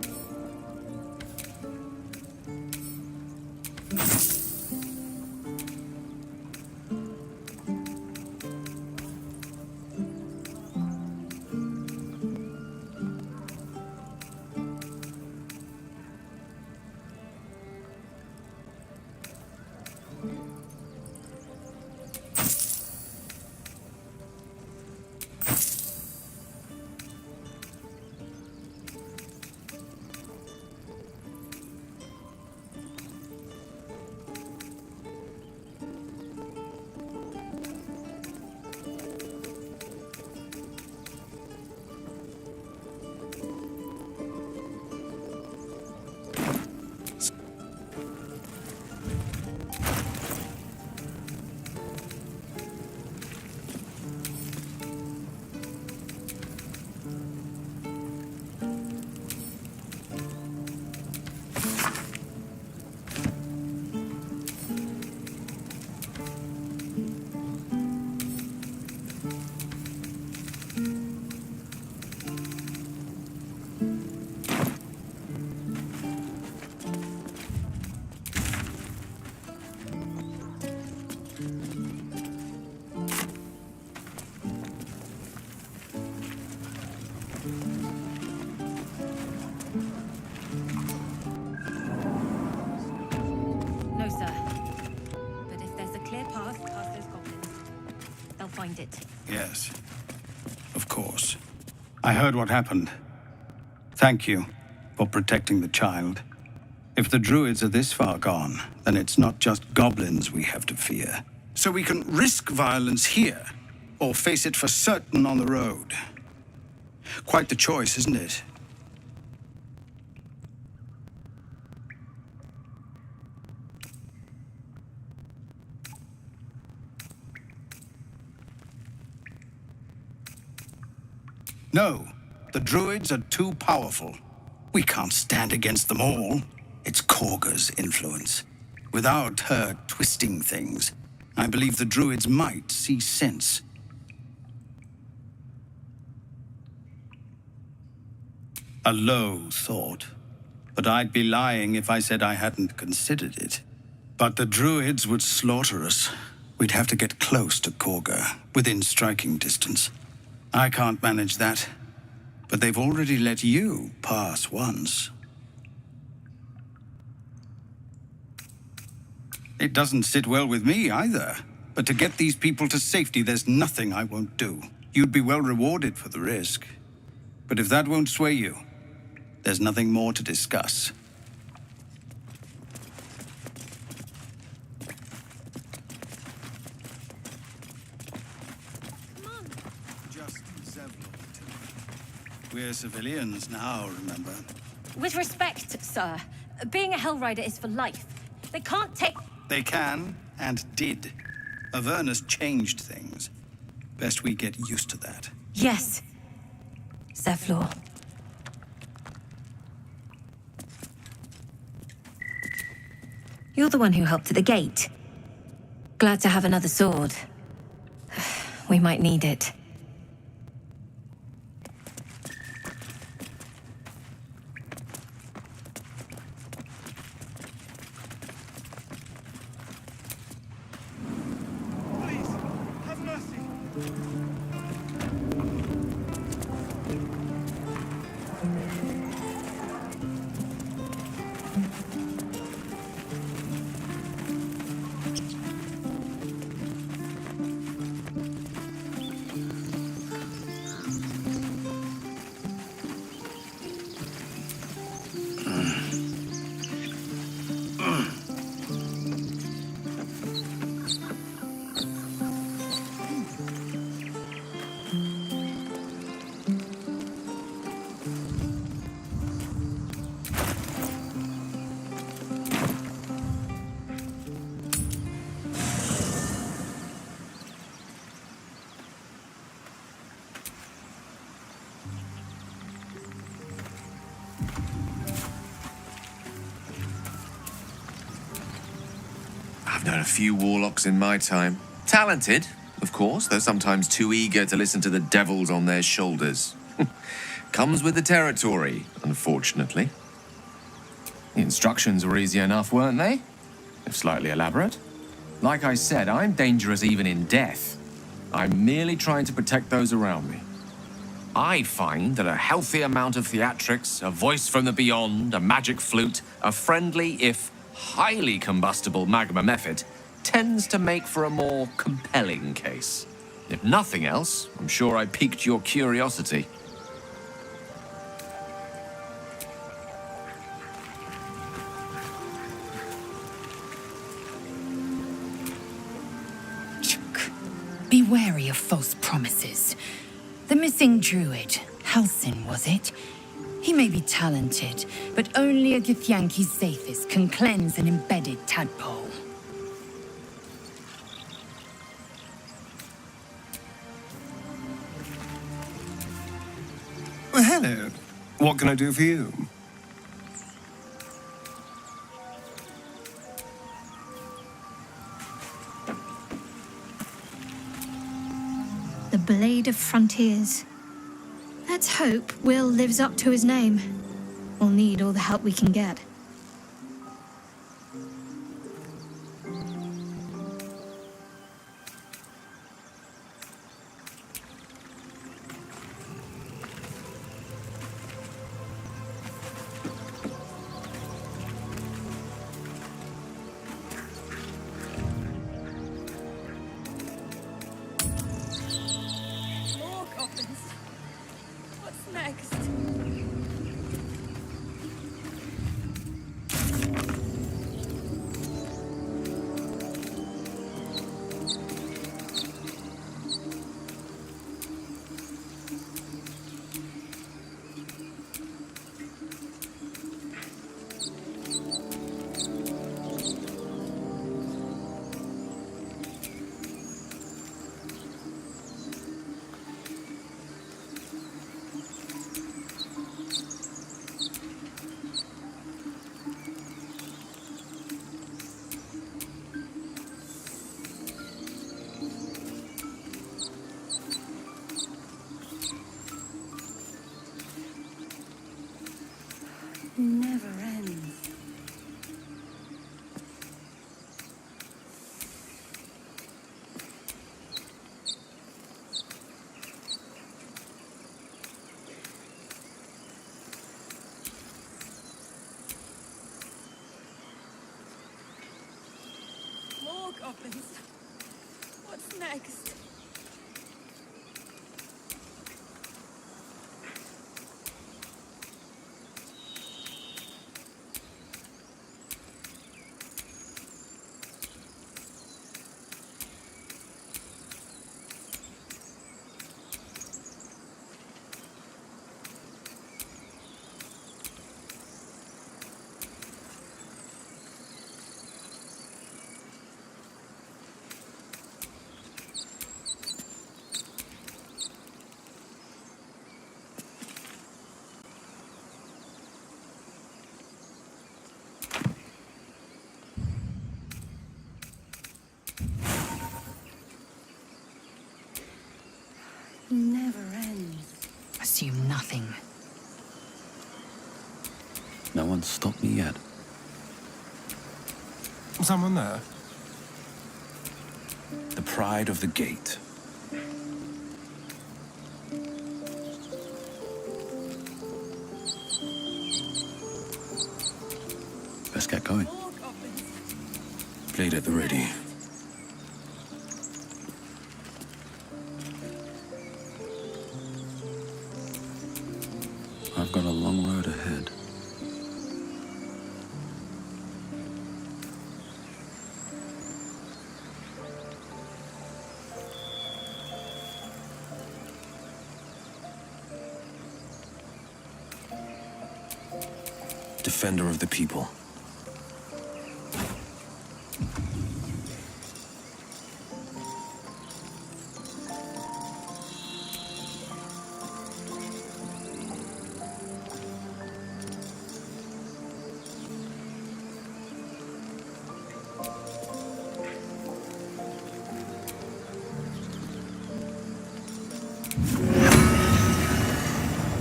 find it. Yes, of course. I heard what happened. Thank you for protecting the child. If the druids are this far gone, then it's not just goblins we have to fear. So we can risk violence here, or face it for certain on the road. Quite the choice, isn't it? No, the druids are too powerful. We can't stand against them all. It's Korga's influence. Without her twisting things, I believe the druids might see sense. A low thought, but I'd be lying if I said I hadn't considered it. But the druids would slaughter us. We'd have to get close to Korga, within striking distance. I can't manage that, but they've already let you pass once. It doesn't sit well with me either, but to get these people to safety, there's nothing I won't do. You'd be well rewarded for the risk. But if that won't sway you, there's nothing more to discuss. We're civilians now, remember? With respect, sir, being a Hellrider is for life. They can't take... They can, and did. Avernus changed things. Best we get used to that. Yes. Zevlor. You're the one who helped at the gate. Glad to have another sword. We might need it. I've known a few warlocks in my time. Talented, of course, though sometimes too eager to listen to the devils on their shoulders. Comes with the territory, unfortunately. The instructions were easy enough, weren't they? If slightly elaborate. Like I said, I'm dangerous even in death. I'm merely trying to protect those around me. I find that a healthy amount of theatrics, a voice from the beyond, a magic flute, a friendly, if highly combustible magma method, tends to make for a more compelling case. If nothing else, I'm sure I piqued your curiosity. Be wary of false promises. The missing druid, Halsin, was it? He may be talented, but only a Githyanki Zathis can cleanse an embedded tadpole. Well, hello. What can I do for you? The Blade of Frontiers. Let's hope Will lives up to his name. We'll need all the help we can get. goblins. What's next? Never ends. Assume nothing. No one's stopped me yet. Someone there? The pride of the gate. Best get going. Blade at the ready. I've got a long road ahead. Defender of the people.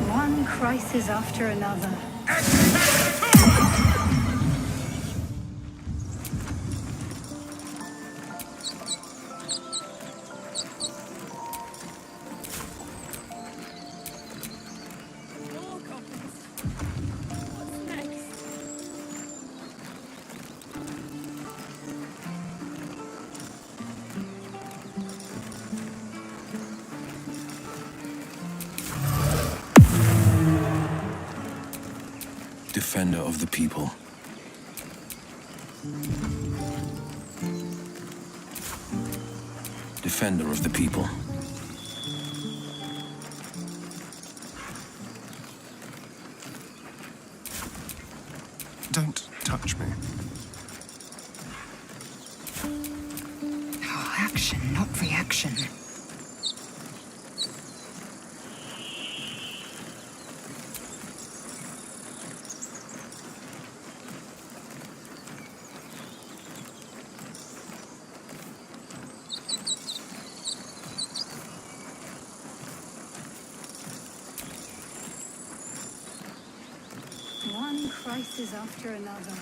One crisis after another. Defender of the people. Defender of the people. Don't touch me. Oh, action, not reaction. One crisis after another.